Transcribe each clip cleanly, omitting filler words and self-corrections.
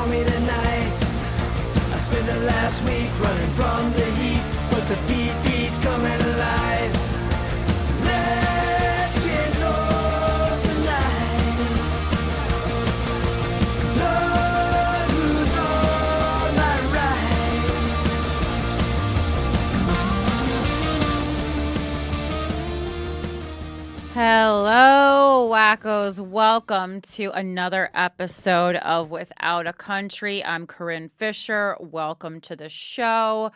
me tonight. I spent the last week running from the heat, but the beat's coming alive. Let's get lost tonight. Lord, who's on my right? Hello, wackos. Welcome to another episode of Without a Country. I'm Corinne Fisher. Welcome to the show.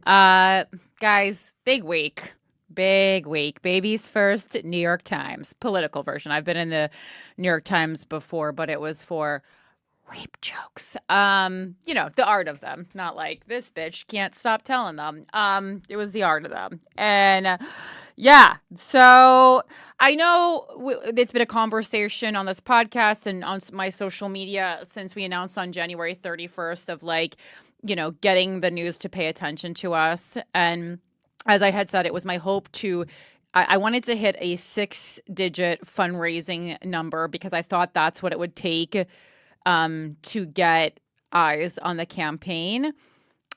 Guys, big week. Big week. Babies first, New York Times. Political version. I've been in the New York Times before, but it was for rape jokes. You know, the art of them. Not like this bitch can't stop telling them. It was the art of them. And yeah, so I know it's been a conversation on this podcast and on my social media since we announced on January 31st of like, you know, getting the news to pay attention to us. And as I had said, it was my hope to I wanted to hit a 6-digit fundraising number because I thought that's what it would take to get eyes on the campaign.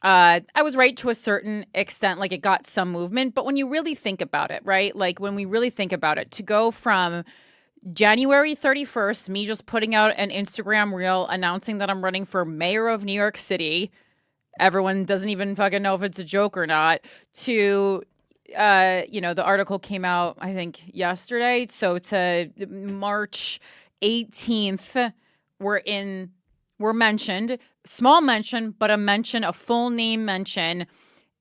I was right to a certain extent, like it got some movement, but when you really think about it, right? Like when we really think about it, to go from January 31st, me just putting out an Instagram reel announcing that I'm running for mayor of New York City, everyone doesn't even fucking know if it's a joke or not, to you know, the article came out, I think, yesterday. So to March 18th, we're mentioned, small mention, but a full name mention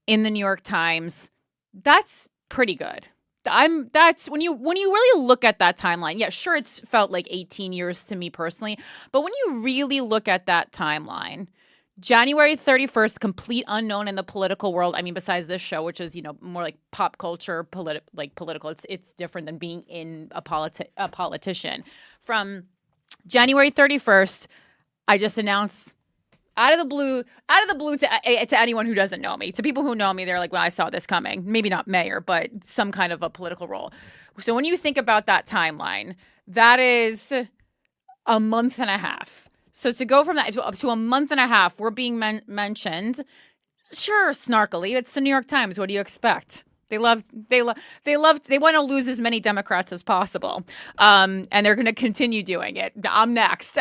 in the New York Times. That's pretty good. That's when you really look at that timeline. Yeah, sure, it's felt like 18 years to me personally, but when you really look at that timeline, January 31st, complete unknown in the political world. I mean, besides this show, which is, you know, more like pop culture, political. It's different than being in a politician. From January 31st, I just announced out of the blue to anyone who doesn't know me. To people who know me, they're like, well, I saw this coming. Maybe not mayor, but some kind of a political role. So when you think about that timeline, that is a month and a half. So to go from that up to a month and a half, we're being mentioned. Sure, snarkily, it's the New York Times. What do you expect? They want to lose as many Democrats as possible. And they're going to continue doing it. I'm next.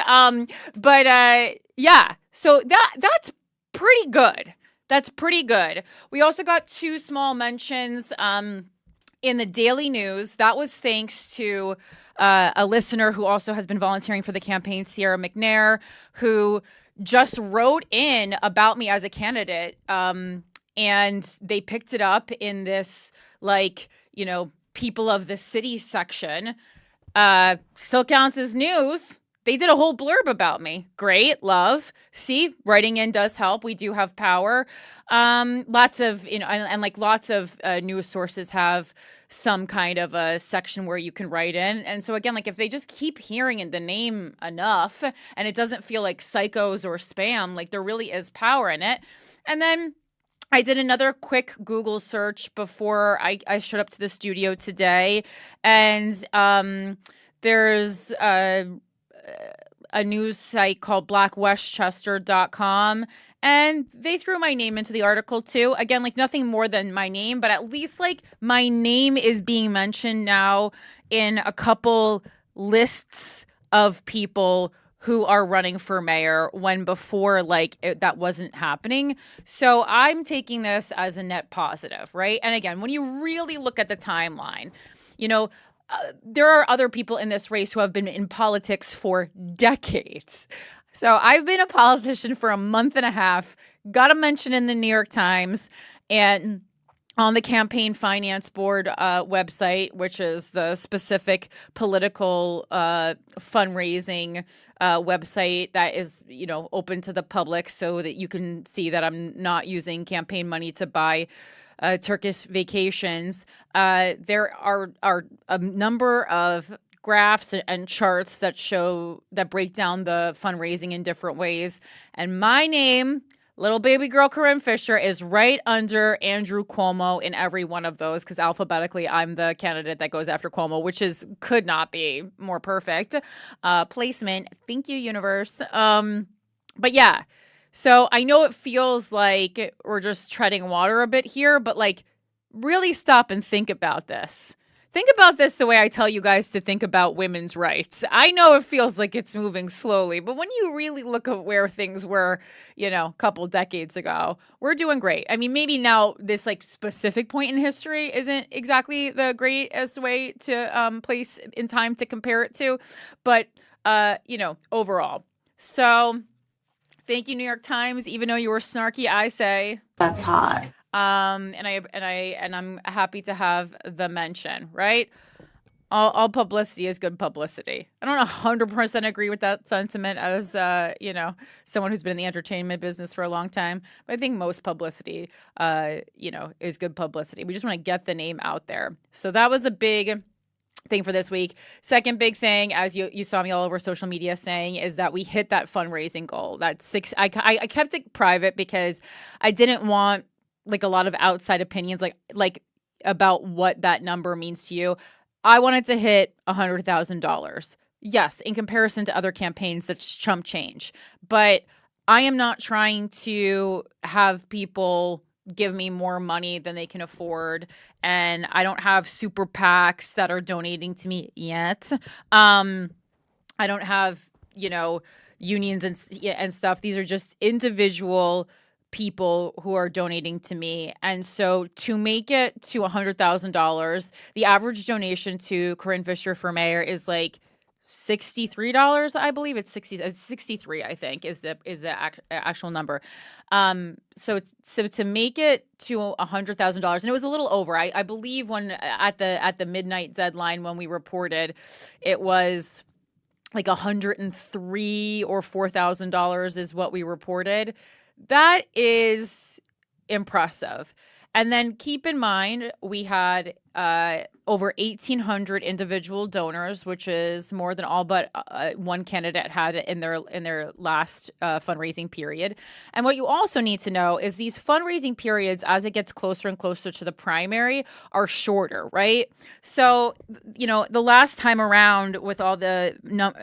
Yeah, so that's pretty good. That's pretty good. We also got 2 small mentions in the Daily News. That was thanks to a listener who also has been volunteering for the campaign, Sierra McNair, who just wrote in about me as a candidate. And they picked it up in this, like, you know, people of the city section. Still counts as news. They did a whole blurb about me. Great, love. See, writing in does help. We do have power. Lots of, you know, and like lots of news sources have some kind of a section where you can write in. And so again, like if they just keep hearing the name enough and it doesn't feel like psychos or spam, like there really is power in it. And then I did another quick Google search before I showed up to the studio today. And there's a news site called blackwestchester.com. And they threw my name into the article too. Again, like nothing more than my name, but at least like my name is being mentioned now in a couple lists of people who are running for mayor when before that wasn't happening. So I'm taking this as a net positive, right? And again, when you really look at the timeline, you know, there are other people in this race who have been in politics for decades. So I've been a politician for a month and a half, got a mention in the New York Times, and on the campaign finance board website, which is the specific political fundraising website that is, you know, open to the public so that you can see that I'm not using campaign money to buy Turkish vacations. There are a number of graphs and charts that break down the fundraising in different ways. And my name, little baby girl Corinne Fisher, is right under Andrew Cuomo in every one of those, because alphabetically I'm the candidate that goes after Cuomo, which could not be more perfect placement. Thank you, universe. But yeah, so I know it feels like we're just treading water a bit here, but like really stop and think about this. Think about this the way I tell you guys to think about women's rights. I know it feels like it's moving slowly, but when you really look at where things were, a couple decades ago, we're doing great. I mean, maybe now this like specific point in history isn't exactly the greatest way to place in time to compare it to, but overall. So thank you, New York Times. Even though you were snarky, I say That's hot. and I'm happy to have the mention, right? All publicity is good publicity. I don't 100% agree with that sentiment as someone who's been in the entertainment business for a long time, but I think most publicity is good publicity. We just want to get the name out there. So that was a big thing for this week. Second big thing, as you saw me all over social media saying, is that we hit that fundraising goal. That I kept it private because I didn't want like a lot of outside opinions like about what that number means to you. I wanted to hit $100,000. Yes, in comparison to other campaigns, that's chump change. But I am not trying to have people give me more money than they can afford, and I don't have super PACs that are donating to me yet. I don't have unions and stuff. These are just individual people who are donating to me. And so to make it to $100,000, the average donation to Corinne Fisher for mayor is like $63. I believe it's 63, I think is the actual number. So to make it to $100,000, and it was a little over. I believe when at the midnight deadline when we reported, it was like $103 or $4,000 is what we reported. That is impressive. And then keep in mind, we had over 1,800 individual donors, which is more than all but one candidate had in their last fundraising period. And what you also need to know is these fundraising periods, as it gets closer and closer to the primary, are shorter, right? So, the last time around with all the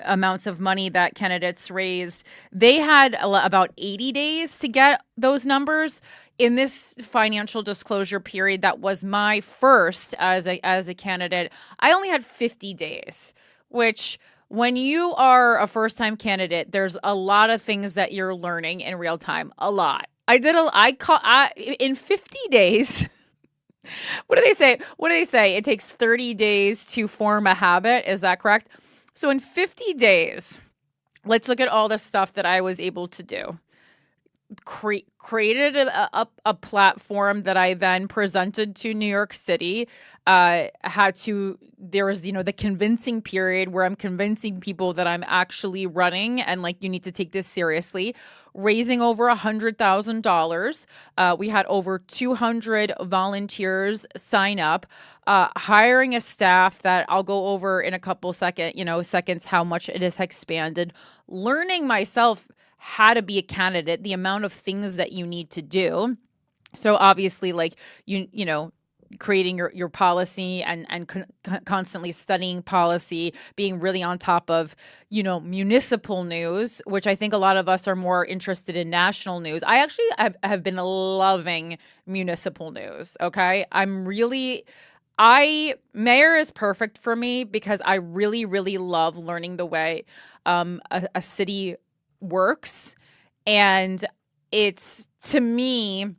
amounts of money that candidates raised, they had about 80 days to get those numbers. In this financial disclosure period that was my first as a candidate, I only had 50 days, which when you are a first-time candidate, there's a lot of things that you're learning in real time. A lot. In 50 days. What do they say? It takes 30 days to form a habit. Is that correct? So in 50 days, let's look at all the stuff that I was able to do. Created a platform that I then presented to New York City. There was the convincing period where I'm convincing people that I'm actually running and like you need to take this seriously. Raising over $100,000. We had over 200 volunteers sign up. Hiring a staff that I'll go over in a couple seconds how much it has expanded. Learning myself how to be a candidate, the amount of things that you need to do. So obviously, like creating your policy and constantly studying policy, being really on top of municipal news, which I think a lot of us are more interested in national news. I actually have been loving municipal news. Okay, mayor is perfect for me because I really, really love learning the way a city works, and it's to me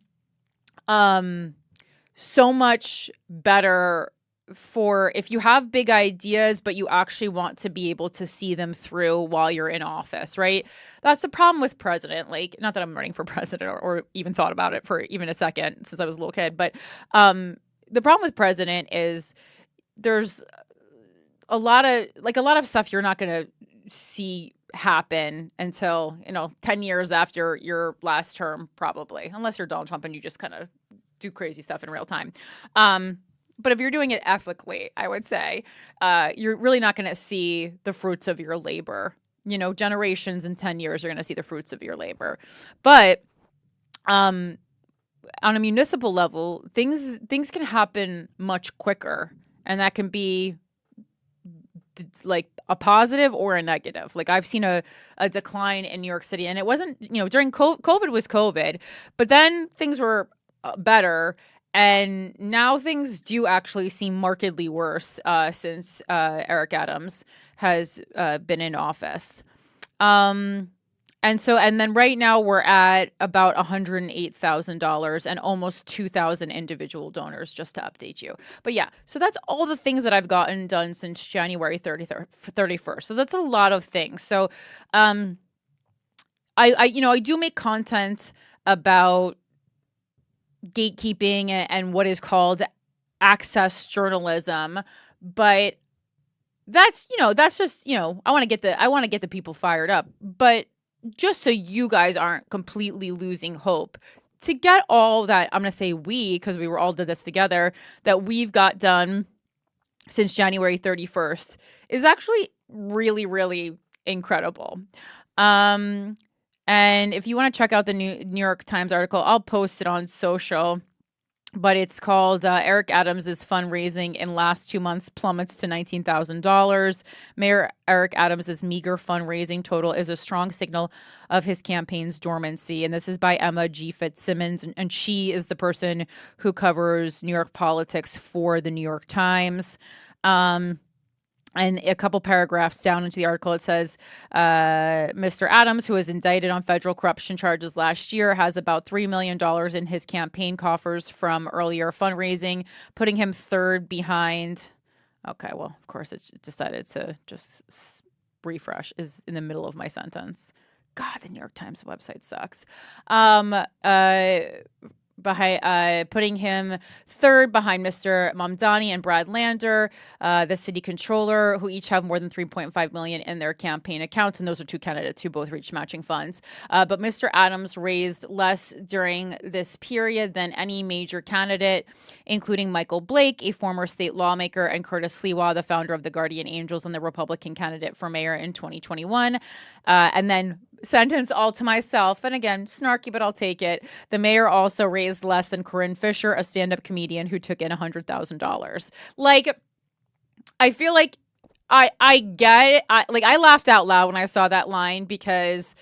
so much better for if you have big ideas but you actually want to be able to see them through while you're in office, right? That's the problem with president. Like, not that I'm running for president or even thought about it for even a second since I was a little kid, but the problem with president is there's a lot of stuff you're not going to see happen until 10 years after your last term, probably, unless you're Donald Trump and you just kind of do crazy stuff in real time. But if you're doing it ethically, I would say you're really not going to see the fruits of your labor. Generations in 10 years are going to see the fruits of your labor. But on a municipal level, things can happen much quicker, and that can be like a positive or a negative. Like I've seen a decline in New York City, and it wasn't, during COVID was COVID, but then things were better. And now things do actually seem markedly worse since Eric Adams has been in office. And then right now we're at about $108,000 and almost 2,000 individual donors, just to update you. But yeah, so that's all the things that I've gotten done since January 31st. So that's a lot of things. So I do make content about gatekeeping and what is called access journalism, but that's just, I want to get the people fired up. But just so you guys aren't completely losing hope, to get all that, I'm going to say we, because we all did this together, that we've got done since January 31st is actually really, really incredible. And if you want to check out the New York Times article, I'll post it on social. But it's called Eric Adams' fundraising in last 2 months plummets to $19,000. Mayor Eric Adams' meager fundraising total is a strong signal of his campaign's dormancy. And this is by Emma G. Fitzsimmons. And she is the person who covers New York politics for the New York Times. And a couple paragraphs down into the article, it says, Mr. Adams, who was indicted on federal corruption charges last year, has about $3 million in his campaign coffers from earlier fundraising, putting him third behind. Okay, well, of course, it decided to just refresh, is in the middle of my sentence. God, the New York Times website sucks. Putting him third behind Mr. Mamdani and Brad Lander, the city controller, who each have more than $3.5 million in their campaign accounts. And those are two candidates who both reached matching funds. But Mr. Adams raised less during this period than any major candidate, including Michael Blake, a former state lawmaker, and Curtis Sliwa, the founder of the Guardian Angels and the Republican candidate for mayor in 2021. And then sentence all to myself, and again, snarky, but I'll take it. The mayor also raised less than Corinne Fisher, a stand-up comedian who took in $100,000. Like, I feel like I get it. I laughed out loud when I saw that line because,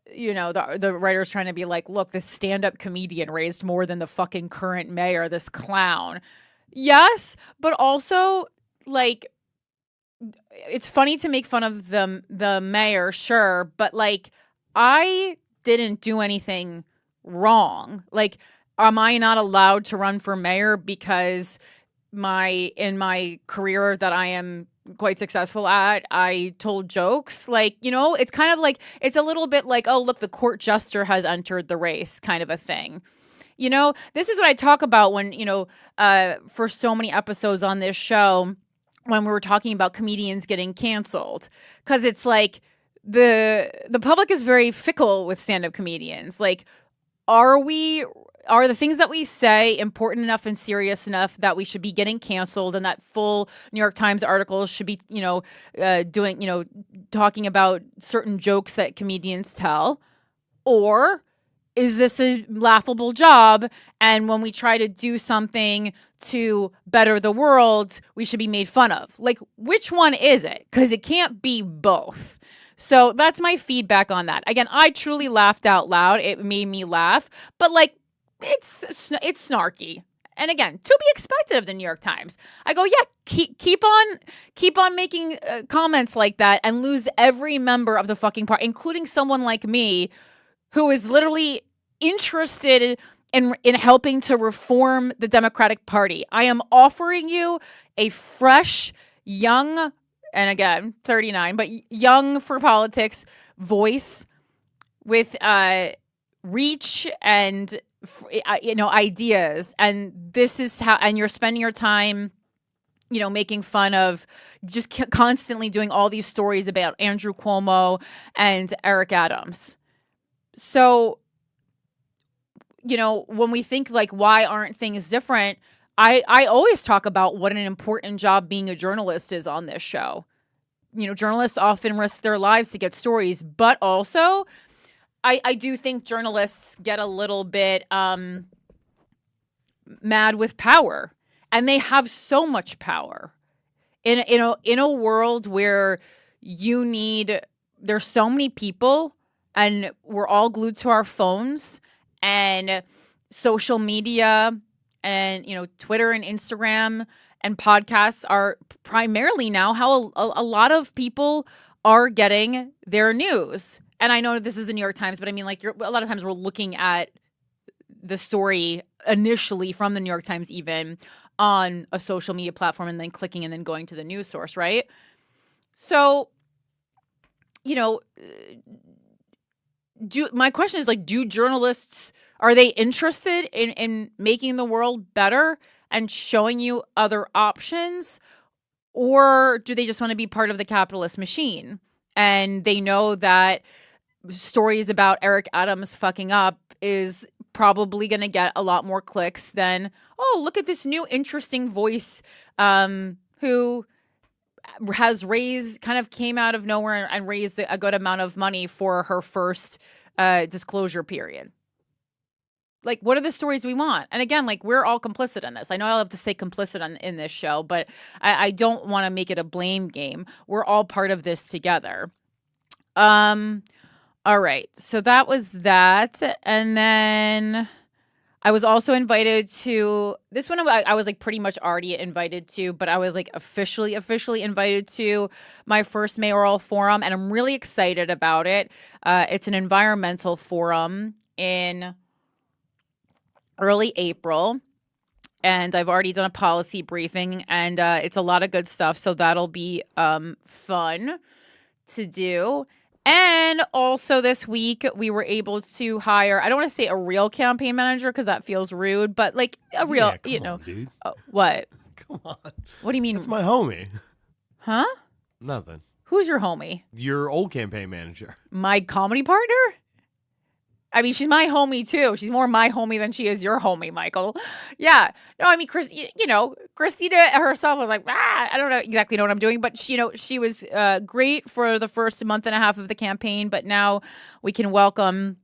the writer's trying to be like, look, this stand-up comedian raised more than the fucking current mayor, this clown. Yes, but also, like, it's funny to make fun of the mayor, sure, but like I didn't do anything wrong. Like, am I not allowed to run for mayor because in my career that I am quite successful at, I told jokes? Like, it's kind of like, it's a little bit like, oh, look, the court jester has entered the race kind of a thing. This is what I talk about when, for so many episodes on this show, when we were talking about comedians getting canceled, because it's like the public is very fickle with stand-up comedians. Like, are the things that we say important enough and serious enough that we should be getting canceled, and that full New York Times articles should be, talking about certain jokes that comedians tell? Or is this a laughable job? And when we try to do something to better the world, we should be made fun of. Like, which one is it? Because it can't be both. So that's my feedback on that. Again, I truly laughed out loud. It made me laugh. But like, it's snarky. And again, to be expected of the New York Times. I go, yeah, keep on making comments like that and lose every member of the fucking party, including someone like me, who is literally interested in helping to reform the Democratic Party. I am offering you a fresh, young, and again, 39, but young for politics voice with reach and ideas. And this is how, and you're spending your time making fun of, just constantly doing all these stories about Andrew Cuomo and Eric Adams. So, when we think like, why aren't things different? I always talk about what an important job being a journalist is on this show. Journalists often risk their lives to get stories, but also I do think journalists get a little bit mad with power, and they have so much power. in a world where there's so many people and we're all glued to our phones and social media and Twitter and Instagram and podcasts are primarily now how a lot of people are getting their news. And I know this is the New York Times, but I mean, like, a lot of times we're looking at the story initially from the New York Times even on a social media platform and then clicking and then going to the news source, right? So, my question is, like, do journalists, are they interested in making the world better and showing you other options? Or do they just want to be part of the capitalist machine? And they know that stories about Eric Adams fucking up is probably going to get a lot more clicks than, oh, look at this new interesting voice who came out of nowhere and raised a good amount of money for her first disclosure period. Like, what are the stories we want? And again, like, we're all complicit in this. I know I'll have to say complicit in this show, but I don't want to make it a blame game. We're all part of this together. All right. So that was that. And then I was also invited to this one. I was like pretty much already invited to, but I was like officially invited to my first mayoral forum. And I'm really excited about it. It's an environmental forum in early April. And I've already done a policy briefing, and it's a lot of good stuff. So that'll be fun to do. And also this week, we were able to hire, I don't want to say a real campaign manager because that feels rude, but like a real, come on, dude. What? Come on. What do you mean? That's my homie. Huh? Nothing. Who's your homie? Your old campaign manager. My comedy partner? I mean, she's my homie too. She's more my homie than she is your homie, Michael. Yeah. No, I mean, Christina herself was like, I don't exactly know what I'm doing, but she was great for the first month and a half of the campaign. But now we can welcome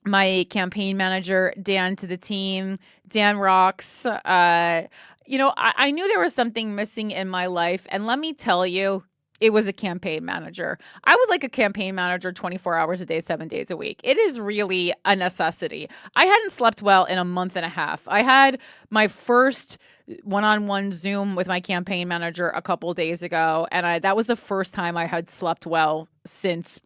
my campaign manager, Dan, to the team. Dan rocks. I knew there was something missing in my life, and let me tell you, it was a campaign manager. I would like a campaign manager 24 hours a day, 7 days a week. It is really a necessity. I hadn't slept well in a month and a half. I had my first one-on-one Zoom with my campaign manager a couple days ago, and that was the first time I had slept well since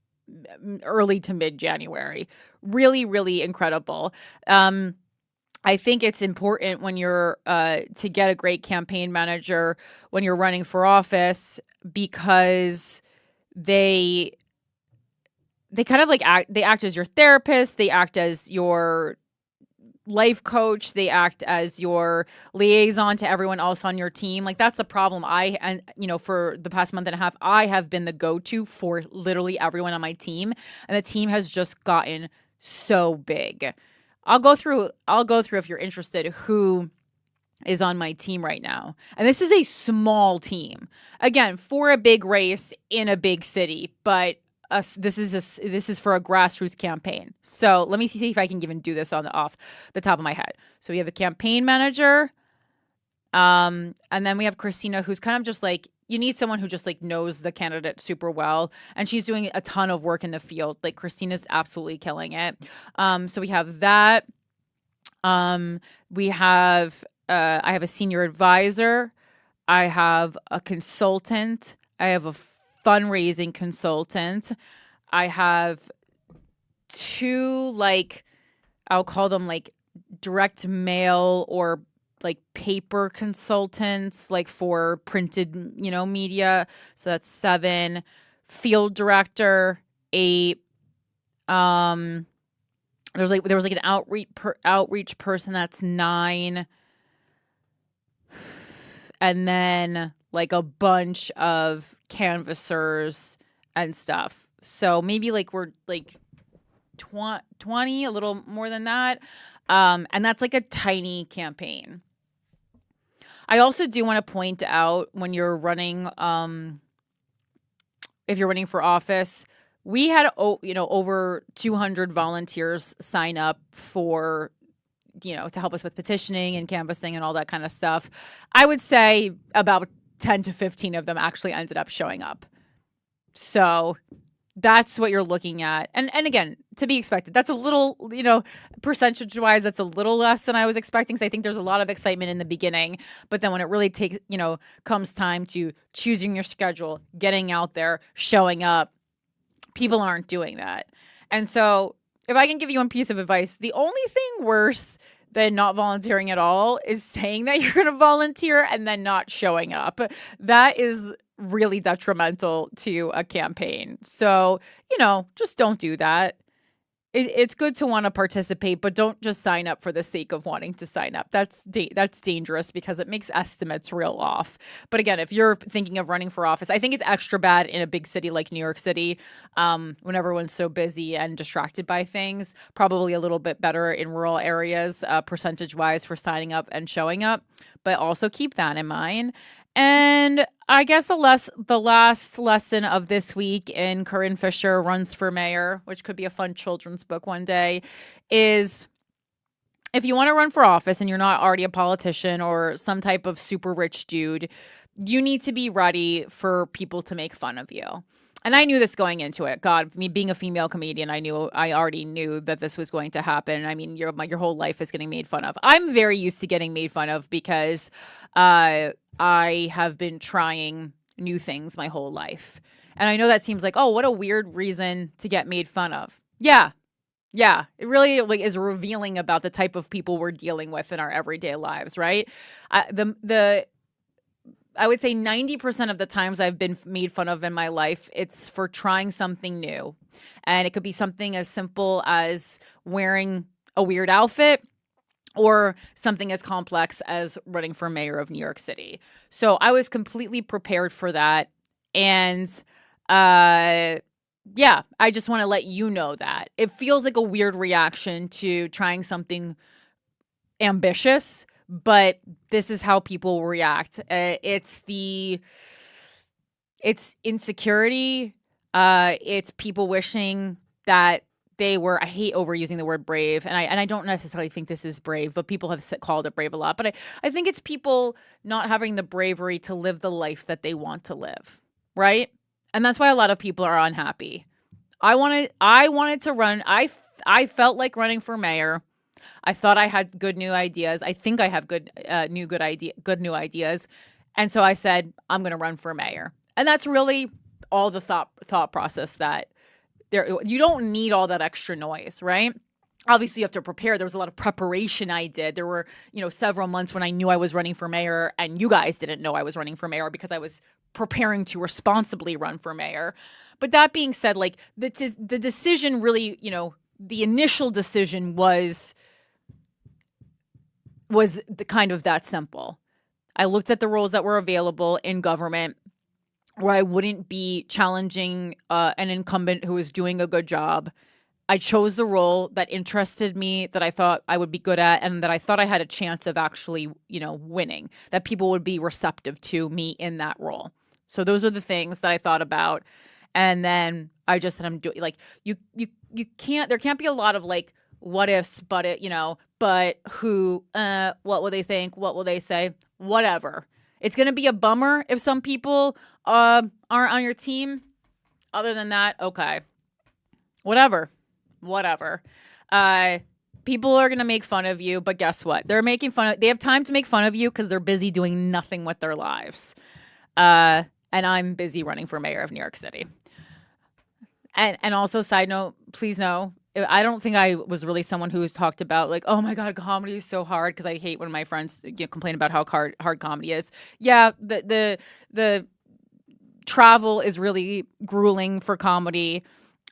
early to mid-January. Really, really incredible. I think it's important when you're to get a great campaign manager when you're running for office, because they kind of like act as your therapist, they act as your life coach, they act as your liaison to everyone else on your team. Like, that's the problem. For the past month and a half, I have been the go-to for literally everyone on my team, and the team has just gotten so big. I'll go through if you're interested who is on my team right now. And this is a small team. Again, for a big race in a big city, but this is for a grassroots campaign. So let me see if I can even do this off the top of my head. So we have a campaign manager, and then we have Christina, who's kind of just like, you need someone who just like knows the candidate super well, and she's doing a ton of work in the field. Like, Christina's absolutely killing it. So we have that. We have I have a senior advisor. I have a consultant. I have a fundraising consultant. I have two, like, I'll call them like direct mail or like paper consultants, like for printed, media. So that's 7. Field director, 8. There was like an outreach person, that's 9. And then like a bunch of canvassers and stuff. So maybe like we're like 20, a little more than that. And that's like a tiny campaign. I also do want to point out, when you're running, if you're running for office, we had, over 200 volunteers sign up for, to help us with petitioning and canvassing and all that kind of stuff. I would say about 10 to 15 of them actually ended up showing up. So that's what you're looking at. And again, to be expected. That's a little, percentage-wise, that's a little less than I was expecting. So I think there's a lot of excitement in the beginning. But then when it really takes, comes time to choosing your schedule, getting out there, showing up, people aren't doing that. And so if I can give you one piece of advice, the only thing worse than not volunteering at all is saying that you're going to volunteer and then not showing up. That is really detrimental to a campaign. So, just don't do that. It's good to want to participate, but don't just sign up for the sake of wanting to sign up. That's dangerous because it makes estimates real off. But again, if you're thinking of running for office, I think it's extra bad in a big city like New York City, when everyone's so busy and distracted by things. Probably a little bit better in rural areas, percentage-wise, for signing up and showing up. But also keep that in mind. And I guess the last lesson of this week in Corinne Fisher Runs for Mayor, which could be a fun children's book one day, is if you want to run for office and you're not already a politician or some type of super rich dude, you need to be ready for people to make fun of you. And I knew this going into it. God, me being a female comedian, I already knew that this was going to happen. I mean, your whole life is getting made fun of. I'm very used to getting made fun of because I have been trying new things my whole life. And I know that seems like, oh, what a weird reason to get made fun of. Yeah. It really is revealing about the type of people we're dealing with in our everyday lives, right? I would say 90% of the times I've been made fun of in my life, it's for trying something new. And it could be something as simple as wearing a weird outfit or something as complex as running for mayor of New York City. So I was completely prepared for that. And I just want to let you know that. It feels like a weird reaction to trying something ambitious, but this is how people will react. It's insecurity. It's people wishing that they were, I hate overusing the word brave, and I don't necessarily think this is brave, but people have called it brave a lot. But I think it's people not having the bravery to live the life that they want to live, right? And that's why a lot of people are unhappy. I wanted to run. I felt like running for mayor. I thought I had good new ideas. I think I have good new ideas. And so I said, I'm going to run for mayor. And that's really all the thought process that you don't need all that extra noise, right? Obviously, you have to prepare. There was a lot of preparation I did. There were, several months when I knew I was running for mayor and you guys didn't know I was running for mayor because I was preparing to responsibly run for mayor. But that being said, like the decision really, the initial decision was the kind of that simple. I looked at the roles that were available in government where I wouldn't be challenging an incumbent who was doing a good job. I chose the role that interested me, that I thought I would be good at, and that I thought I had a chance of actually, winning, that people would be receptive to me in that role. So those are the things that I thought about. And then I just said, I'm doing, like, you can't, there can't be a lot of like, what ifs, but but who, what will they think? What will they say? Whatever. It's going to be a bummer if some people aren't on your team. Other than that, okay. Whatever. People are going to make fun of you, but guess what? They have time to make fun of you because they're busy doing nothing with their lives. And I'm busy running for mayor of New York City. And also, side note, please know, I don't think I was really someone who talked about like, oh my God, comedy is so hard, because I hate when my friends complain about how hard comedy is. Yeah, the travel is really grueling for comedy,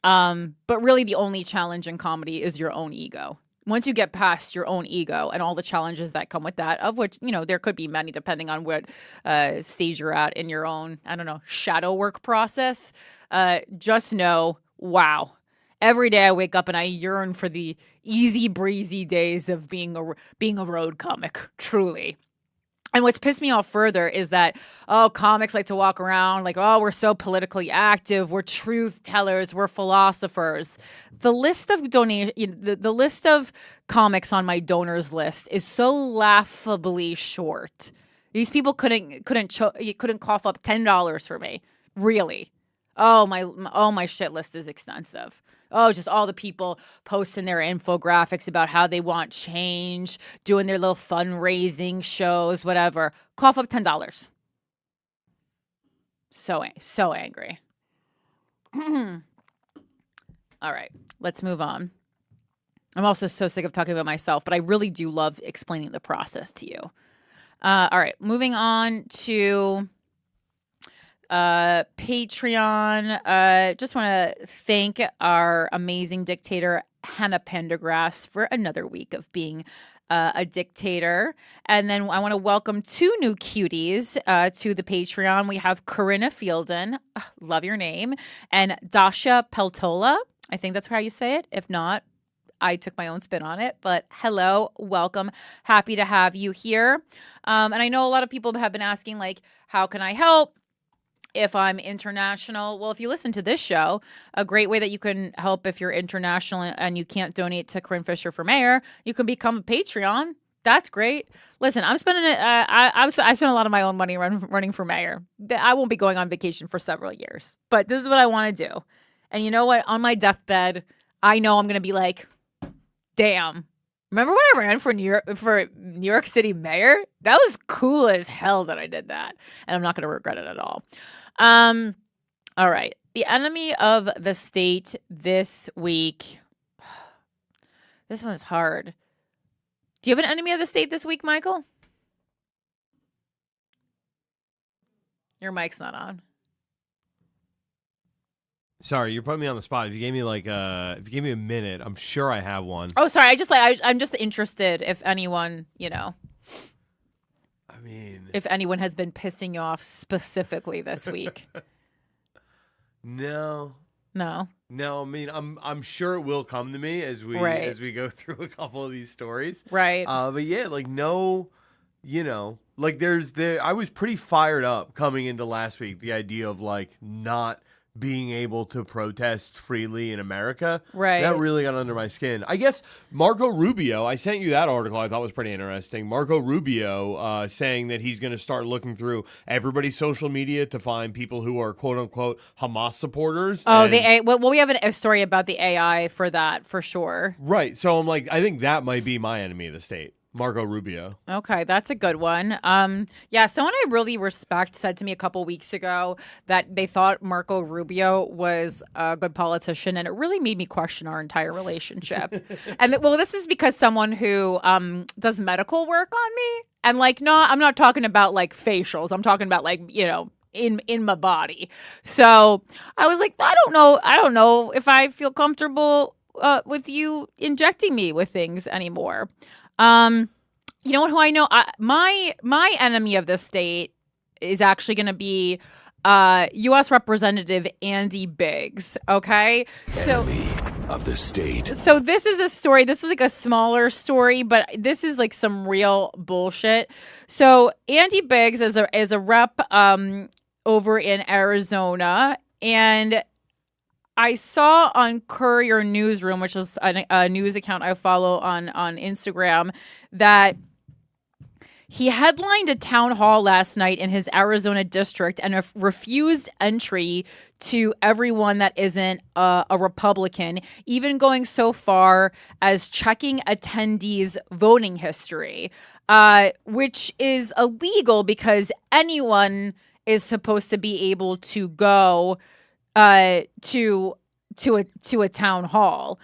but really the only challenge in comedy is your own ego. Once you get past your own ego and all the challenges that come with that, of which, there could be many depending on what stage you're at in your own, shadow work process, just know, wow. Every day I wake up and I yearn for the easy breezy days of being a road comic, truly. And what's pissed me off further is that, comics like to walk around like, we're so politically active, we're truth tellers, we're philosophers. The list of the list of comics on my donors list is so laughably short. These people couldn't cough up $10 for me. Really? Oh my shit list is extensive. Oh, just all the people posting their infographics about how they want change, doing their little fundraising shows, whatever. Cough up $10. So angry. All right, let's move on. I'm also so sick of talking about myself, but I really do love explaining the process to you. All right, moving on to Patreon. Just want to thank our amazing dictator, Hannah Pendergrass, for another week of being a dictator. And then I want to welcome two new cuties to the Patreon. We have Corinne Fielden, love your name, and Dasha Peltola. I think that's how you say it. If not, I took my own spin on it, but hello, welcome. Happy to have you here. And I know a lot of people have been asking, like, how can I help if I'm international? Well, if you listen to this show, a great way that you can help if you're international and you can't donate to Corinne Fisher for mayor, you can become a Patreon. That's great. Listen, I'm spending it. I spent a lot of my own money running for mayor. I won't be going on vacation for several years, but this is what I want to do. And you know what? On my deathbed, I know I'm going to be like, damn. Remember when I ran for New York City mayor? That was cool as hell that I did that. And I'm not going to regret it at all. All right. The enemy of the state this week. This one's hard. Do you have an enemy of the state this week, Michael? Your mic's not on. Sorry, you're putting me on the spot. If you gave me a minute, I'm sure I have one. Oh, sorry. I'm just interested if anyone, I mean, if anyone has been pissing you off specifically this week. No. No. I mean, I'm sure it will come to me as we go through a couple of these stories. Right. But yeah, like no, like I was pretty fired up coming into last week. The idea of like not being able to protest freely in America. Right. That really got under my skin. I guess Marco Rubio, I sent you that article I thought was pretty interesting. Marco Rubio saying that he's going to start looking through everybody's social media to find people who are quote unquote Hamas supporters. Oh, we have a story about the AI for that for sure. Right. So I'm like, I think that might be my enemy of the state. Marco Rubio. Okay, that's a good one. Yeah, someone I really respect said to me a couple weeks ago that they thought Marco Rubio was a good politician, and it really made me question our entire relationship. And well, this is because someone who does medical work on me, and like, no, I'm not talking about like facials. I'm talking about like, in my body. So I was like, I don't know if I feel comfortable with you injecting me with things anymore. You know what? Who I know? My enemy of the state is actually going to be U.S. Representative Andy Biggs. Okay, Enemy of the state. So this is a story. This is like a smaller story, but this is like some real bullshit. So Andy Biggs is a rep over in Arizona, and I saw on Courier Newsroom, which is a news account I follow on Instagram, that he headlined a town hall last night in his Arizona district and refused entry to everyone that isn't a Republican, even going so far as checking attendees' voting history, which is illegal because anyone is supposed to be able to go to a town hall.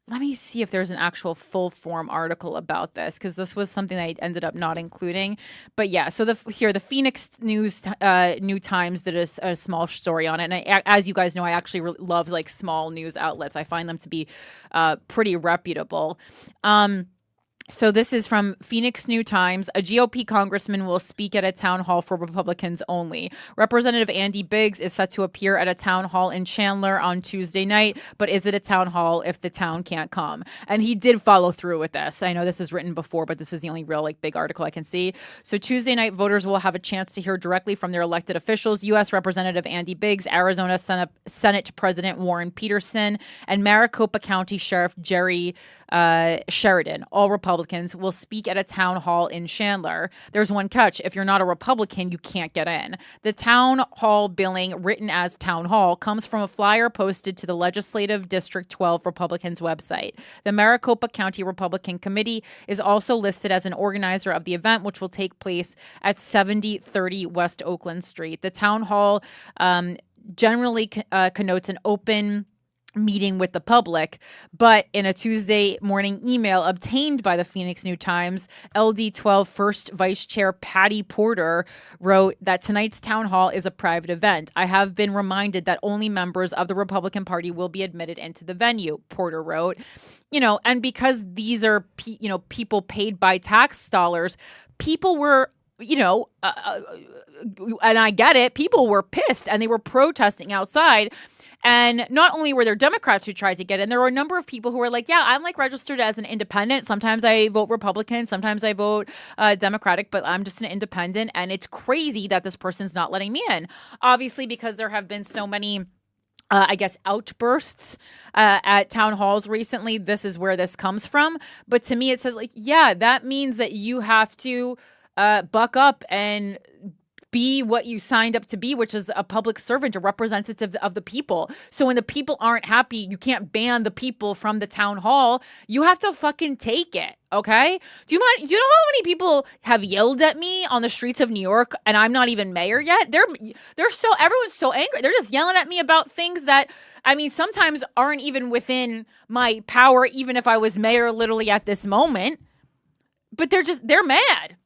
Let me see if there's an actual full form article about this, because this was something I ended up not including. But yeah, so the Phoenix New Times did a small story on it, and as you guys know, I actually love like small news outlets. I find them to be pretty reputable. So this is from Phoenix New Times. A GOP congressman will speak at a town hall for Republicans only. Representative Andy Biggs is set to appear at a town hall in Chandler on Tuesday night, but is it a town hall if the town can't come? And he did follow through with this. I know this is written before, but this is the only real like big article I can see. So Tuesday night, voters will have a chance to hear directly from their elected officials, U.S. Representative Andy Biggs, Arizona Senate President Warren Peterson, and Maricopa County Sheriff Jerry Sheridan, all Republicans. Republicans will speak at a town hall in Chandler. There's one catch. If you're not a Republican, you can't get in. The town hall billing, written as town hall, comes from a flyer posted to the Legislative District 12 Republicans website. The Maricopa County Republican Committee is also listed as an organizer of the event, which will take place at 7030 West Oakland Street. The town hall generally connotes an open meeting with the public, but in a Tuesday morning email obtained by the Phoenix New Times, LD12 First Vice Chair Patty Porter wrote that tonight's town hall is a private event. I have been reminded that only members of the Republican Party will be admitted into the venue, Porter wrote. And because these are, people paid by tax dollars, people were, and I get it, people were pissed and they were protesting outside. And not only were there Democrats who tried to get in, there were a number of people who were like, yeah, I'm registered as an independent. Sometimes I vote Republican. Sometimes I vote Democratic, but I'm just an independent. And it's crazy that this person's not letting me in. Obviously, because there have been so many outbursts at town halls recently. This is where this comes from. But to me, it says that means that you have to buck up and be what you signed up to be, which is a public servant, a representative of the people. So when the people aren't happy, you can't ban the people from the town hall. You have to fucking take it, okay? Do you know how many people have yelled at me on the streets of New York and I'm not even mayor yet? Everyone's so angry. They're just yelling at me about things that, sometimes aren't even within my power, even if I was mayor literally at this moment. But they're mad.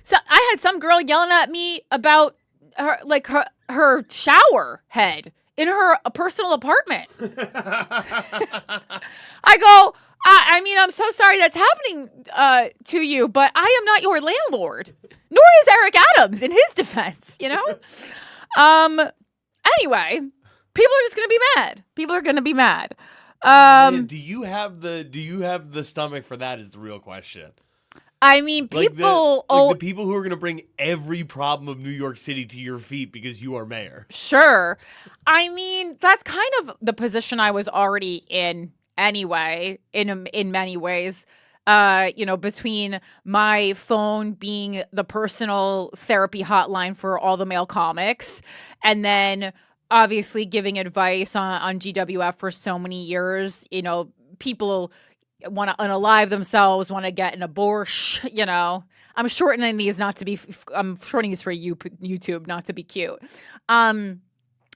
So I had some girl yelling at me about her shower head in her personal apartment. I go, I'm so sorry that's happening to you, but I am not your landlord. Nor is Eric Adams, in his defense, Anyway, people are just going to be mad. People are going to be mad. Do you have the stomach for that is the real question. People... the people who are going to bring every problem of New York City to your feet because you are mayor. Sure. That's kind of the position I was already in anyway, in many ways. Between my phone being the personal therapy hotline for all the male comics, and then obviously giving advice on GWF for so many years, people want to unalive themselves, want to get an abortion, I'm shortening these for YouTube, not to be cute.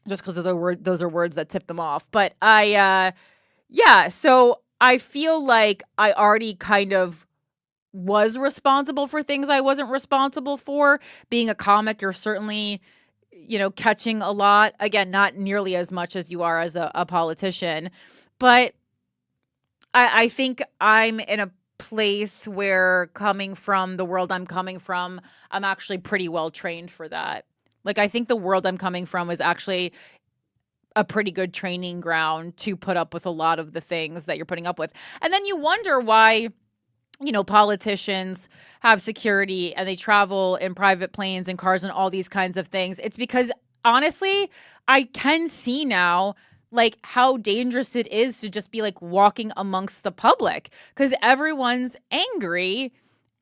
Just because those are words that tip them off. But so I feel like I already kind of was responsible for things I wasn't responsible for. Being a comic, you're certainly, catching a lot. Again, not nearly as much as you are as a politician, but I think I'm in a place where, coming from the world I'm coming from, I'm actually pretty well trained for that. I think the world I'm coming from is actually a pretty good training ground to put up with a lot of the things that you're putting up with. And then you wonder why, politicians have security and they travel in private planes and cars and all these kinds of things. It's because, honestly, I can see now how dangerous it is to just be walking amongst the public, because everyone's angry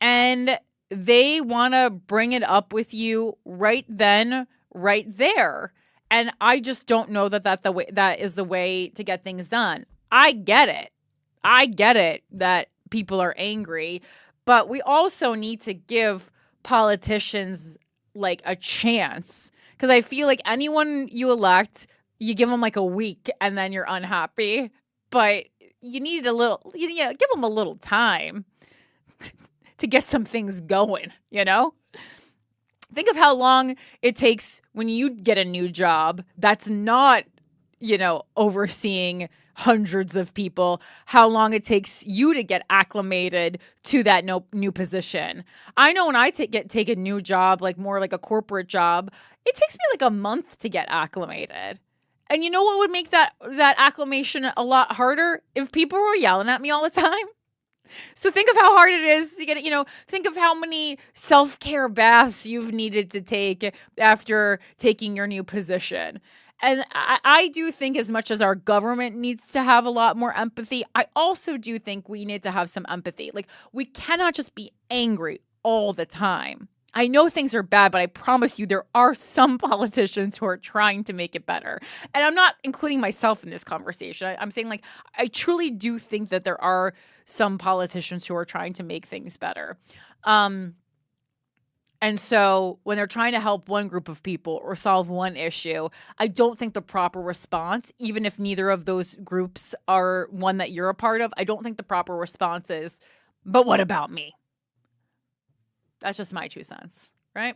and they want to bring it up with you right then, right there. And I just don't know that is the way to get things done. I get it that people are angry, but we also need to give politicians a chance, because I feel like anyone you elect, you give them a week and then you're unhappy, but you need give them a little time to get some things going, Think of how long it takes when you get a new job that's not, overseeing hundreds of people, how long it takes you to get acclimated to that new position. I know when I take a new job, more like a corporate job, it takes me a month to get acclimated. And you know what would make that acclimation a lot harder? If people were yelling at me all the time. So think of how hard it is to get it, think of how many self-care baths you've needed to take after taking your new position. And I do think as much as our government needs to have a lot more empathy, I also do think we need to have some empathy. Like, we cannot just be angry all the time. I know things are bad, but I promise you there are some politicians who are trying to make it better. And I'm not including myself in this conversation. I'm saying, like, I truly do think that there are some politicians who are trying to make things better. And so when they're trying to help one group of people or solve one issue, I don't think the proper response, even if neither of those groups are one that you're a part of, I don't think the proper response is, but what about me? That's just my 2 cents, right?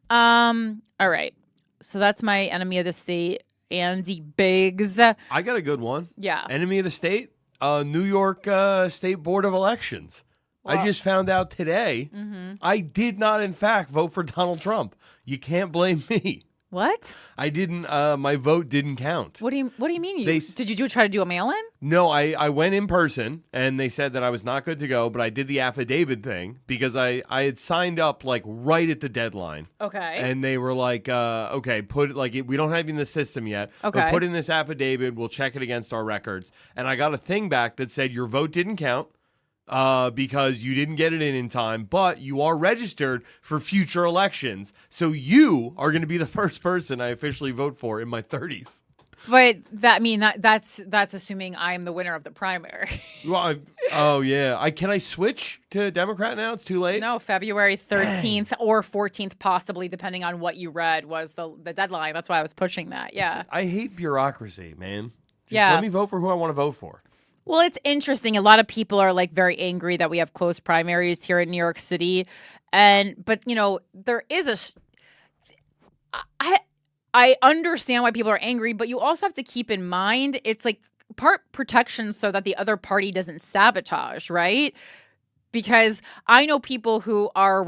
All right. So that's my enemy of the state, Andy Biggs. I got a good one. Yeah. Enemy of the state, New York State Board of Elections. Well, I just found out today I did not, in fact, vote for Donald Trump. You can't blame me. What? I didn't. My vote didn't count. What do you mean? Did you try to do a mail-in? No, I went in person, and they said that I was not good to go, but I did the affidavit thing because I had signed up like right at the deadline. Okay. And they were like, okay, put like we don't have you in the system yet. Okay. But put in this affidavit. We'll check it against our records. And I got a thing back that said your vote didn't count. Because you didn't get it in time, but you are registered for future elections. So you are going to be the first person I officially vote for in my 30s. But that's assuming I'm the winner of the primary. Well, can I switch to Democrat now? It's too late. No, February 13th or 14th, possibly, depending on what you read, was the deadline. That's why I was pushing that. Yeah. I hate bureaucracy, man. Just Yeah. let me vote for who I want to vote for. Well, it's interesting. A lot of people are like very angry that we have closed primaries here in New York City. But you know, there is I understand why people are angry, but you also have to keep in mind it's like part protection so that the other party doesn't sabotage, right? Because I know people who are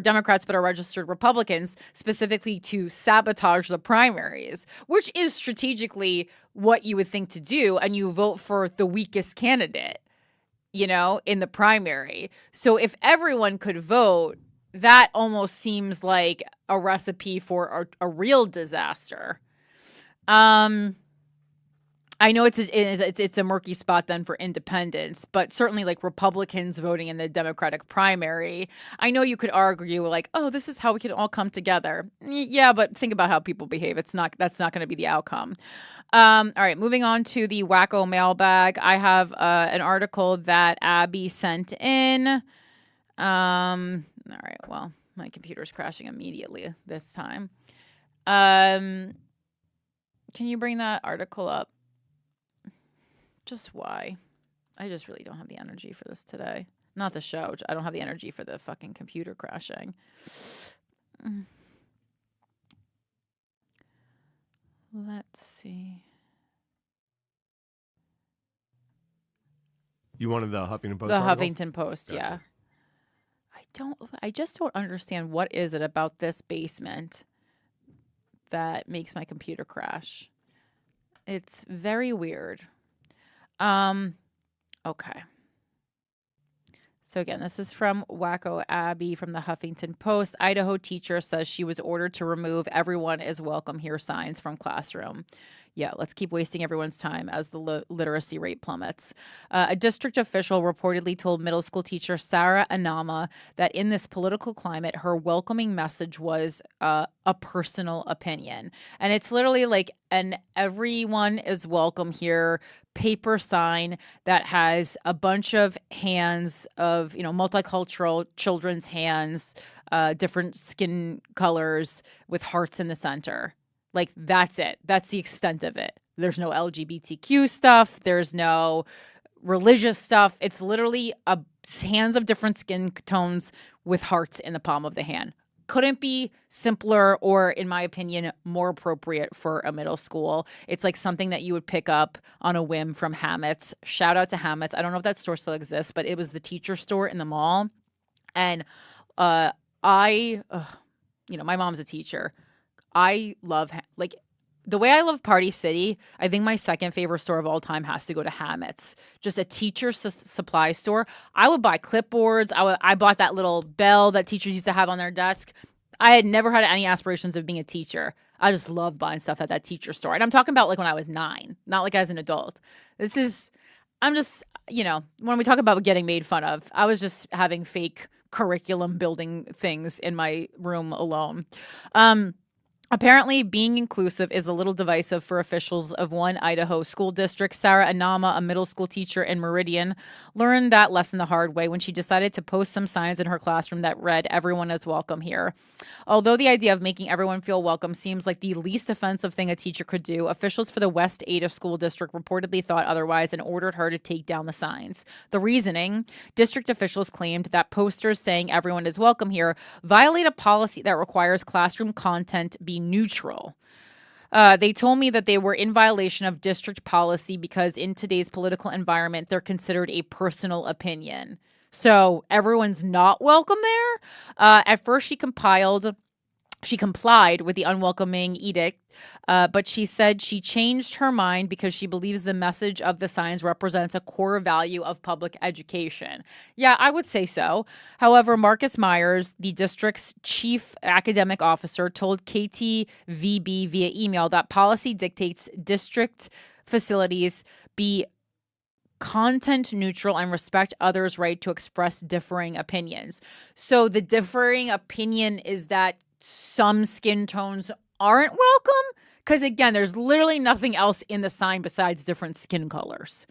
Democrats but are registered Republicans specifically to sabotage the primaries, which is strategically what you would think to do, and you vote for the weakest candidate, you know, in the primary. So if everyone could vote, that almost seems like a recipe for a real disaster. I know it's a murky spot then for independents, but certainly like Republicans voting in the Democratic primary, I know you could argue like, oh, this is how we can all come together. Yeah, but think about how people behave. That's not going to be the outcome. All right, moving on to the wacko mailbag. I have an article that Abby sent in. All right, well, my computer's crashing immediately this time. Can you bring that article up? Just why? I just really don't have the energy for this today. Not the show. I don't have the energy for the fucking computer crashing. Let's see. You wanted the Huffington Post The article? Huffington Post, Gotcha. yeah. I just don't understand what is it about this basement that makes my computer crash. It's very weird. Okay. So again, this is from Wacko Abby from the Huffington Post. Idaho teacher says she was ordered to remove "everyone is welcome here" signs from classroom. Yeah, let's keep wasting everyone's time as the literacy rate plummets. A district official reportedly told middle school teacher Sarah Anama that in this political climate, her welcoming message was a personal opinion. And it's literally like an "everyone is welcome here" paper sign that has a bunch of hands of, you know, multicultural children's hands, different skin colors with hearts in the center. Like, that's it. That's the extent of it. There's no LGBTQ stuff. There's no religious stuff. It's literally hands of different skin tones with hearts in the palm of the hand. Couldn't be simpler or, in my opinion, more appropriate for a middle school. It's like something that you would pick up on a whim from Hammett's. Shout out to Hammett's. I don't know if that store still exists, but it was the teacher store in the mall. And my mom's a teacher. I love, like, the way I love Party City, I think my second favorite store of all time has to go to Hammett's. Just a teacher supply store. I would buy clipboards. I bought that little bell that teachers used to have on their desk. I had never had any aspirations of being a teacher. I just love buying stuff at that teacher store. And I'm talking about like when I was 9, not like as an adult. I'm just, when we talk about getting made fun of, I was just having fake curriculum building things in my room alone. Apparently, being inclusive is a little divisive for officials of one Idaho school district. Sarah Anama, a middle school teacher in Meridian, learned that lesson the hard way when she decided to post some signs in her classroom that read, "Everyone is welcome here." Although the idea of making everyone feel welcome seems like the least offensive thing a teacher could do, officials for the West Ada School District reportedly thought otherwise and ordered her to take down the signs. The reasoning: district officials claimed that posters saying "everyone is welcome here" violate a policy that requires classroom content be neutral. They told me that they were in violation of district policy because in today's political environment, they're considered a personal opinion. So everyone's not welcome there. At first, she complied with the unwelcoming edict, but she said she changed her mind because she believes the message of the signs represents a core value of public education. Yeah, I would say so. However, Marcus Myers, the district's chief academic officer, told KTVB via email that policy dictates district facilities be content neutral and respect others' right to express differing opinions. So the differing opinion is that some skin tones aren't welcome? Because again, there's literally nothing else in the sign besides different skin colors.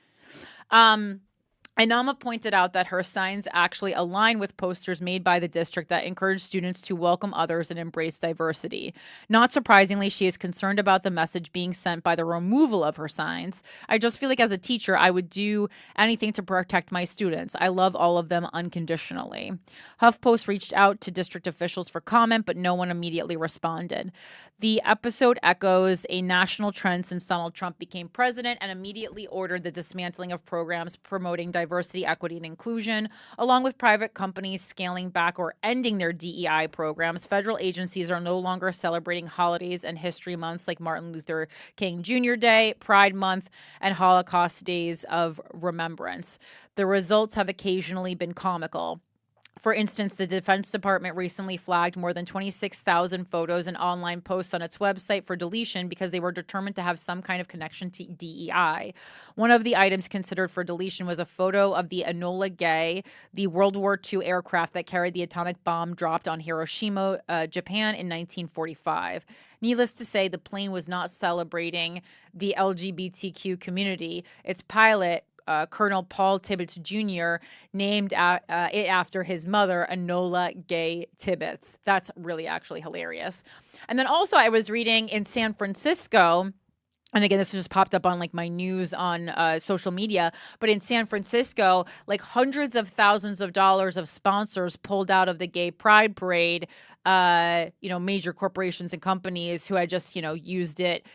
Anama pointed out that her signs actually align with posters made by the district that encourage students to welcome others and embrace diversity. Not surprisingly, she is concerned about the message being sent by the removal of her signs. "I just feel like as a teacher, I would do anything to protect my students. I love all of them unconditionally." HuffPost reached out to district officials for comment, but no one immediately responded. The episode echoes a national trend since Donald Trump became president and immediately ordered the dismantling of programs promoting diversity, equity, and inclusion, along with private companies scaling back or ending their DEI programs. Federal agencies are no longer celebrating holidays and history months like Martin Luther King Jr. Day, Pride Month, and Holocaust Days of Remembrance. The results have occasionally been comical. For instance, the Defense Department recently flagged more than 26,000 photos and online posts on its website for deletion because they were determined to have some kind of connection to DEI. One of the items considered for deletion was a photo of the Enola Gay, the World War II aircraft that carried the atomic bomb dropped on Hiroshima, Japan in 1945. Needless to say, the plane was not celebrating the LGBTQ community. Its pilot, Colonel Paul Tibbets Jr., named it after his mother, Enola Gay Tibbets. That's really actually hilarious. And then also I was reading in San Francisco, and again, this just popped up on like my news on social media, but in San Francisco, like hundreds of thousands of dollars of sponsors pulled out of the Gay Pride Parade, major corporations and companies who had just, used it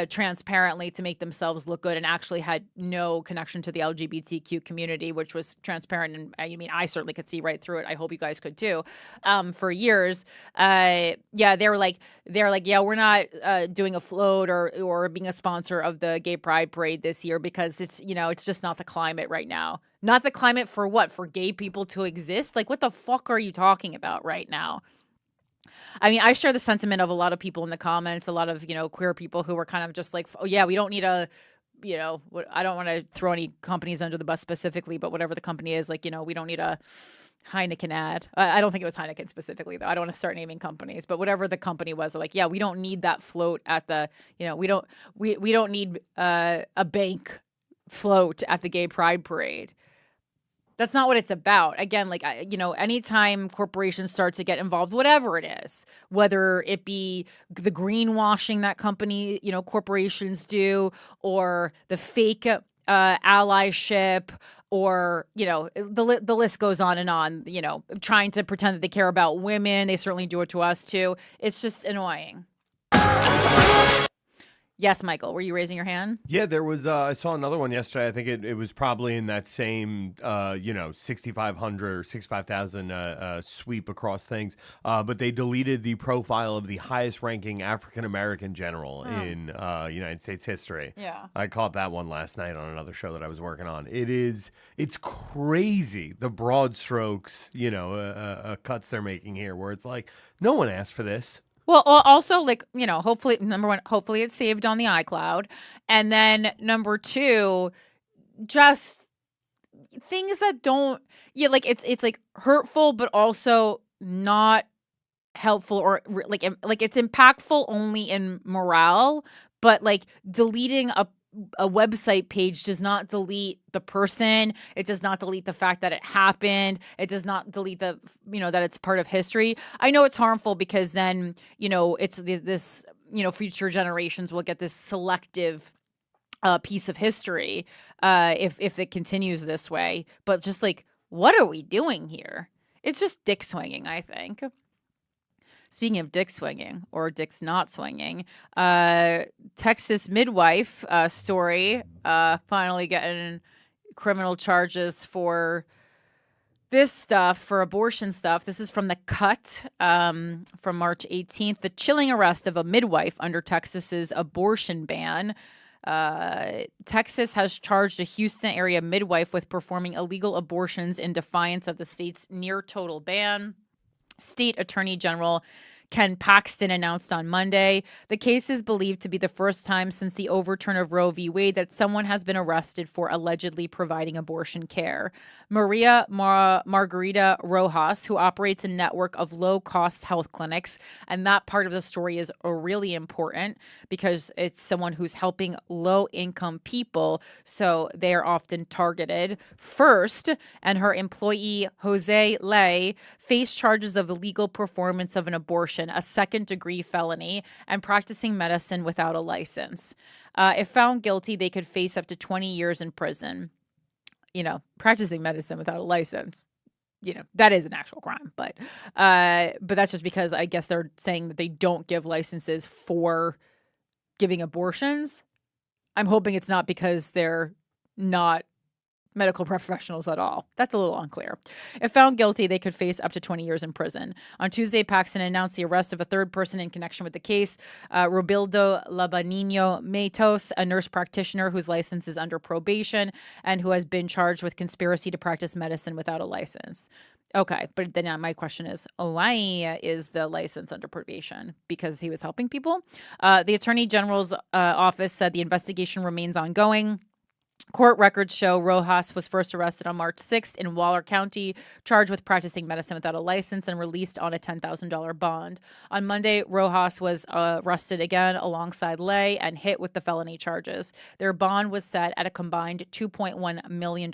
transparently to make themselves look good and actually had no connection to the LGBTQ community, which was transparent. And I mean, I certainly could see right through it. I hope you guys could too. For years, they were like, yeah, we're not doing a float or being a sponsor of the Gay Pride Parade this year because it's just not the climate right now. Not the climate for what? For gay people to exist? Like, what the fuck are you talking about right now? I mean, I share the sentiment of a lot of people in the comments, a lot of, queer people who were kind of just like, oh, yeah, we don't need I don't want to throw any companies under the bus specifically, but whatever the company is, like, we don't need a Heineken ad. I don't think it was Heineken specifically, though. I don't want to start naming companies, but whatever the company was, like, yeah, we don't need that float at the, we don't need a bank float at the Gay Pride Parade. That's not what it's about. Again, like, anytime corporations start to get involved, whatever it is, whether it be the greenwashing that corporations do, or the fake allyship, or, the list goes on and on, trying to pretend that they care about women. They certainly do it to us too. It's just annoying. Yes, Michael, were you raising your hand? Yeah, there was, I saw another one yesterday. I think it was probably in that same, 6,500 or 65,000 sweep across things. But they deleted the profile of the highest ranking African-American general in United States history. Yeah. I caught that one last night on another show that I was working on. It's crazy, the broad strokes, cuts they're making here, where it's like, no one asked for this. Well, also, like, hopefully, number one, hopefully it's saved on the iCloud. And then number two, just things that don't, yeah, like it's like hurtful, but also not helpful or like it's impactful only in morale, but like deleting a website page does not delete the person. It does not delete the fact that it happened. It does not delete that it's part of history. I know it's harmful because then, it's this, future generations will get this selective piece of history if it continues this way. But just like, what are we doing here? It's just dick swinging, I think. Speaking of dick swinging or dicks not swinging, Texas midwife story finally getting criminal charges for this stuff, for abortion stuff. This is from The Cut from March 18th. The chilling arrest of a midwife under Texas's abortion ban. Texas has charged a Houston area midwife with performing illegal abortions in defiance of the state's near total ban. State Attorney General Ken Paxton announced on Monday. The case is believed to be the first time since the overturn of Roe v. Wade that someone has been arrested for allegedly providing abortion care. Maria Margarita Rojas, who operates a network of low-cost health clinics, and that part of the story is really important because it's someone who's helping low-income people, so they are often targeted first, and her employee, Jose Ley, faced charges of illegal performance of an abortion, a second-degree felony, and practicing medicine without a license. If found guilty, they could face up to 20 years in prison. Practicing medicine without a license, that is an actual crime. But that's just because I guess they're saying that they don't give licenses for giving abortions. I'm hoping it's not because they're not medical professionals at all. That's a little unclear. If found guilty, they could face up to 20 years in prison. On Tuesday, Paxton announced the arrest of a third person in connection with the case, Robildo Labanino Matos, a nurse practitioner whose license is under probation and who has been charged with conspiracy to practice medicine without a license. Okay, but then my question is, why is the license under probation? Because he was helping people? The Attorney General's office said the investigation remains ongoing. Court records show Rojas was first arrested on March 6th in Waller County, charged with practicing medicine without a license and released on a $10,000 bond. On Monday, Rojas was arrested again alongside Ley and hit with the felony charges. Their bond was set at a combined $2.1 million.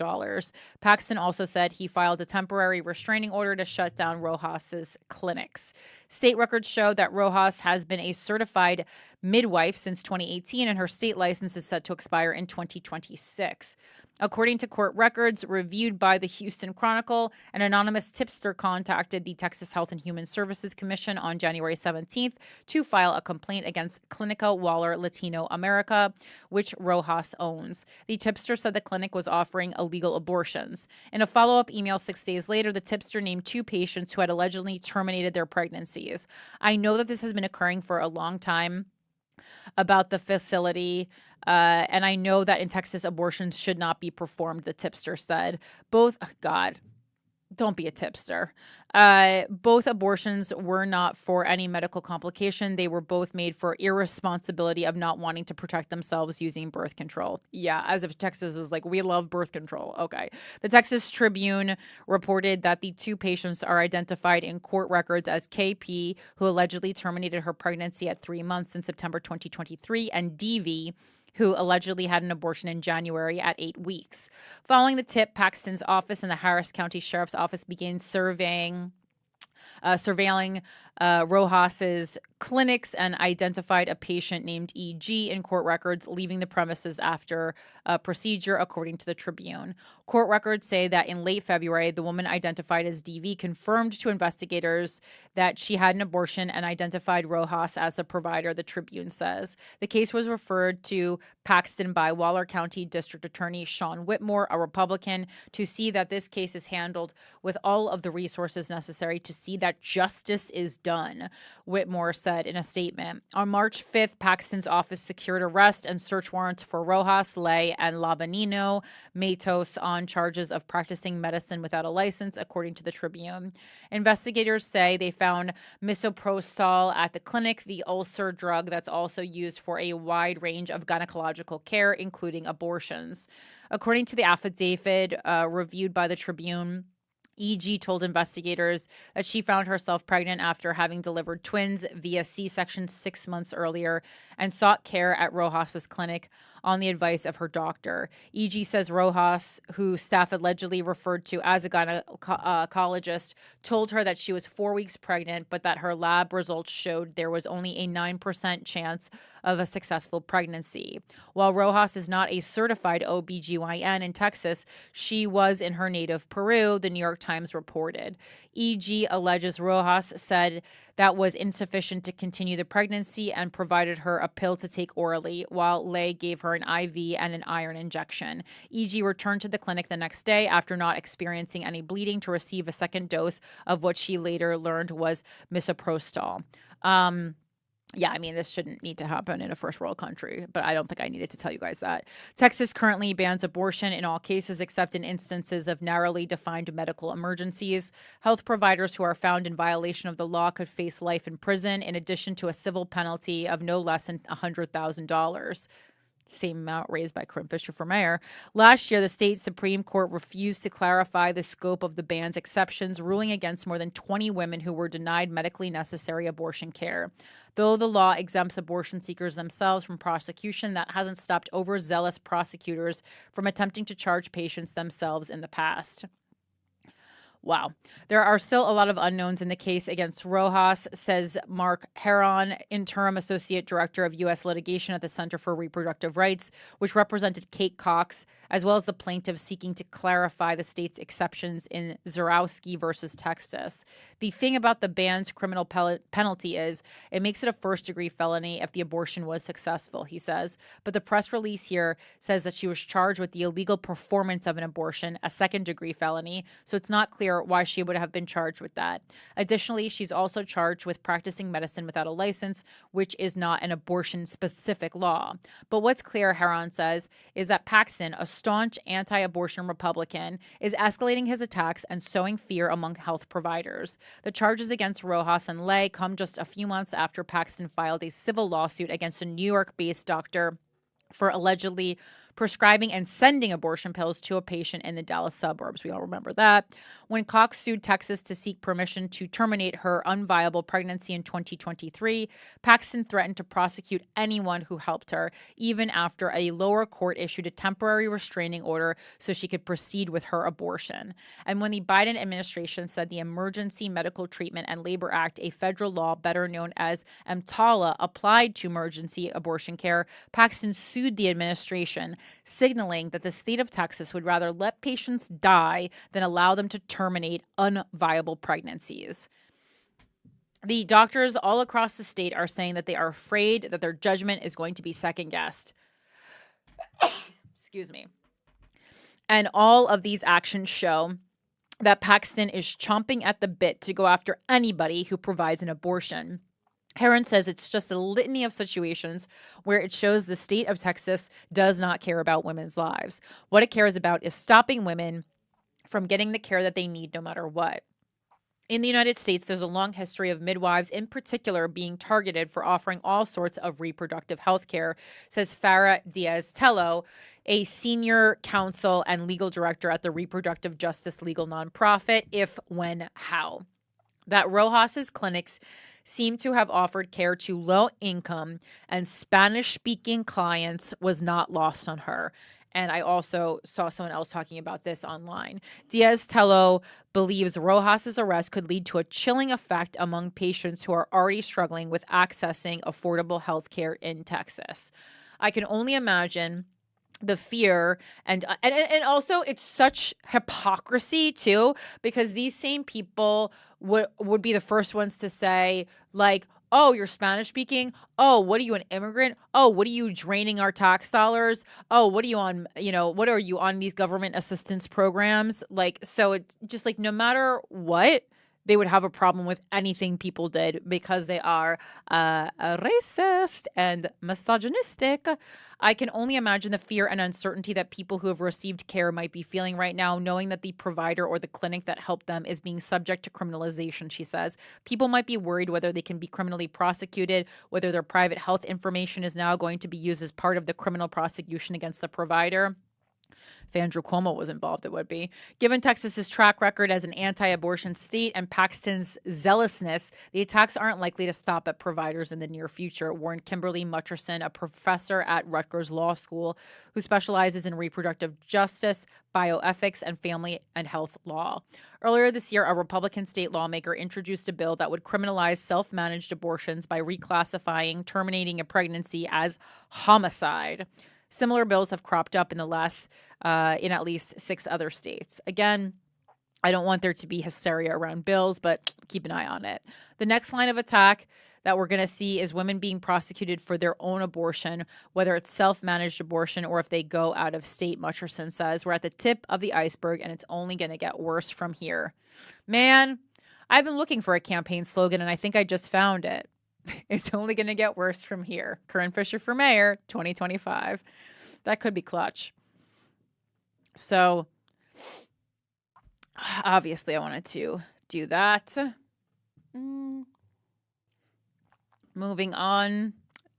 Paxton also said he filed a temporary restraining order to shut down Rojas's clinics. State records show that Rojas has been a certified midwife since 2018, and her state license is set to expire in 2026. According to court records reviewed by the Houston Chronicle, an anonymous tipster contacted the Texas Health and Human Services Commission on January 17th to file a complaint against Clinica Waller Latino America, which Rojas owns. The tipster said the clinic was offering illegal abortions. In a follow-up email 6 days later, the tipster named 2 patients who had allegedly terminated their pregnancies. I know that this has been occurring for a long time about the facility, and I know that in Texas, abortions should not be performed, the tipster said. God, don't be a tipster. Both abortions were not for any medical complication. They were both made for irresponsibility of not wanting to protect themselves using birth control. Yeah, as if Texas is like, we love birth control. Okay. The Texas Tribune reported that the 2 patients are identified in court records as KP, who allegedly terminated her pregnancy at 3 months in September 2023, and DV, who allegedly had an abortion in January at 8 weeks. Following the tip, Paxton's office and the Harris County Sheriff's Office began surveilling Rojas's clinics and identified a patient named E.G. in court records, leaving the premises after a procedure, according to the Tribune. Court records say that in late February, the woman identified as D.V. confirmed to investigators that she had an abortion and identified Rojas as the provider, the Tribune says. The case was referred to Paxton by Waller County District Attorney Sean Whitmore, a Republican, to see that this case is handled with all of the resources necessary to see that justice is done, Whitmore said in a statement. On March 5th, Paxton's office secured arrest and search warrants for Rojas, Ley, and Labanino Matos on charges of practicing medicine without a license, according to the Tribune. Investigators say they found misoprostol at the clinic, the ulcer drug that's also used for a wide range of gynecological care, including abortions. According to the affidavit reviewed by the Tribune, E.G. told investigators that she found herself pregnant after having delivered twins via C-section 6 months earlier and sought care at Rojas's clinic on the advice of her doctor. E.G. says Rojas, who staff allegedly referred to as a gynecologist, told her that she was 4 weeks pregnant, but that her lab results showed there was only a 9% chance of a successful pregnancy. While Rojas is not a certified OBGYN in Texas, she was in her native Peru, the New York Times reported. E.G. alleges Rojas said that was insufficient to continue the pregnancy and provided her a pill to take orally, while Ley gave her an IV and an iron injection. E.G. returned to the clinic the next day after not experiencing any bleeding to receive a second dose of what she later learned was misoprostol. Yeah, I mean, this shouldn't need to happen in a first world country, but I don't think I needed to tell you guys that. Texas currently bans abortion in all cases except in instances of narrowly defined medical emergencies. Health providers who are found in violation of the law could face life in prison, in addition to a civil penalty of no less than $100,000. Same amount raised by Corinne Fisher for mayor. Last year, the state Supreme Court refused to clarify the scope of the ban's exceptions, ruling against more than 20 women who were denied medically necessary abortion care. Though the law exempts abortion seekers themselves from prosecution, that hasn't stopped overzealous prosecutors from attempting to charge patients themselves in the past. Wow. There are still a lot of unknowns in the case against Rojas, says Mark Heron, interim associate director of U.S. litigation at the Center for Reproductive Rights, which represented Kate Cox, as well as the plaintiff seeking to clarify the state's exceptions in Zurowski versus Texas. The thing about the ban's criminal penalty is it makes it a first-degree felony if the abortion was successful, he says. But the press release here says that she was charged with the illegal performance of an abortion, a second-degree felony, so it's not clear why she would have been charged with that. Additionally, she's also charged with practicing medicine without a license, which is not an abortion-specific law. But what's clear, Heron says, is that Paxton, a staunch anti-abortion Republican, is escalating his attacks and sowing fear among health providers. The charges against Rojas and Ley come just a few months after Paxton filed a civil lawsuit against a New York-based doctor for allegedly prescribing and sending abortion pills to a patient in the Dallas suburbs. We all remember that. When Cox sued Texas to seek permission to terminate her unviable pregnancy in 2023, Paxton threatened to prosecute anyone who helped her, even after a lower court issued a temporary restraining order so she could proceed with her abortion. And when the Biden administration said the Emergency Medical Treatment and Labor Act, a federal law better known as EMTALA, applied to emergency abortion care, Paxton sued the administration, signaling that the state of Texas would rather let patients die than allow them to terminate unviable pregnancies. The doctors all across the state are saying that they are afraid that their judgment is going to be second-guessed. Excuse me. And all of these actions show that Paxton is chomping at the bit to go after anybody who provides an abortion. Heron says it's just a litany of situations where it shows the state of Texas does not care about women's lives. What it cares about is stopping women from getting the care that they need no matter what. In the United States, there's a long history of midwives in particular being targeted for offering all sorts of reproductive health care, says Farah Diaz-Tello, a senior counsel and legal director at the reproductive justice legal nonprofit If, When, How. That Rojas's clinics seem to have offered care to low-income and Spanish-speaking clients was not lost on her. And I also saw someone else talking about this online. Diaz-Tello believes Rojas's arrest could lead to a chilling effect among patients who are already struggling with accessing affordable health care in Texas. I can only imagine the fear and also it's such hypocrisy too, because these same people would be the first ones to say, like, oh, you're Spanish speaking? Oh, what are you, an immigrant? Oh, what are you draining our tax dollars? Oh, what are you on, what are you on these government assistance programs? Like, so it just like no matter what, they would have a problem with anything people did because they are racist and misogynistic. I can only imagine the fear and uncertainty that people who have received care might be feeling right now, knowing that the provider or the clinic that helped them is being subject to criminalization, she says. People might be worried whether they can be criminally prosecuted, whether their private health information is now going to be used as part of the criminal prosecution against the provider. If Andrew Cuomo was involved, it would be. Given Texas's track record as an anti-abortion state and Paxton's zealousness, the attacks aren't likely to stop at providers in the near future, warned Kimberly Mutcherson, a professor at Rutgers Law School who specializes in reproductive justice, bioethics, and family and health law. Earlier this year, a Republican state lawmaker introduced a bill that would criminalize self-managed abortions by reclassifying terminating a pregnancy as homicide. Similar bills have cropped up in at least 6 other states. Again, I don't want there to be hysteria around bills, but keep an eye on it. The next line of attack that we're going to see is women being prosecuted for their own abortion, whether it's self-managed abortion or if they go out of state, Mutcherson says. We're at the tip of the iceberg, and it's only going to get worse from here. Man, I've been looking for a campaign slogan, and I think I just found it. It's only going to get worse from here. Corinne Fisher for mayor, 2025. That could be clutch. So, obviously, I wanted to do that. Moving on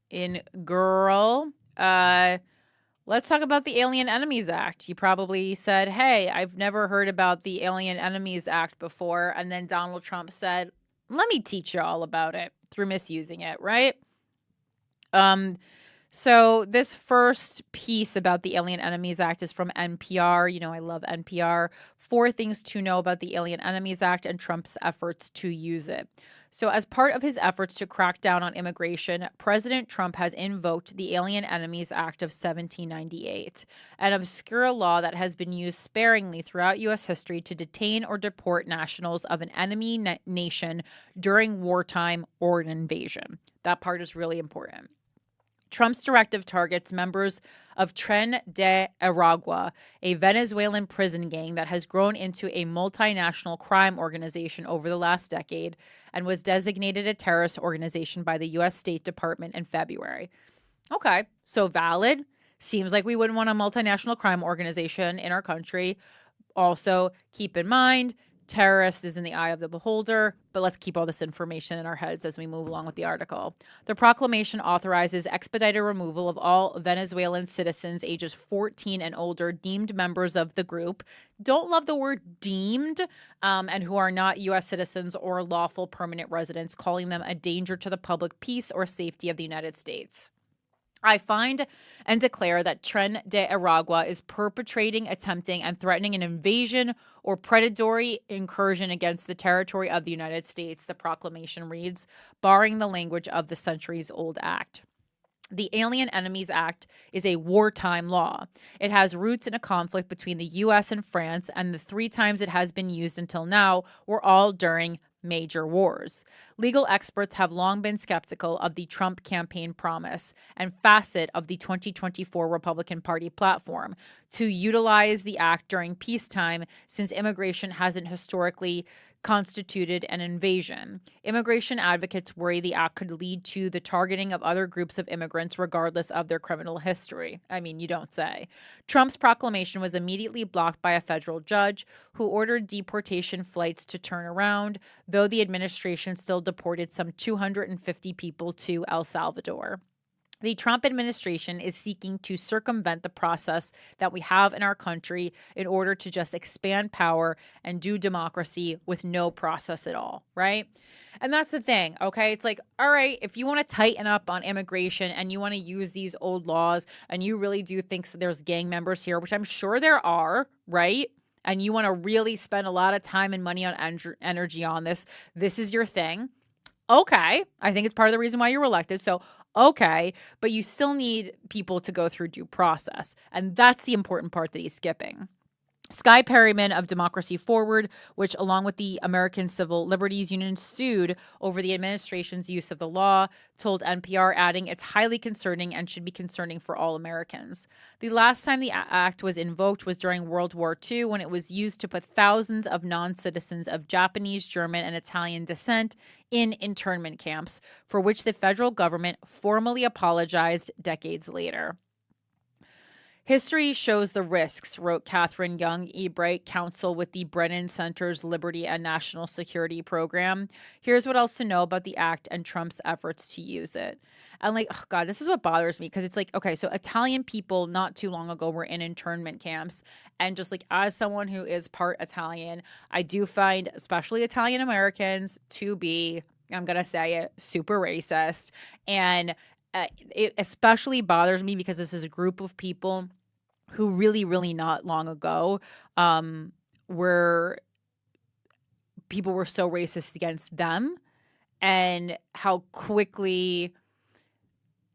in girl. Let's talk about the Alien Enemies Act. You probably said, hey, I've never heard about the Alien Enemies Act before. And then Donald Trump said, let me teach you all about it through misusing it, right? So this first piece about the Alien Enemies Act is from NPR. You know, I love NPR. 4 things to know about the Alien Enemies Act and Trump's efforts to use it. So as part of his efforts to crack down on immigration, President Trump has invoked the Alien Enemies Act of 1798, an obscure law that has been used sparingly throughout U.S. history to detain or deport nationals of an enemy nation during wartime or an invasion. That part is really important. Trump's directive targets members of Tren de Aragua, a Venezuelan prison gang that has grown into a multinational crime organization over the last decade and was designated a terrorist organization by the U.S. State Department in February. Okay, so valid. Seems like we wouldn't want a multinational crime organization in our country. Also, keep in mind, terrorist is in the eye of the beholder, but let's keep all this information in our heads as we move along with the article. The proclamation authorizes expedited removal of all Venezuelan citizens ages 14 and older deemed members of the group. Don't love the word deemed, and who are not U.S. citizens or lawful permanent residents, calling them a danger to the public peace or safety of the United States. I find and declare that Tren de Aragua is perpetrating, attempting, and threatening an invasion or predatory incursion against the territory of the United States, the proclamation reads, barring the language of the centuries-old act. The Alien Enemies Act is a wartime law. It has roots in a conflict between the U.S. and France, and the 3 times it has been used until now were all during major wars. Legal experts have long been skeptical of the Trump campaign promise and facet of the 2024 Republican Party platform to utilize the act during peacetime, since immigration hasn't historically constituted an invasion. Immigration advocates worry the act could lead to the targeting of other groups of immigrants regardless of their criminal history. I mean, you don't say. Trump's proclamation was immediately blocked by a federal judge who ordered deportation flights to turn around, though the administration still deported some 250 people to El Salvador. The Trump administration is seeking to circumvent the process that we have in our country in order to just expand power and do democracy with no process at all, right? And that's the thing, okay? It's like, all right, if you want to tighten up on immigration and you want to use these old laws and you really do think that there's gang members here, which I'm sure there are, right? And you want to really spend a lot of time and money on energy on this is your thing. Okay, I think it's part of the reason why you're elected. So, okay, but you still need people to go through due process. And that's the important part that he's skipping. Sky Perryman of Democracy Forward, which along with the American Civil Liberties Union sued over the administration's use of the law, told NPR, adding, "It's highly concerning and should be concerning for all Americans." The last time the act was invoked was during World War II, when it was used to put thousands of non-citizens of Japanese, German, and Italian descent in internment camps, for which the federal government formally apologized decades later. "History shows the risks," wrote Catherine Young Ebright, counsel with the Brennan Center's Liberty and National Security Program. "Here's what else to know about the act and Trump's efforts to use it." And like, oh God, this is what bothers me, because it's like, okay, so Italian people not too long ago were in internment camps. And just like, as someone who is part Italian, I do find especially Italian Americans to be, I'm going to say it, super racist. And it especially bothers me because this is a group of people who really not long ago were people were so racist against them, and how quickly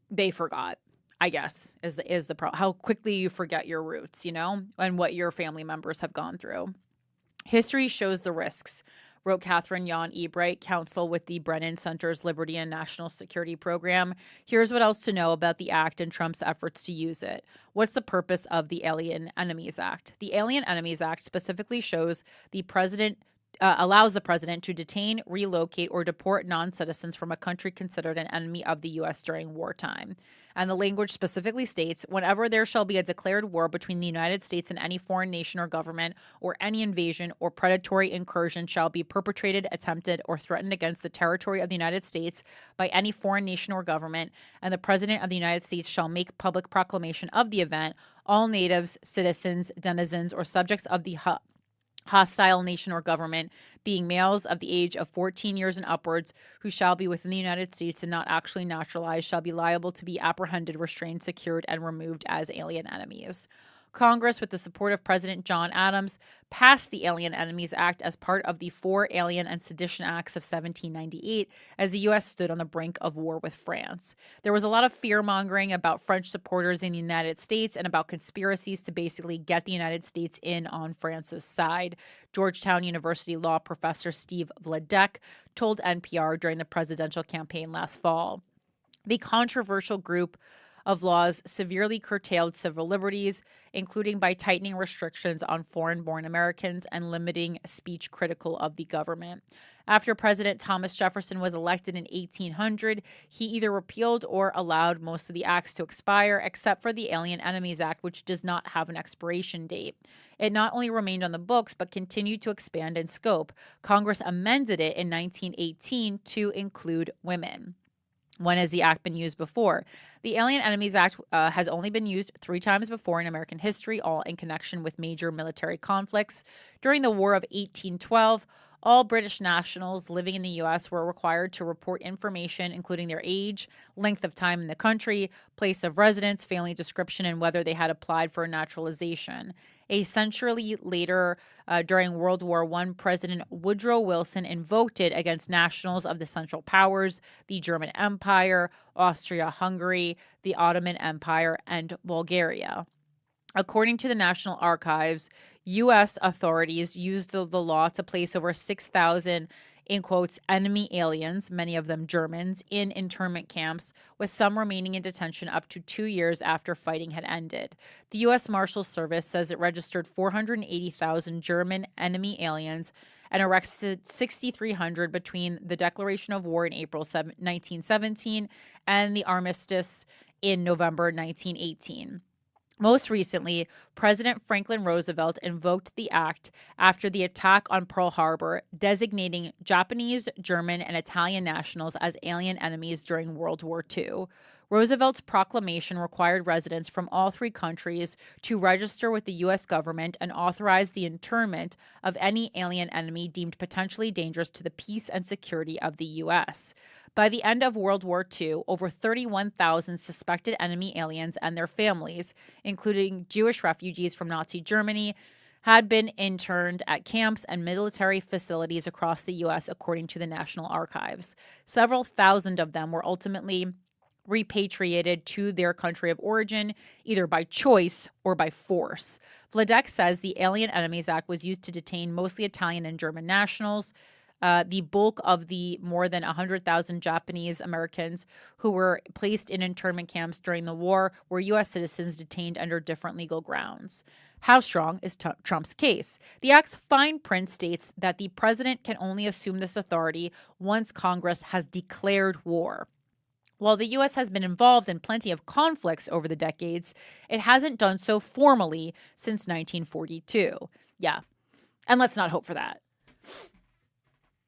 they forgot, I guess, is the problem. How quickly you forget your roots, and what your family members have gone through. "History shows the risks," wrote Catherine Yon Ebright, counsel with the Brennan Center's Liberty and National Security Program. "Here's what else to know about the act and Trump's efforts to use it. What's the purpose of the Alien Enemies Act? The Alien Enemies Act specifically shows the president allows the president to detain, relocate, or deport non-citizens from a country considered an enemy of the U.S. during wartime." And the language specifically states, "Whenever there shall be a declared war between the United States and any foreign nation or government, or any invasion or predatory incursion shall be perpetrated, attempted, or threatened against the territory of the United States by any foreign nation or government, and the President of the United States shall make public proclamation of the event, all natives, citizens, denizens, or subjects of the hostile nation or government, being males of the age of 14 years and upwards, who shall be within the United States and not actually naturalized, shall be liable to be apprehended, restrained, secured, and removed as alien enemies." Congress, with the support of President John Adams, passed the Alien Enemies Act as part of the 4 Alien and Sedition Acts of 1798 as the U.S. stood on the brink of war with France. There was a lot of fear-mongering about French supporters in the United States and about conspiracies to basically get the United States in on France's side. Georgetown University law professor Steve Vladek told NPR during the presidential campaign last fall. The controversial group of laws severely curtailed civil liberties, including by tightening restrictions on foreign-born Americans and limiting speech critical of the government. After President Thomas Jefferson was elected in 1800, he either repealed or allowed most of the acts to expire, except for the Alien Enemies Act, which does not have an expiration date. It not only remained on the books, but continued to expand in scope. Congress amended it in 1918 to include women. When has the act been used before? The Alien Enemies Act has only been used 3 times before in American history, all in connection with major military conflicts. During the War of 1812, all British nationals living in the U.S. were required to report information, including their age, length of time in the country, place of residence, family description, and whether they had applied for naturalization. A century later, during World War I, President Woodrow Wilson invoked it against nationals of the Central Powers, the German Empire, Austria-Hungary, the Ottoman Empire, and Bulgaria. According to the National Archives, U.S. authorities used the law to place over 6,000, in quotes, enemy aliens, many of them Germans, in internment camps, with some remaining in detention up to 2 years after fighting had ended. The U.S. Marshals Service says it registered 480,000 German enemy aliens and arrested 6,300 between the declaration of war in April 1917 and the armistice in November 1918. Most recently, President Franklin Roosevelt invoked the act after the attack on Pearl Harbor, designating Japanese, German, and Italian nationals as alien enemies during World War II. Roosevelt's proclamation required residents from all 3 countries to register with the U.S. government and authorize the internment of any alien enemy deemed potentially dangerous to the peace and security of the U.S. By the end of World War II, over 31,000 suspected enemy aliens and their families, including Jewish refugees from Nazi Germany, had been interned at camps and military facilities across the U.S., according to the National Archives. Several thousand of them were ultimately repatriated to their country of origin, either by choice or by force. Vladek says the Alien Enemies Act was used to detain mostly Italian and German nationals. The bulk of the more than 100,000 Japanese Americans who were placed in internment camps during the war were U.S. citizens detained under different legal grounds. How strong is Trump's case? The Act's fine print states that the president can only assume this authority once Congress has declared war. While the U.S. has been involved in plenty of conflicts over the decades, it hasn't done so formally since 1942. Yeah, and let's not hope for that.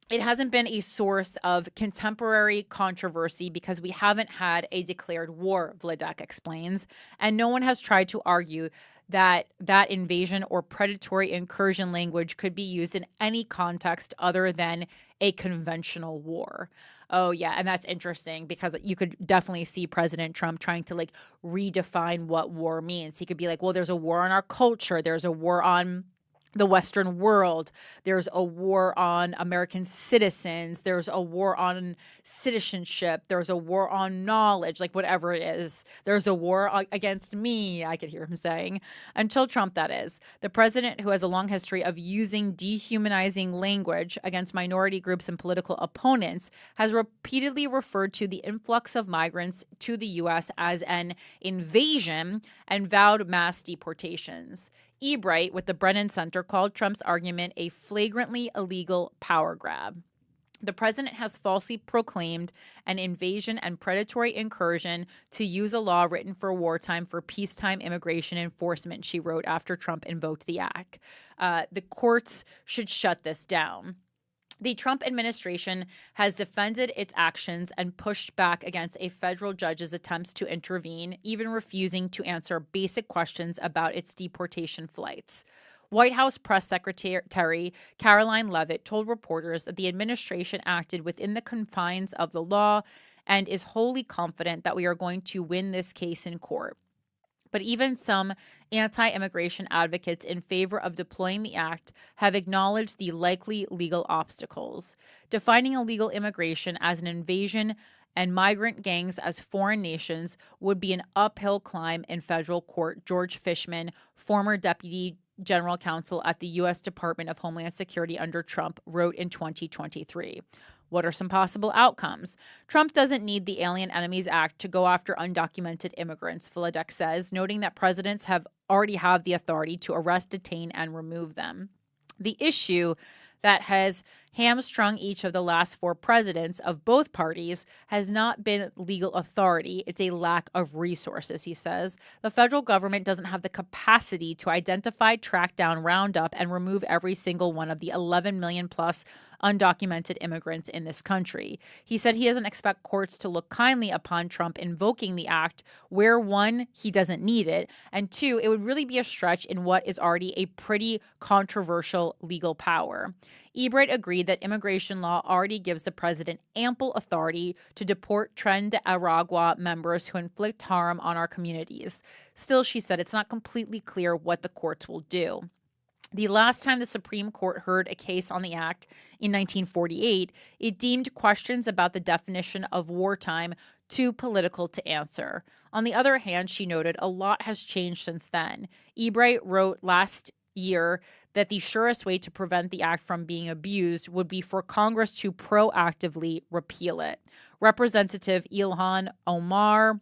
It hasn't been a source of contemporary controversy because we haven't had a declared war, Vladek explains, and no one has tried to argue that that invasion or predatory incursion language could be used in any context other than a conventional war. Oh, yeah. And that's interesting because you could definitely see President Trump trying to redefine what war means. He could be like, well, there's a war on our culture. There's a war on the Western world. There's a war on American citizens. There's a war on citizenship. There's a war on knowledge, whatever it is. There's a war against me, I could hear him saying. Until Trump, that is. The president, who has a long history of using dehumanizing language against minority groups and political opponents, has repeatedly referred to the influx of migrants to the U.S. as an invasion and vowed mass deportations. Ebright with the Brennan Center called Trump's argument a flagrantly illegal power grab. The president has falsely proclaimed an invasion and predatory incursion to use a law written for wartime for peacetime immigration enforcement, she wrote after Trump invoked the act. The courts should shut this down. The Trump administration has defended its actions and pushed back against a federal judge's attempts to intervene, even refusing to answer basic questions about its deportation flights. White House Press Secretary Caroline Leavitt told reporters that the administration acted within the confines of the law and is wholly confident that we are going to win this case in court. But even some anti-immigration advocates in favor of deploying the act have acknowledged the likely legal obstacles. Defining illegal immigration as an invasion and migrant gangs as foreign nations would be an uphill climb in federal court, George Fishman, former deputy general counsel at the U.S. Department of Homeland Security under Trump, wrote in 2023. What are some possible outcomes? Trump doesn't need the Alien Enemies Act to go after undocumented immigrants, Vladek says, noting that presidents already have the authority to arrest, detain, and remove them. The issue that has hamstrung each of the last four presidents of both parties has not been legal authority. It's a lack of resources, he says. The federal government doesn't have the capacity to identify, track down, round up, and remove every single one of the 11 million plus undocumented immigrants in this country. He said he doesn't expect courts to look kindly upon Trump invoking the act where, one, he doesn't need it, and two, it would really be a stretch in what is already a pretty controversial legal power. Ebright agreed that immigration law already gives the president ample authority to deport Tren de Aragua members who inflict harm on our communities. Still, she said, it's not completely clear what the courts will do. The last time the Supreme Court heard a case on the act in 1948, it deemed questions about the definition of wartime too political to answer. On the other hand, she noted a lot has changed since then. Ebright wrote last year that the surest way to prevent the act from being abused would be for Congress to proactively repeal it. Representative Ilhan Omar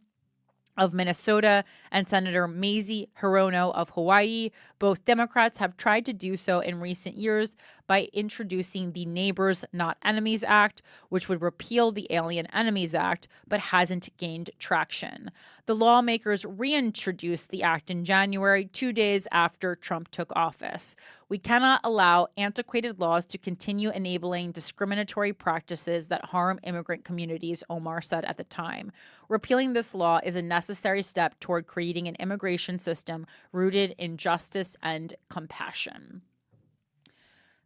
of Minnesota and Senator Mazie Hirono of Hawaii, both Democrats, have tried to do so in recent years by introducing the Neighbors Not Enemies Act, which would repeal the Alien Enemies Act, but hasn't gained traction. The lawmakers reintroduced the act in January, 2 days after Trump took office. We cannot allow antiquated laws to continue enabling discriminatory practices that harm immigrant communities, Omar said at the time. Repealing this law is a necessary step toward creating an immigration system rooted in justice and compassion.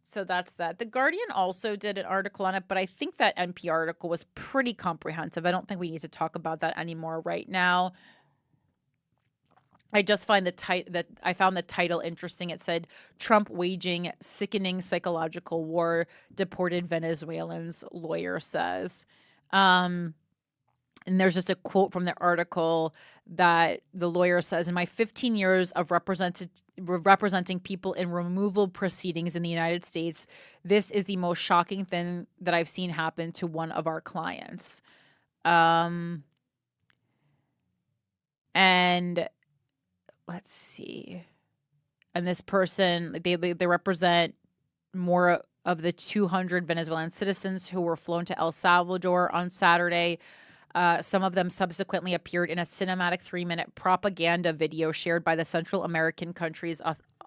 So that's that. The Guardian also did an article on it, but I think that NPR article was pretty comprehensive. I don't think we need to talk about that anymore right now. I just find I found the title interesting. It said, Trump waging sickening psychological war, deported Venezuelans, lawyer says. And there's just a quote from the article that the lawyer says, in my 15 years of representing people in removal proceedings in the United States, this is the most shocking thing that I've seen happen to one of our clients. And let's see. And this person, they represent more of the 200 Venezuelan citizens who were flown to El Salvador on Saturday. Some of them subsequently appeared in a cinematic 3-minute propaganda video shared by the Central American country's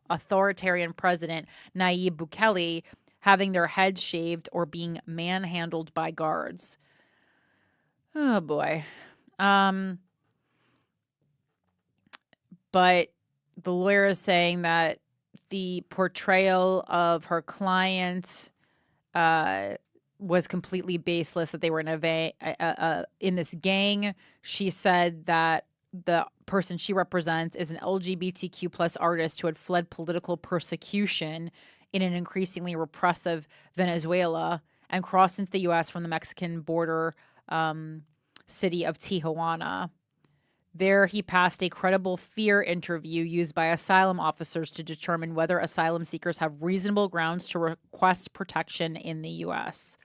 authoritarian president, Nayib Bukele, having their heads shaved or being manhandled by guards. Oh, boy. But the lawyer is saying that the portrayal of her client was completely baseless, that they were in this gang. She said that the person she represents is an LGBTQ plus artist who had fled political persecution in an increasingly repressive Venezuela and crossed into the U.S. from the Mexican border city of Tijuana. There, he passed a credible fear interview used by asylum officers to determine whether asylum seekers have reasonable grounds to request protection in the U.S.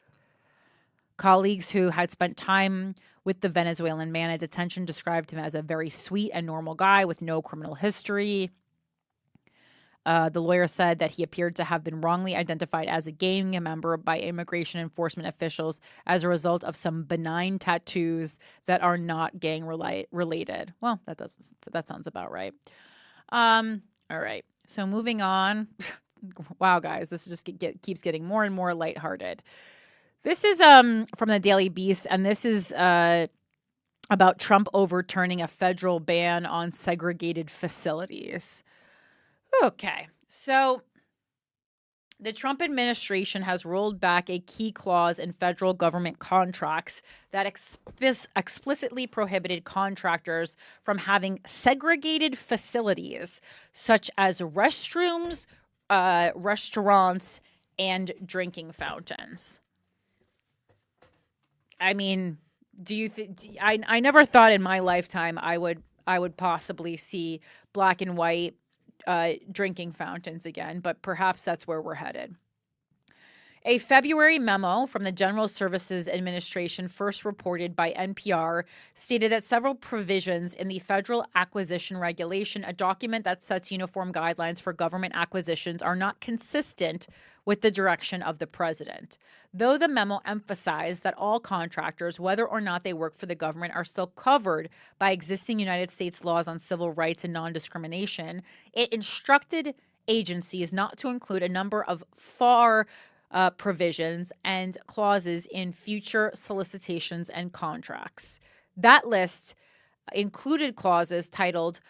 Colleagues who had spent time with the Venezuelan man in detention described him as a very sweet and normal guy with no criminal history. The lawyer said that he appeared to have been wrongly identified as a gang member by immigration enforcement officials as a result of some benign tattoos that are not gang related. Well, that sounds about right. All right. So moving on. Wow, guys, this just keeps getting more and more lighthearted. This is from the Daily Beast, and this is about Trump overturning a federal ban on segregated facilities. Okay, so the Trump administration has rolled back a key clause in federal government contracts that explicitly prohibited contractors from having segregated facilities such as restrooms, restaurants, and drinking fountains. I mean, do you think I never thought in my lifetime I would possibly see black and white drinking fountains again, but perhaps that's where we're headed. A February memo from the General Services Administration, first reported by NPR, stated that several provisions in the Federal Acquisition Regulation, a document that sets uniform guidelines for government acquisitions, are not consistent with the direction of the president. Though the memo emphasized that all contractors, whether or not they work for the government, are still covered by existing United States laws on civil rights and non-discrimination, it instructed agencies not to include a number of provisions and clauses in future solicitations and contracts. That list included clauses titled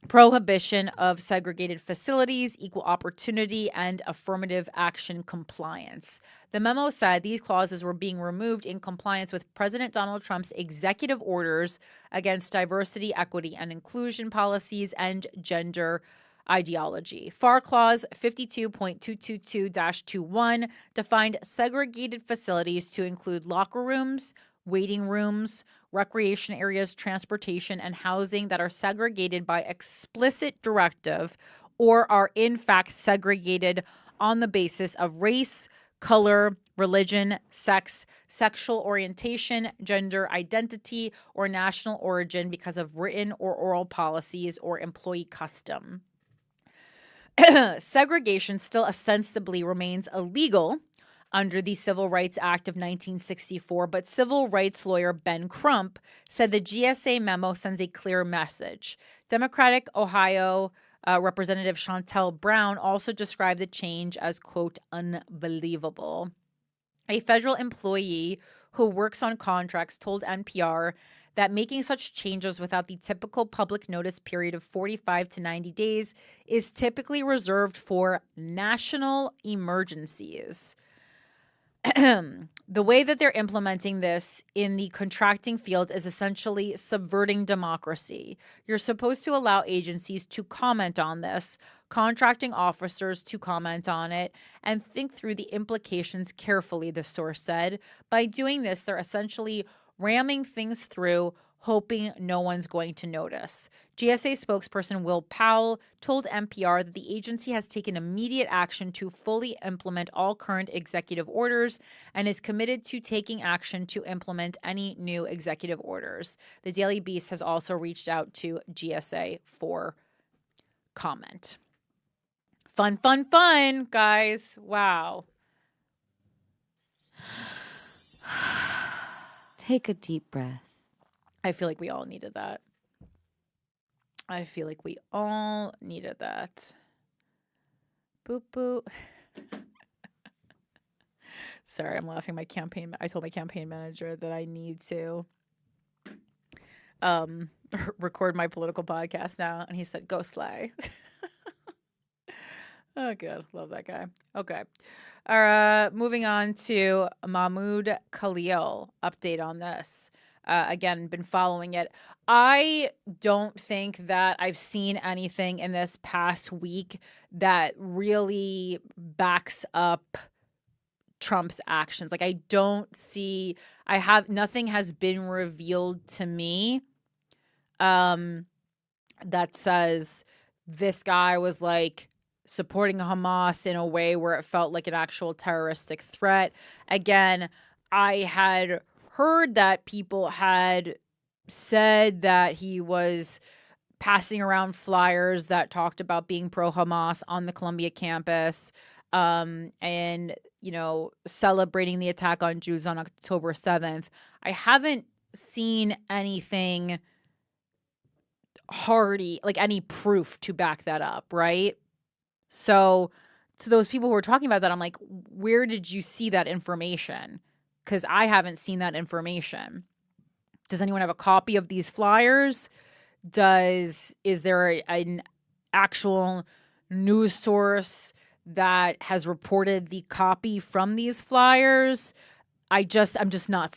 Prohibition of Segregated Facilities, Equal Opportunity, and Affirmative Action Compliance. The memo said these clauses were being removed in compliance with President Donald Trump's executive orders against diversity, equity, and inclusion policies and gender ideology. FAR Clause 52.222-21 defined segregated facilities to include locker rooms, waiting rooms, recreation areas, transportation, and housing that are segregated by explicit directive or are in fact segregated on the basis of race, color, religion, sex, sexual orientation, gender identity, or national origin because of written or oral policies or employee custom. Segregation still ostensibly remains illegal under the Civil Rights Act of 1964, but civil rights lawyer Ben Crump said the GSA memo sends a clear message. Democratic Ohio Representative Chantel Brown also described the change as, quote, unbelievable. A federal employee who works on contracts told NPR that making such changes without the typical public notice period of 45 to 90 days is typically reserved for national emergencies. The way that they're implementing this in the contracting field is essentially subverting democracy. You're supposed to allow agencies to comment on this, contracting officers to comment on it, and think through the implications carefully, the source said. By doing this, they're essentially ramming things through, hoping no one's going to notice. GSA spokesperson Will Powell told NPR that the agency has taken immediate action to fully implement all current executive orders and is committed to taking action to implement any new executive orders. The Daily Beast has also reached out to GSA for comment. Fun, fun, fun, guys. Wow. Take a deep breath. I feel like we all needed that. Boop, boop. Sorry, I'm laughing. I told my campaign manager that I need to record my political podcast now, and he said, go slay. Oh, good. Love that guy. Okay. Moving on to Mahmoud Khalil. Update on this. Again, been following it. I don't think that I've seen anything in this past week that really backs up Trump's actions. Like, nothing has been revealed to me that says this guy was like supporting Hamas in a way where it felt like an actual terroristic threat. Again, I had heard that people had said that he was passing around flyers that talked about being pro-Hamas on the Columbia campus, and, celebrating the attack on Jews on October 7th. I haven't seen anything hardy, like any proof to back that up, right? So to those people who are talking about that, I'm like, where did you see that information? Because I haven't seen that information. Does anyone have a copy of these flyers? Is there an actual news source that has reported the copy from these flyers? I'm just not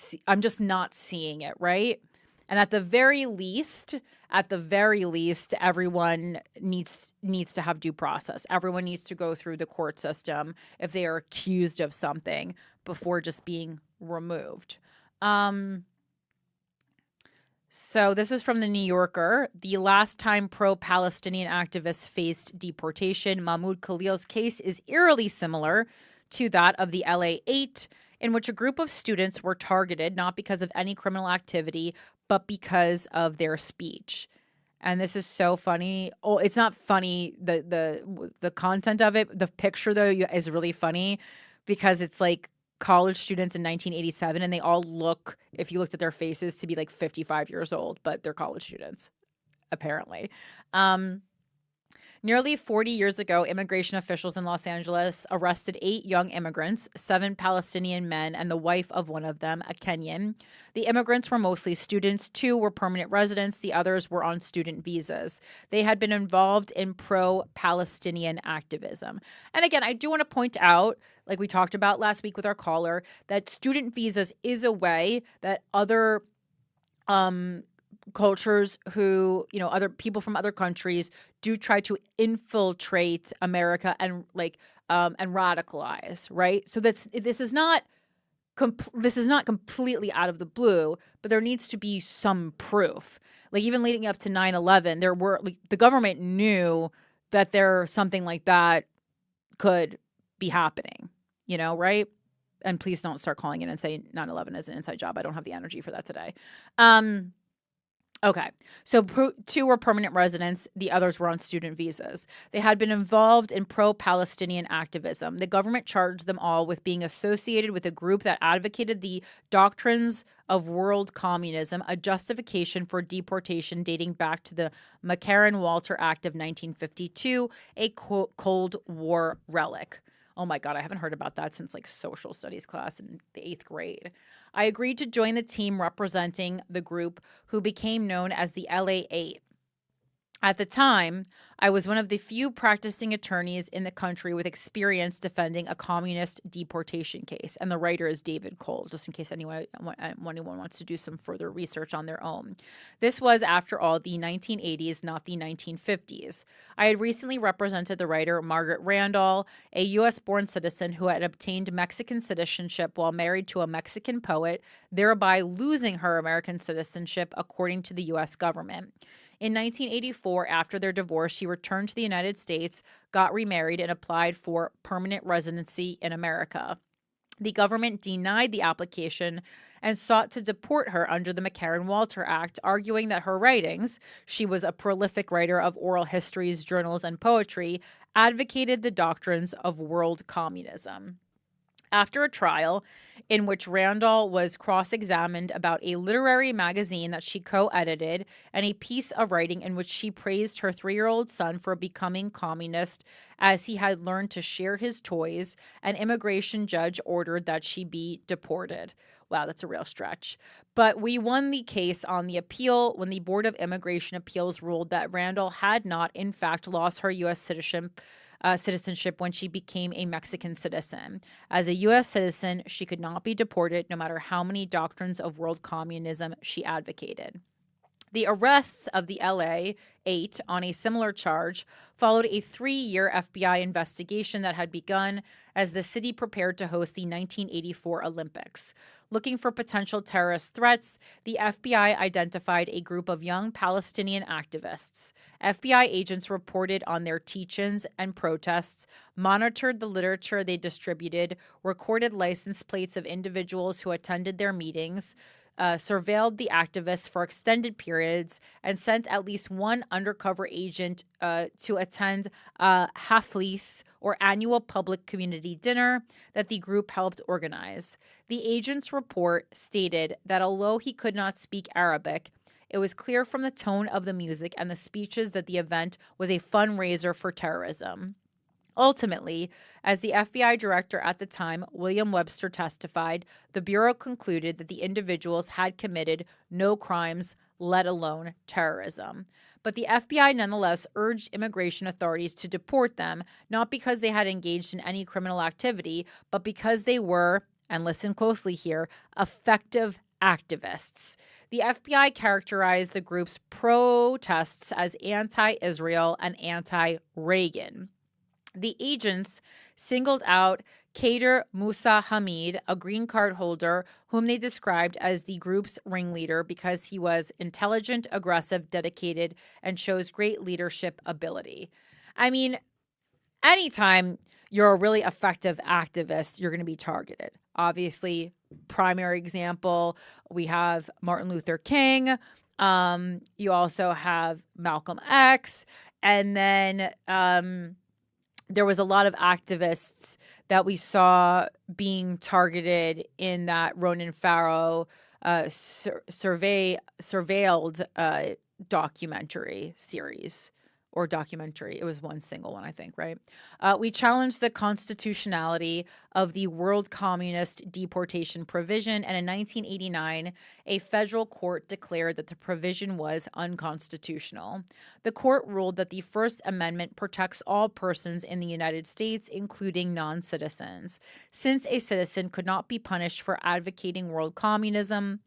seeing it, right? And at the very least, everyone needs to have due process. Everyone needs to go through the court system if they are accused of something before just being removed. So this is from the New Yorker. The last time pro-Palestinian activists faced deportation, Mahmoud Khalil's case is eerily similar to that of the LA 8, in which a group of students were targeted not because of any criminal activity, but because of their speech. And this is so funny. Oh, it's not funny, the content of it. The picture, though, is really funny because it's like college students in 1987, and they all look, if you looked at their faces, to be like 55 years old, but they're college students, apparently. Nearly 40 years ago, immigration officials in Los Angeles arrested 8 young immigrants, 7 Palestinian men, and the wife of one of them, a Kenyan. The immigrants were mostly students. 2 were permanent residents. The others were on student visas. They had been involved in pro-Palestinian activism. And again, I do want to point out, like we talked about last week with our caller, that student visas is a way that other cultures who, other people from other countries do try to infiltrate America and radicalize, right? So this is not completely out of the blue, but there needs to be some proof. Like even leading up to 9/11, the government knew that something like that could be happening, right? And please don't start calling in and say 9/11 is an inside job. I don't have the energy for that today. Okay, so 2 were permanent residents. The others were on student visas. They had been involved in pro-Palestinian activism. The government charged them all with being associated with a group that advocated the doctrines of world communism, a justification for deportation dating back to the McCarran-Walter Act of 1952, a Cold War relic. Oh my God, I haven't heard about that since social studies class in the 8th grade. I agreed to join the team representing the group who became known as the LA 8. At the time, I was one of the few practicing attorneys in the country with experience defending a communist deportation case. And the writer is David Cole, just in case anyone wants to do some further research on their own. This was, after all, the 1980s, not the 1950s. I had recently represented the writer Margaret Randall, a U.S.-born citizen who had obtained Mexican citizenship while married to a Mexican poet, thereby losing her American citizenship according to the U.S. government. In 1984, after their divorce, she returned to the United States, got remarried, and applied for permanent residency in America. The government denied the application and sought to deport her under the McCarran-Walter Act, arguing that her writings, she was a prolific writer of oral histories, journals, and poetry, advocated the doctrines of world communism. After a trial in which Randall was cross-examined about a literary magazine that she co-edited and a piece of writing in which she praised her 3-year-old son for becoming communist as he had learned to share his toys, an immigration judge ordered that she be deported. Wow, that's a real stretch. But we won the case on the appeal when the Board of Immigration Appeals ruled that Randall had not, in fact, lost her U.S. citizenship when she became a Mexican citizen. As a U.S. citizen, she could not be deported no matter how many doctrines of world communism she advocated. The arrests of the LA 8 on a similar charge followed a 3-year FBI investigation that had begun as the city prepared to host the 1984 Olympics. Looking for potential terrorist threats, the FBI identified a group of young Palestinian activists. FBI agents reported on their teach-ins and protests, monitored the literature they distributed, recorded license plates of individuals who attended their meetings, surveilled the activists for extended periods, and sent at least one undercover agent to attend a Haflis, or annual public community dinner, that the group helped organize. The agent's report stated that although he could not speak Arabic, it was clear from the tone of the music and the speeches that the event was a fundraiser for terrorism. Ultimately, as the FBI director at the time, William Webster, testified, the Bureau concluded that the individuals had committed no crimes, let alone terrorism. But the FBI nonetheless urged immigration authorities to deport them, not because they had engaged in any criminal activity, but because they were, and listen closely here, effective activists. The FBI characterized the group's protests as anti-Israel and anti-Reagan. The agents singled out Kader Musa Hamid, a green card holder, whom they described as the group's ringleader because he was intelligent, aggressive, dedicated, and shows great leadership ability. I mean, anytime you're a really effective activist, you're going to be targeted. Obviously, primary example, we have Martin Luther King. You also have Malcolm X. And then there was a lot of activists that we saw being targeted in that Ronan Farrow surveilled documentary series. Or documentary. It was one single one, I think, right? We challenged the constitutionality of the World Communist Deportation Provision, and in 1989, a federal court declared that the provision was unconstitutional. The court ruled that the First Amendment protects all persons in the United States, including non-citizens. Since a citizen could not be punished for advocating world communism,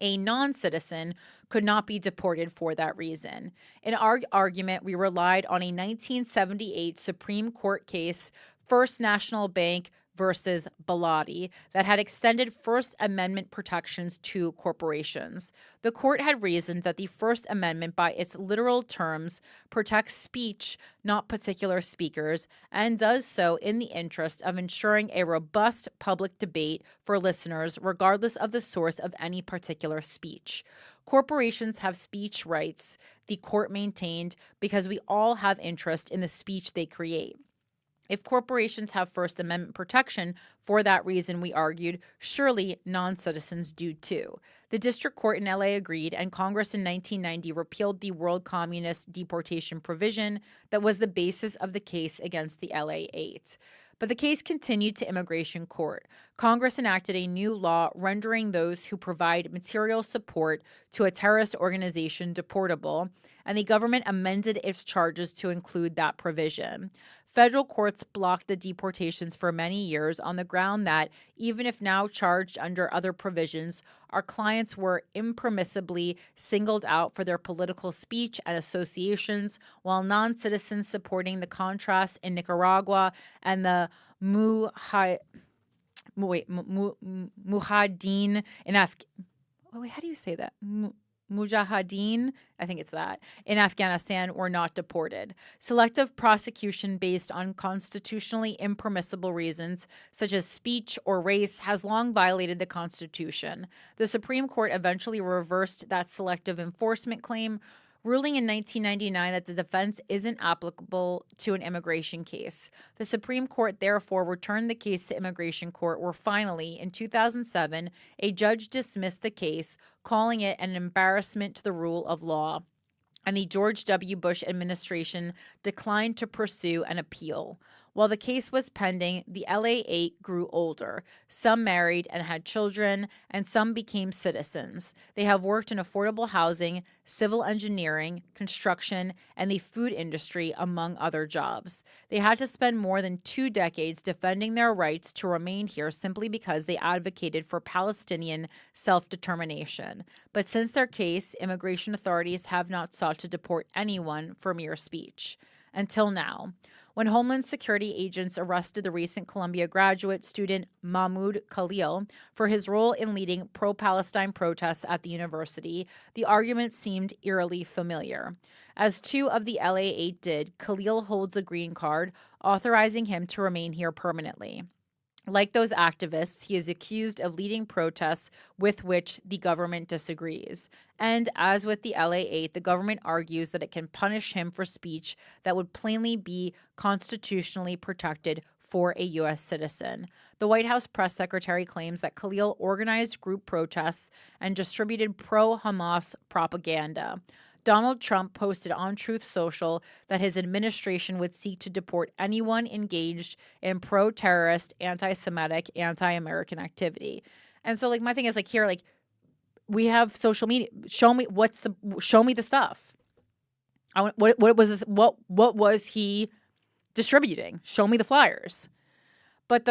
a non-citizen could not be deported for that reason. In our argument, we relied on a 1978 Supreme Court case, First National Bank versus Bellotti, that had extended First Amendment protections to corporations. The court had reasoned that the First Amendment, by its literal terms, protects speech, not particular speakers, and does so in the interest of ensuring a robust public debate for listeners, regardless of the source of any particular speech. Corporations have speech rights, the court maintained, because we all have interest in the speech they create. If corporations have First Amendment protection for that reason, we argued, surely non-citizens do too. The district court in LA agreed, and Congress in 1990 repealed the World Communist Deportation Provision that was the basis of the case against the LA 8. But the case continued to immigration court. Congress enacted a new law rendering those who provide material support to a terrorist organization deportable, and the government amended its charges to include that provision. Federal courts blocked the deportations for many years on the ground that, even if now charged under other provisions, our clients were impermissibly singled out for their political speech and associations, while non-citizens supporting the Contras in Nicaragua and the Mujahideen in how do you say that? Mujahideen, I think it's that, in Afghanistan were not deported. Selective prosecution based on constitutionally impermissible reasons, such as speech or race, has long violated the Constitution. The Supreme Court eventually reversed that selective enforcement claim, ruling in 1999 that the defense isn't applicable to an immigration case. The Supreme Court therefore returned the case to immigration court, where finally, in 2007, a judge dismissed the case, calling it an embarrassment to the rule of law, and the George W. Bush administration declined to pursue an appeal. While the case was pending, the LA 8 grew older. Some married and had children, and some became citizens. They have worked in affordable housing, civil engineering, construction, and the food industry, among other jobs. They had to spend more than 2 decades defending their rights to remain here simply because they advocated for Palestinian self-determination. But since their case, immigration authorities have not sought to deport anyone for mere speech. Until now. When Homeland Security agents arrested the recent Columbia graduate student Mahmoud Khalil for his role in leading pro-Palestine protests at the university, the argument seemed eerily familiar. As 2 of the LA 8 did, Khalil holds a green card, authorizing him to remain here permanently. Like those activists, he is accused of leading protests with which the government disagrees. And as with the LA 8, the government argues that it can punish him for speech that would plainly be constitutionally protected for a U.S. citizen. The White House press secretary claims that Khalil organized group protests and distributed pro-Hamas propaganda. Donald Trump posted on Truth Social that his administration would seek to deport anyone engaged in pro-terrorist, anti-Semitic, anti-American activity. And so, my thing is, here, we have social media. Show me the stuff. What was he distributing? Show me the flyers. But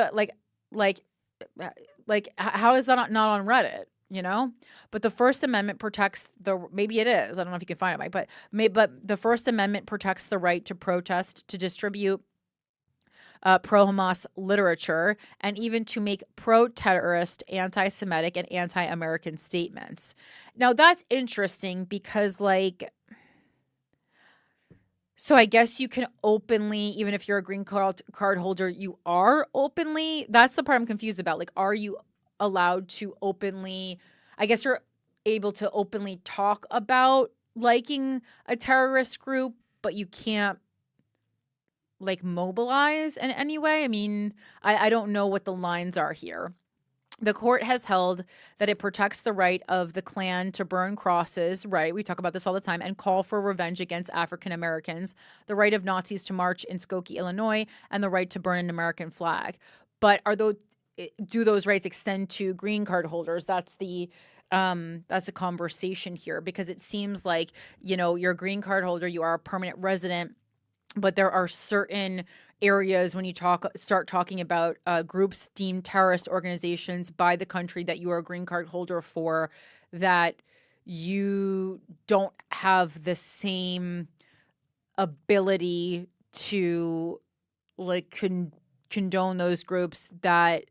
how is that not on Reddit? But the First Amendment protects maybe it is. I don't know if you can find it, but the First Amendment protects the right to protest, to distribute pro-Hamas literature, and even to make pro-terrorist, anti-Semitic, and anti-American statements. Now, that's interesting because, so I guess you can openly, even if you're a green card holder, you are openly, that's the part I'm confused about. Are you allowed to openly, I guess you're able to openly talk about liking a terrorist group, but you can't mobilize in any way? I mean, I don't know what the lines are here. The court has held that it protects the right of the Klan to burn crosses, right? We talk about this all the time, and call for revenge against African Americans, the right of Nazis to march in Skokie, Illinois, and the right to burn an American flag. But do those rights extend to green card holders? That's a conversation here, because it seems like, you're a green card holder, you are a permanent resident, but there are certain areas when you start talking about groups deemed terrorist organizations by the country that you are a green card holder for, that you don't have the same ability to condone those groups that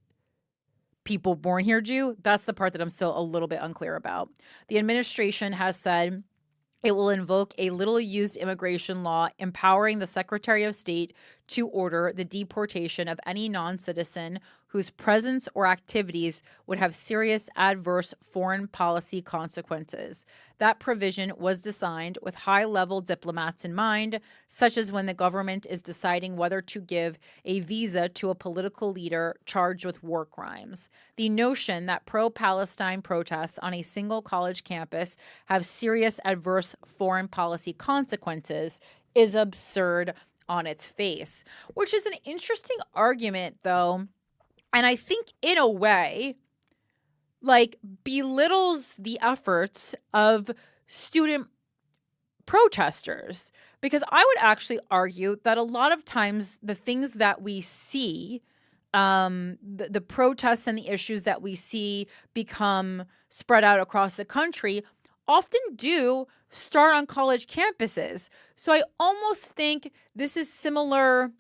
people born here do. That's the part that I'm still a little bit unclear about. The administration has said it will invoke a little-used immigration law empowering the Secretary of State to order the deportation of any non-citizen whose presence or activities would have serious adverse foreign policy consequences. That provision was designed with high-level diplomats in mind, such as when the government is deciding whether to give a visa to a political leader charged with war crimes. The notion that pro-Palestine protests on a single college campus have serious adverse foreign policy consequences is absurd on its face, which is an interesting argument, though. And I think in a way, like, belittles the efforts of student protesters, because I would actually argue that a lot of times the things that we see, the protests and the issues that we see become spread out across the country often do start on college campuses. So I almost think this is similar,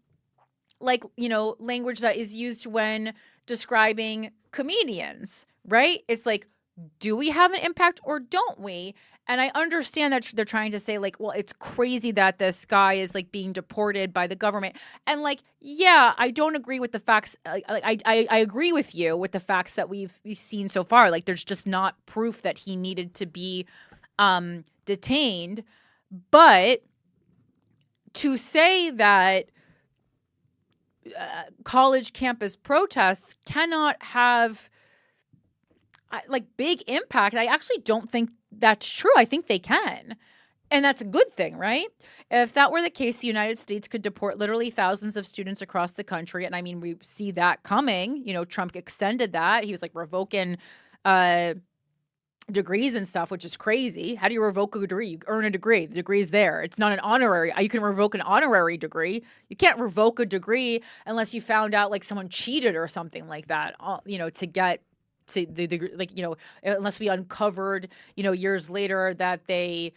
like, language that is used when describing comedians, right? It's like, do we have an impact or don't we? And I understand that they're trying to say, like, well, it's crazy that this guy is, like, being deported by the government. And, like, yeah, I don't agree with the facts. I agree with you with the facts that we've seen so far. Like, there's just not proof that he needed to be detained. But to say that college campus protests cannot have big impact, I actually don't think that's true. I think they can. And that's a good thing, right? If that were the case, the United States could deport literally thousands of students across the country. And I mean, we see that coming. Trump extended that. He was like revoking degrees and stuff, which is crazy. How do you revoke a degree? You earn a degree. The degree's there. It's not an honorary. You can revoke an honorary degree. You can't revoke a degree unless you found out like someone cheated or something like that, to get to the degree, unless we uncovered, years later that they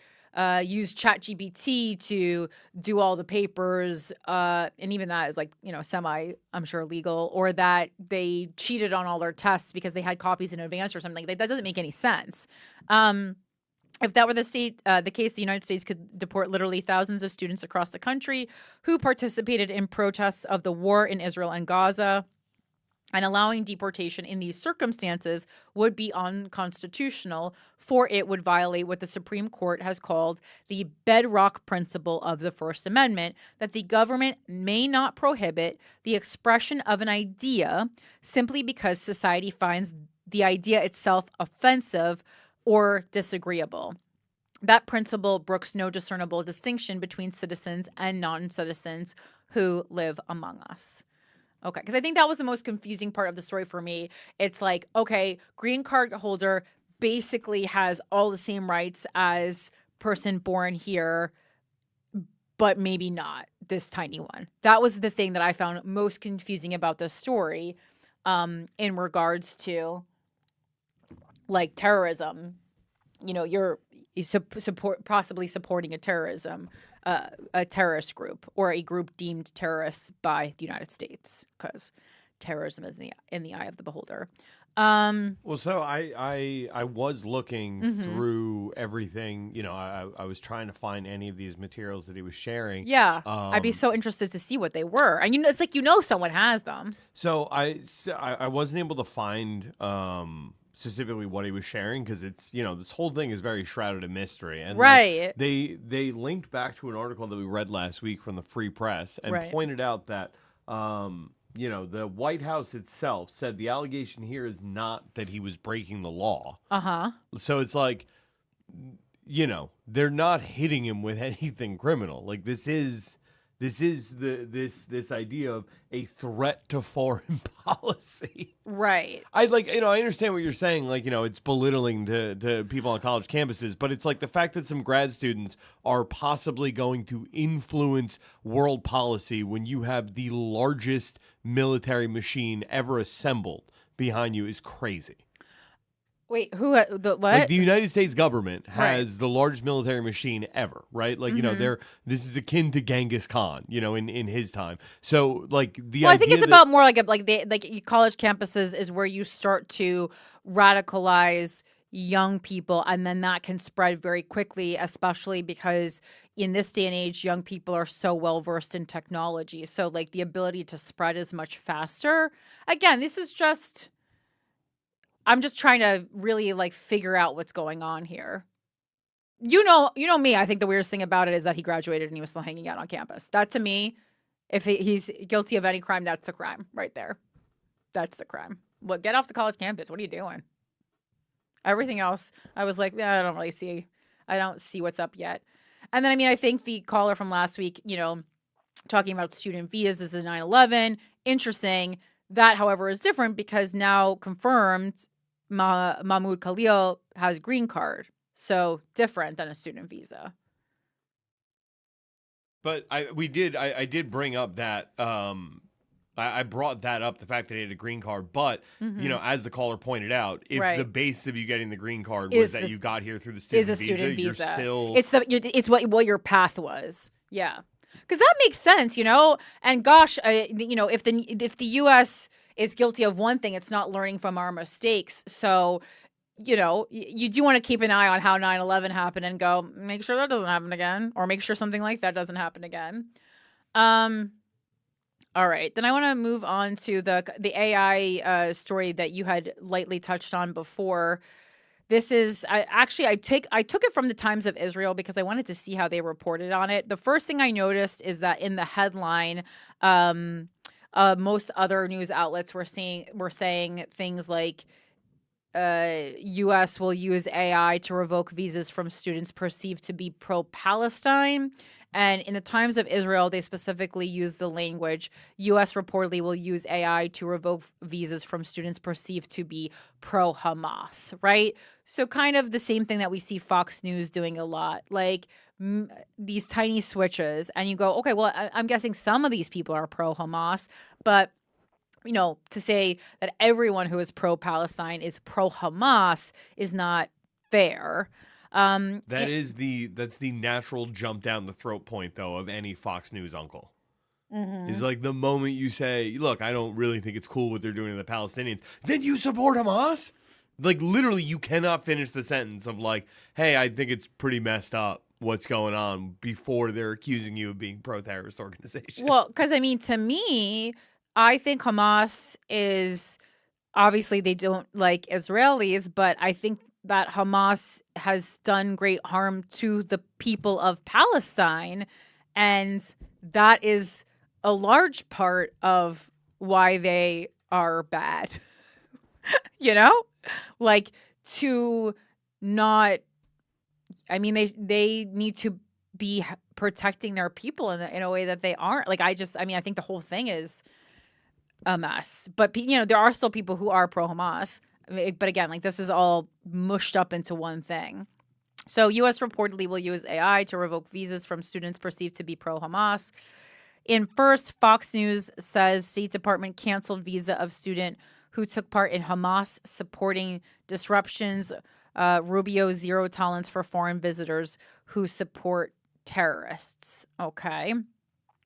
used ChatGPT to do all the papers, and even that is semi, I'm sure, legal, or that they cheated on all their tests because they had copies in advance or something. That doesn't make any sense. If that were the case, the United States could deport literally thousands of students across the country who participated in protests of the war in Israel and Gaza. And allowing deportation in these circumstances would be unconstitutional, for it would violate what the Supreme Court has called the bedrock principle of the First Amendment, that the government may not prohibit the expression of an idea simply because society finds the idea itself offensive or disagreeable. That principle brooks no discernible distinction between citizens and non-citizens who live among us. Okay, because I think that was the most confusing part of the story for me. It's like, okay, green card holder basically has all the same rights as person born here, but maybe not this tiny one. That was the thing that I found most confusing about this story, in regards to like terrorism. You're possibly supporting a terrorist group or a group deemed terrorists by the United States, because terrorism is in the eye of the beholder. Well, so I was looking through everything. I was trying to find any of these materials that he was sharing. Yeah, I'd be so interested to see what they were. And it's like someone has them. So I wasn't able to find specifically what he was sharing, because it's this whole thing is very shrouded in mystery, and right. They linked back to an article that we read last week from the Free Press and pointed out that the White House itself said the allegation here is not that he was breaking the law. So it's like, they're not hitting him with anything criminal. Like this is this idea of a threat to foreign policy. Right. I understand what you're saying. It's belittling to people on college campuses, but it's like the fact that some grad students are possibly going to influence world policy when you have the largest military machine ever assembled behind you is crazy. Wait, what? The United States government has the largest military machine ever, right? This is akin to Genghis Khan, in his time. So I think it's about more like college campuses is where you start to radicalize young people, and then that can spread very quickly, especially because in this day and age, young people are so well versed in technology. So the ability to spread is much faster. Again, I'm just trying to really figure out what's going on here. You know me. I think the weirdest thing about it is that he graduated and he was still hanging out on campus. That, to me, if he's guilty of any crime, that's the crime right there. That's the crime. Well, get off the college campus. What are you doing? Everything else, I was like, I don't see what's up yet. And then, I think the caller from last week, talking about student visas in 9/11. Interesting. That, however, is different because now confirmed Mahmoud Khalil has a green card. So different than a student visa. But I did bring up that I brought that up, the fact that he had a green card. But as the caller pointed out, if the base of you getting the green card was that you got here through the student visa, you're still it's what your path was. Yeah, because that makes sense, And gosh, if the U.S. is guilty of one thing, it's not learning from our mistakes. So, you do want to keep an eye on how 9/11 happened and go, make sure that doesn't happen again, or make sure something like that doesn't happen again. All right, then I want to move on to the AI story that you had lightly touched on before. This is I took it from the Times of Israel because I wanted to see how they reported on it. The first thing I noticed is that in the headline, most other news outlets were saying things like, U.S. will use AI to revoke visas from students perceived to be pro-Palestine. And in the Times of Israel, they specifically use the language, U.S. reportedly will use AI to revoke visas from students perceived to be pro-Hamas, right? So kind of the same thing that we see Fox News doing a lot, like these tiny switches. And you go, okay, well, I'm guessing some of these people are pro-Hamas, but to say that everyone who is pro-Palestine is pro-Hamas is not fair. That's the natural jump down the throat point, though, of any Fox News uncle. Is like the moment you say, look, I don't really think it's cool what they're doing to the Palestinians, then you support Hamas? Like, literally, you cannot finish the sentence of like, hey, I think it's pretty messed up what's going on before they're accusing you of being pro-terrorist organization. Well, because, to me, I think Hamas is, obviously they don't like Israelis, but I think that Hamas has done great harm to the people of Palestine. And that is a large part of why they are bad. Like to not, they need to be protecting their people in a way that they aren't. Like, I think the whole thing is a mess. But, there are still people who are pro-Hamas. But again, like this is all mushed up into one thing. So U.S. reportedly will use AI to revoke visas from students perceived to be pro-Hamas. In first, Fox News says State Department canceled visa of student who took part in Hamas supporting disruptions. Rubio zero tolerance for foreign visitors who support terrorists. Okay.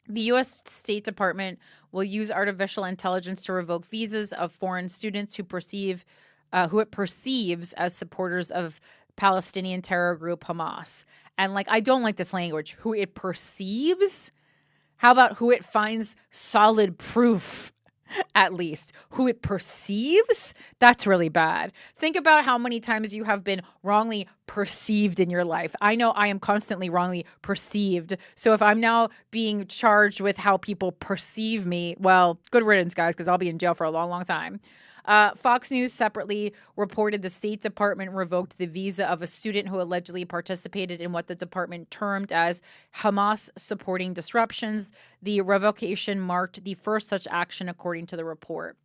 The U.S. State Department will use artificial intelligence to revoke visas of foreign students who it perceives as supporters of Palestinian terror group Hamas. And I don't like this language. Who it perceives? How about who it finds solid proof? At least who it perceives, that's really bad. Think about how many times you have been wrongly perceived in your life. I know I am constantly wrongly perceived. So if I'm now being charged with how people perceive me, well, good riddance, guys, because I'll be in jail for a long, long time. Fox News separately reported the State Department revoked the visa of a student who allegedly participated in what the department termed as Hamas supporting disruptions. The revocation marked the first such action, according to the report.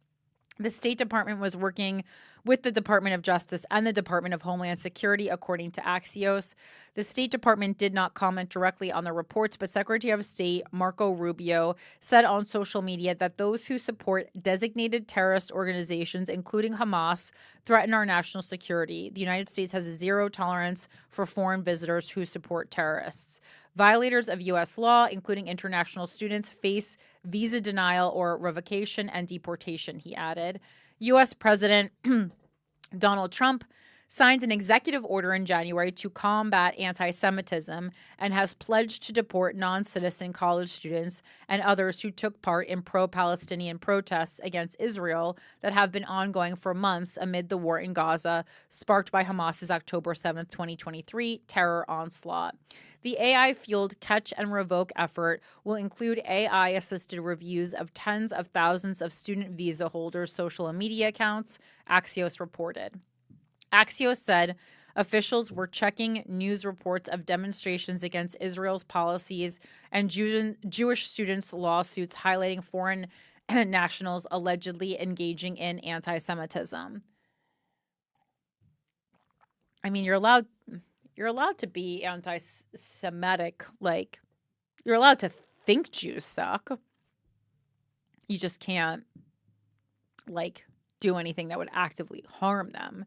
The State Department was working with the Department of Justice and the Department of Homeland Security, according to Axios. The State Department did not comment directly on the reports, but Secretary of State Marco Rubio said on social media that those who support designated terrorist organizations, including Hamas, threaten our national security. The United States has zero tolerance for foreign visitors who support terrorists. Violators of U.S. law, including international students, face visa denial or revocation and deportation, he added. U.S. President Donald Trump signed an executive order in January to combat anti-Semitism and has pledged to deport non-citizen college students and others who took part in pro-Palestinian protests against Israel that have been ongoing for months amid the war in Gaza, sparked by Hamas's October 7, 2023 terror onslaught. The AI-fueled catch and revoke effort will include AI-assisted reviews of tens of thousands of student visa holders' social media accounts, Axios reported. Axios said Officials were checking news reports of demonstrations against Israel's policies and Jewish students' lawsuits highlighting foreign nationals allegedly engaging in anti-Semitism. I mean, you're allowed to be anti-Semitic, like you're allowed to think Jews suck. You just can't like do anything that would actively harm them.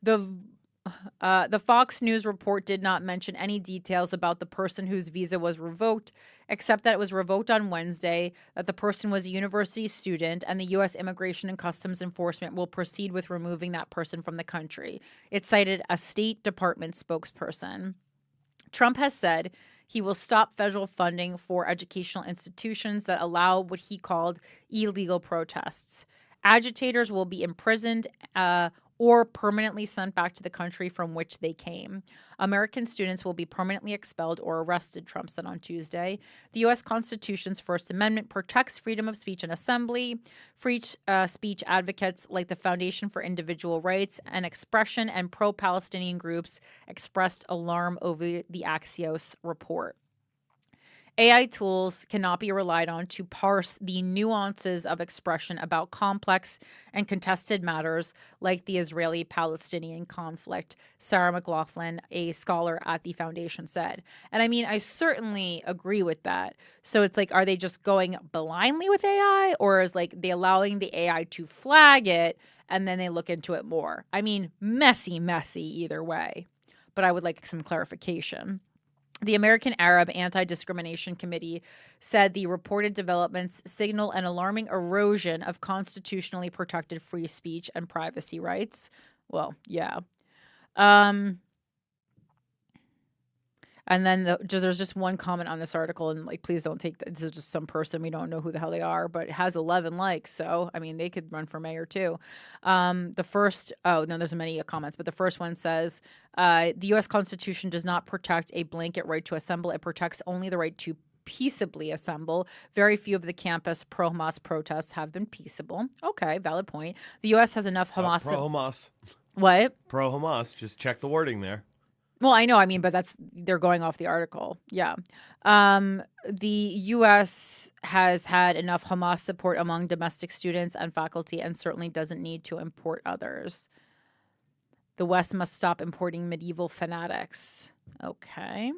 The Fox News report did not mention any details about the person whose visa was revoked, except that it was revoked on Wednesday, that the person was a university student, and the U.S. Immigration and Customs Enforcement will proceed with removing that person from the country. It cited a State Department spokesperson. Trump has said he will stop federal funding for educational institutions that allow what he called illegal protests. Agitators will be imprisoned or permanently sent back to the country from which they came. American students will be permanently expelled or arrested, Trump said on Tuesday. The U.S. Constitution's First Amendment protects freedom of speech and assembly. Free speech advocates like the Foundation for Individual Rights and Expression and pro-Palestinian groups expressed alarm over the Axios report. AI tools cannot be relied on to parse the nuances of expression about complex and contested matters like the Israeli-Palestinian conflict, Sarah McLaughlin, a scholar at the foundation, said. And I mean, I certainly agree with that. So it's like, are they just going blindly with AI, or is like they allowing the AI to flag it and then they look into it more? I mean, messy either way. But I would like some clarification. The American Arab Anti-Discrimination Committee said the reported developments signal an alarming erosion of constitutionally protected free speech and privacy rights. Well, yeah. And then there's just one comment on this article, and like, please don't take this is just some person, we don't know who the hell they are, but it has 11 likes, so I mean, they could run for mayor too. There's many comments, but the first one says, the U.S. Constitution does not protect a blanket right to assemble. It protects only the right to peaceably assemble. Very few of the campus pro-Hamas protests have been peaceable. Okay, valid point. The U.S. has enough Hamas. Pro-Hamas. What? Pro-Hamas. Just check the wording there. Well, I know. I mean, but they're going off the article. Yeah. The U.S. has had enough Hamas support among domestic students and faculty and certainly doesn't need to import others. The West must stop importing medieval fanatics. Okay.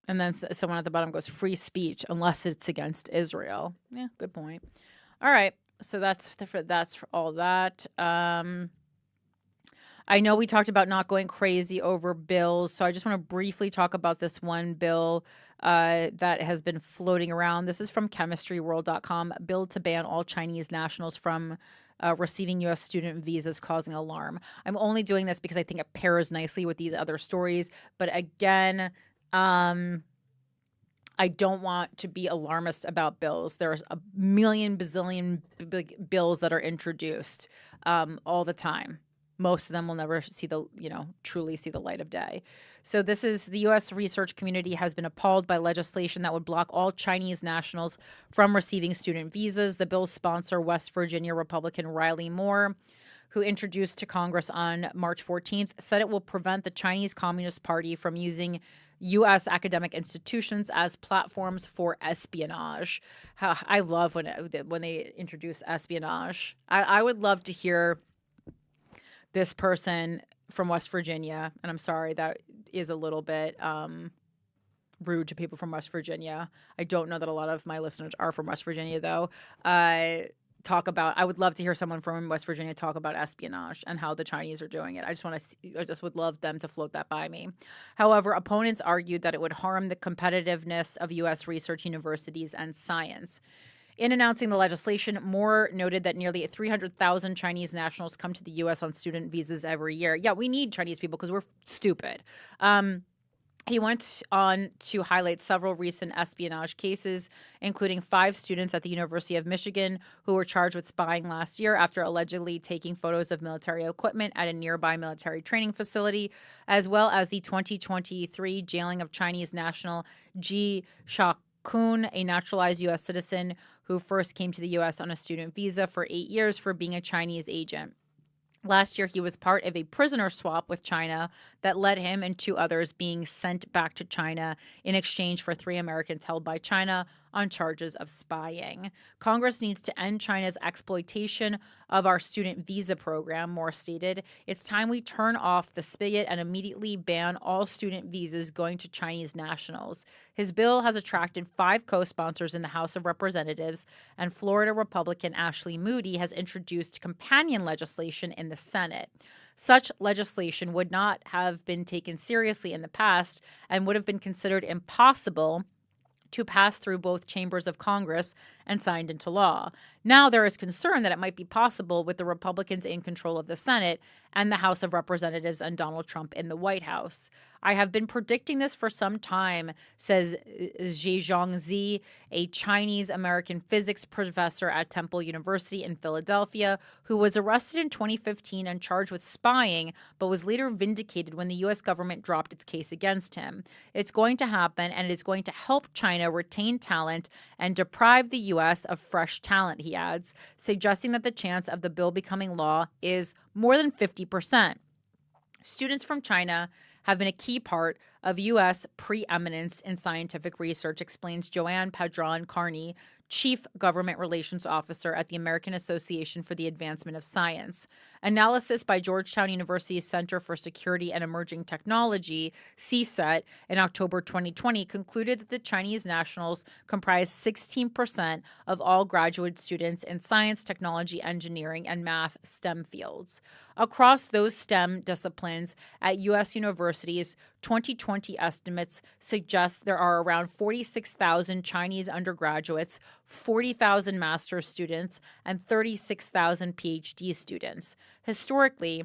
And then someone at the bottom goes, free speech unless it's against Israel. Yeah, good point. All right. So that's for all that. I know we talked about not going crazy over bills, so I just want to briefly talk about this one bill that has been floating around. This is from chemistryworld.com. Bill to ban all Chinese nationals from receiving U.S. student visas causing alarm. I'm only doing this because I think it pairs nicely with these other stories. But again, I don't want to be alarmist about bills. There's a million bazillion bills that are introduced all the time. Most of them will never see truly see the light of day. So this is the U.S. research community has been appalled by legislation that would block all Chinese nationals from receiving student visas. The bill's sponsor, West Virginia Republican Riley Moore, who introduced to Congress on March 14th, said it will prevent the Chinese Communist Party from using U.S. academic institutions as platforms for espionage. I love when they introduce espionage. I would love to hear this person from West Virginia, and I'm sorry, that is a little bit rude to people from West Virginia. I don't know that a lot of my listeners are from West Virginia, though. I would love to hear someone from West Virginia talk about espionage and how the Chinese are doing it. I just would love them to float that by me. However, opponents argued that it would harm the competitiveness of U.S. research universities and science. In announcing the legislation, Moore noted that nearly 300,000 Chinese nationals come to the U.S. on student visas every year. Yeah, we need Chinese people because we're stupid. He went on to highlight several recent espionage cases, including 5 students at the University of Michigan who were charged with spying last year after allegedly taking photos of military equipment at a nearby military training facility, as well as the 2023 jailing of Chinese national Ji Kuhn, a naturalized U.S. citizen who first came to the U.S. on a student visa for 8 years for being a Chinese agent. Last year, he was part of a prisoner swap with China that led him and 2 others being sent back to China in exchange for 3 Americans held by China on charges of spying. Congress needs to end China's exploitation of our student visa program, Moore stated. It's time we turn off the spigot and immediately ban all student visas going to Chinese nationals. His bill has attracted 5 co-sponsors in the House of Representatives, and Florida Republican Ashley Moody has introduced companion legislation in the Senate. Such legislation would not have been taken seriously in the past and would have been considered impossible to pass through both chambers of Congress and signed into law. Now there is concern that it might be possible with the Republicans in control of the Senate and the House of Representatives and Donald Trump in the White House. I have been predicting this for some time, says Zhejiang Zi, a Chinese-American physics professor at Temple University in Philadelphia, who was arrested in 2015 and charged with spying, but was later vindicated when the U.S. government dropped its case against him. It's going to happen, and it is going to help China retain talent and deprive the U.S. of fresh talent, he adds, suggesting that the chance of the bill becoming law is more than 50%. Students from China have been a key part of U.S. preeminence in scientific research, explains Joanne Padron-Carney, Chief Government Relations Officer at the American Association for the Advancement of Science. Analysis by Georgetown University's Center for Security and Emerging Technology, CSET, in October 2020 concluded that the Chinese nationals comprise 16% of all graduate students in science, technology, engineering, and math STEM fields. Across those STEM disciplines at U.S. universities, 2020 estimates suggest there are around 46,000 Chinese undergraduates, 40,000 master's students, and 36,000 PhD students. Historically,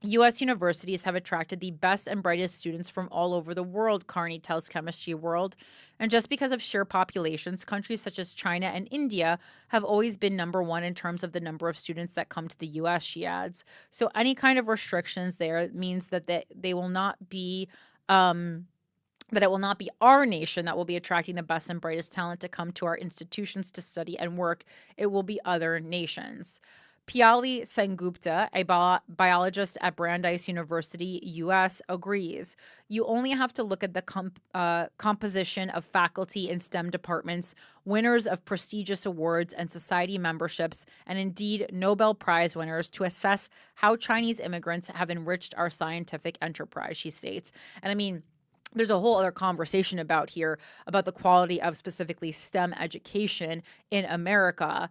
U.S. universities have attracted the best and brightest students from all over the world, Carney tells Chemistry World. And just because of sheer populations, countries such as China and India have always been number one in terms of the number of students that come to the U.S., she adds. So any kind of restrictions there means that they will not be that it will not be our nation that will be attracting the best and brightest talent to come to our institutions to study and work. It will be other nations. Piali Sengupta, a biologist at Brandeis University, U.S., agrees. You only have to look at the composition of faculty in STEM departments, winners of prestigious awards and society memberships, and indeed Nobel Prize winners to assess how Chinese immigrants have enriched our scientific enterprise, she states. And I mean, there's a whole other conversation about the quality of specifically STEM education in America,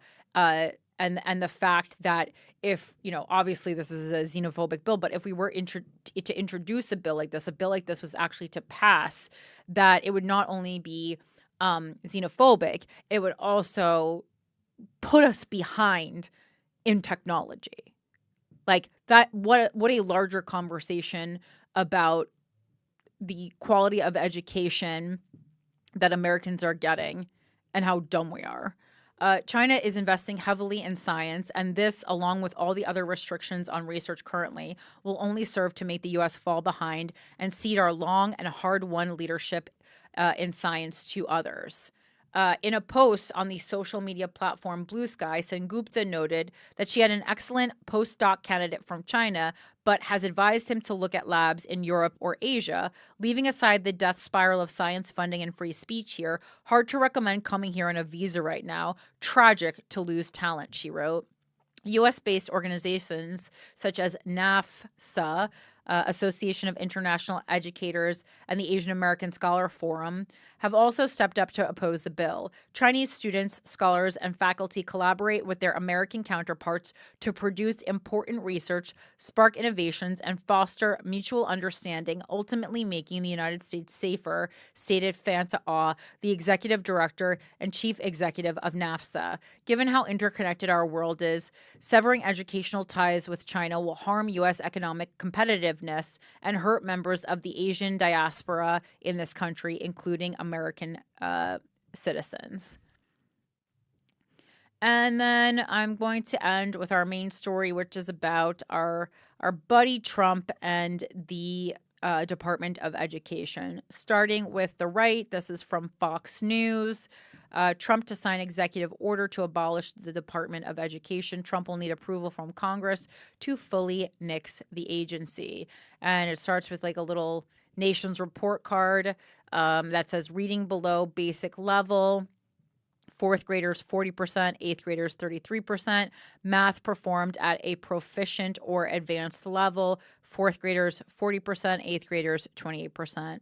and the fact that if, obviously this is a xenophobic bill, but if we were to introduce a bill like this was actually to pass, that it would not only be xenophobic, it would also put us behind in technology. Like that, what a larger conversation about the quality of education that Americans are getting and how dumb we are. China is investing heavily in science, and this, along with all the other restrictions on research currently, will only serve to make the U.S. fall behind and cede our long and hard-won leadership in science to others. In a post on the social media platform Blue Sky, Sengupta noted that she had an excellent postdoc candidate from China, but has advised him to look at labs in Europe or Asia. Leaving aside the death spiral of science funding and free speech here, hard to recommend coming here on a visa right now. Tragic to lose talent, she wrote. U.S.-based organizations such as NAFSA, Association of International Educators, and the Asian American Scholar Forum have also stepped up to oppose the bill. Chinese students, scholars, and faculty collaborate with their American counterparts to produce important research, spark innovations, and foster mutual understanding, ultimately making the United States safer, stated Fanta Aw, the executive director and chief executive of NAFSA. Given how interconnected our world is, severing educational ties with China will harm U.S. economic competitiveness and hurt members of the Asian diaspora in this country, including American citizens. And then I'm going to end with our main story, which is about our buddy Trump and the Department of Education. Starting with the right, this is from Fox News. Trump to sign executive order to abolish the Department of Education. Trump will need approval from Congress to fully nix the agency. And it starts with like a little nation's report card that says reading below basic level. Fourth graders 40%, eighth graders 33%. Math performed at a proficient or advanced level. Fourth graders 40%, eighth graders 28%.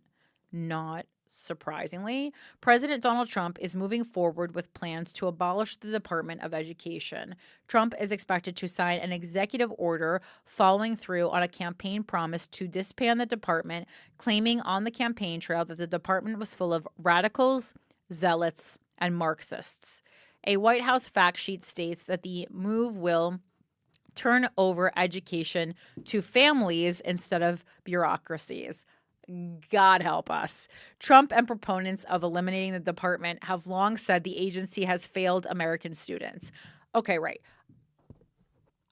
Not surprisingly, President Donald Trump is moving forward with plans to abolish the Department of Education. Trump is expected to sign an executive order following through on a campaign promise to disband the department, claiming on the campaign trail that the department was full of radicals, zealots, and Marxists. A White House fact sheet states that the move will turn over education to families instead of bureaucracies. God help us. Trump and proponents of eliminating the department have long said the agency has failed American students. Okay, right.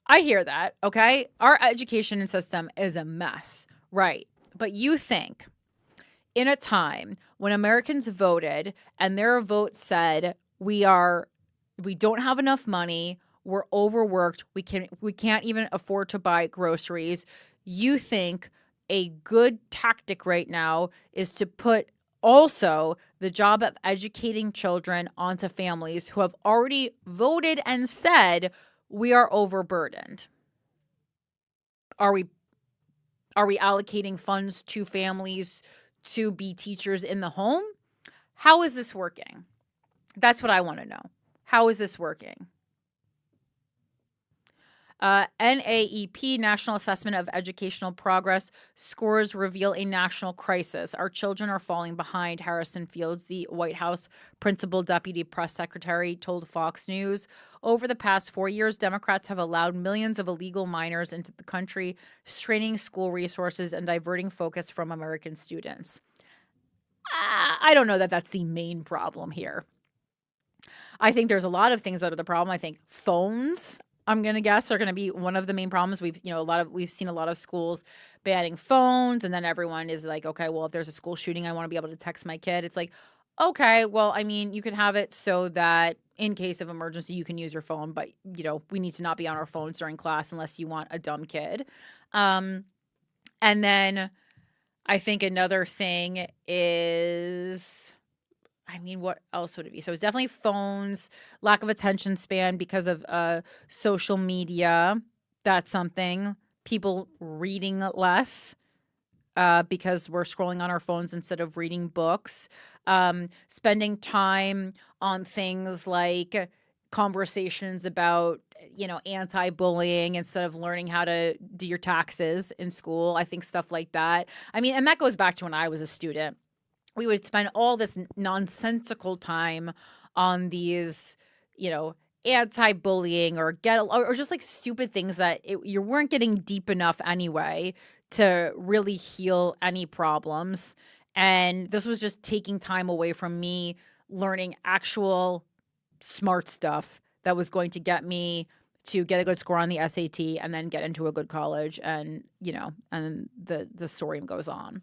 I hear that, okay? Our education system is a mess, right? But you think in a time when Americans voted and their vote said we don't have enough money, we're overworked, we can't even afford to buy groceries, you think a good tactic right now is to put also the job of educating children onto families who have already voted and said we are overburdened. Are we allocating funds to families to be teachers in the home? How is this working? That's what I want to know. How is this working? NAEP, National Assessment of Educational Progress, scores reveal a national crisis. Our children are falling behind, Harrison Fields, the White House Principal Deputy Press Secretary, told Fox News. Over the past 4 years, Democrats have allowed millions of illegal minors into the country, straining school resources and diverting focus from American students. I don't know that that's the main problem here. I think there's a lot of things that are the problem. I think phones, I'm going to guess, are going to be one of the main problems. We've seen a lot of schools banning phones, and then everyone is like, okay, well, if there's a school shooting, I want to be able to text my kid. It's like, okay, well, I mean, you can have it so that in case of emergency, you can use your phone, but we need to not be on our phones during class unless you want a dumb kid. And then I think another thing is, what else would it be? So it's definitely phones, lack of attention span because of social media. That's something. People reading less because we're scrolling on our phones instead of reading books. Spending time on things like conversations about, anti-bullying instead of learning how to do your taxes in school. I think stuff like that. And that goes back to when I was a student. We would spend all this nonsensical time on these, anti-bullying or just like stupid things that you weren't getting deep enough anyway to really heal any problems. And this was just taking time away from me learning actual smart stuff that was going to get me to get a good score on the SAT and then get into a good college. And, and the story goes on.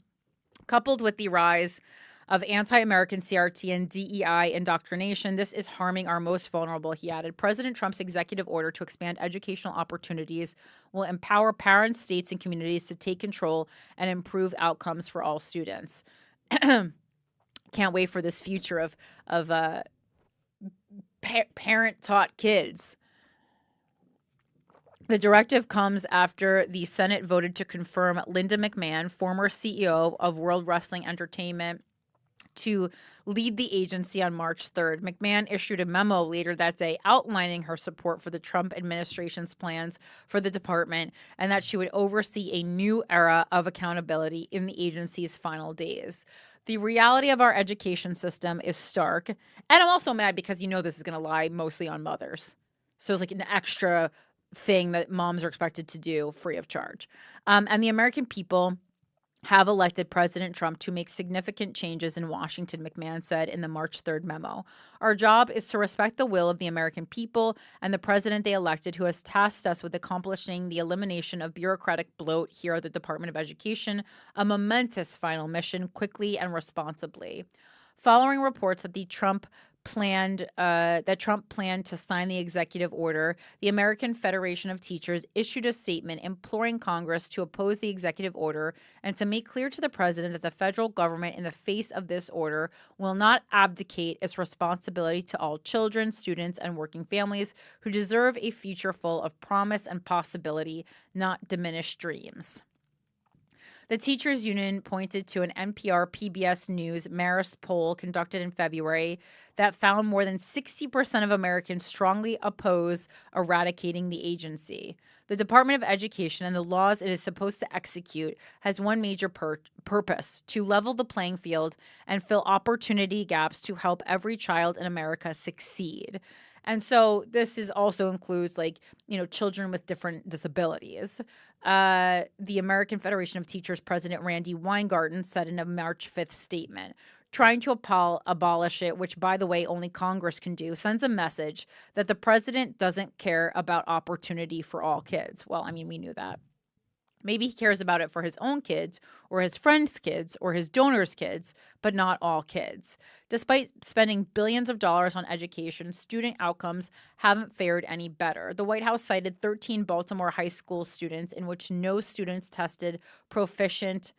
Coupled with the rise of anti-American CRT and DEI indoctrination, this is harming our most vulnerable, he added. President Trump's executive order to expand educational opportunities will empower parents, states, and communities to take control and improve outcomes for all students. Can't wait for this future of parent-taught kids. The directive comes after the Senate voted to confirm Linda McMahon, former CEO of World Wrestling Entertainment, to lead the agency on March 3rd. McMahon issued a memo later that day outlining her support for the Trump administration's plans for the department and that she would oversee a new era of accountability in the agency's final days. The reality of our education system is stark. And I'm also mad because this is going to lie mostly on mothers. So it's like an extra thing that moms are expected to do free of charge. And the American people have elected President Trump to make significant changes in Washington, McMahon said in the March 3rd memo. Our job is to respect the will of the American people and the president they elected, who has tasked us with accomplishing the elimination of bureaucratic bloat here at the Department of Education, a momentous final mission, quickly and responsibly. Following reports that Trump planned to sign the executive order, the American Federation of Teachers issued a statement imploring Congress to oppose the executive order and to make clear to the president that the federal government, in the face of this order, will not abdicate its responsibility to all children, students, and working families who deserve a future full of promise and possibility, not diminished dreams. The teachers union pointed to an NPR PBS News Marist poll conducted in February that found more than 60% of Americans strongly oppose eradicating the agency. The Department of Education and the laws it is supposed to execute has one major purpose: to level the playing field and fill opportunity gaps to help every child in America succeed. And so this also includes children with different disabilities. The American Federation of Teachers President Randy Weingarten said in a March 5th statement, trying to abolish it, which, by the way, only Congress can do, sends a message that the president doesn't care about opportunity for all kids. Well, I mean, we knew that. Maybe he cares about it for his own kids or his friends' kids or his donors' kids, but not all kids. Despite spending billions of dollars on education, student outcomes haven't fared any better. The White House cited 13 Baltimore high school students in which no students tested proficient.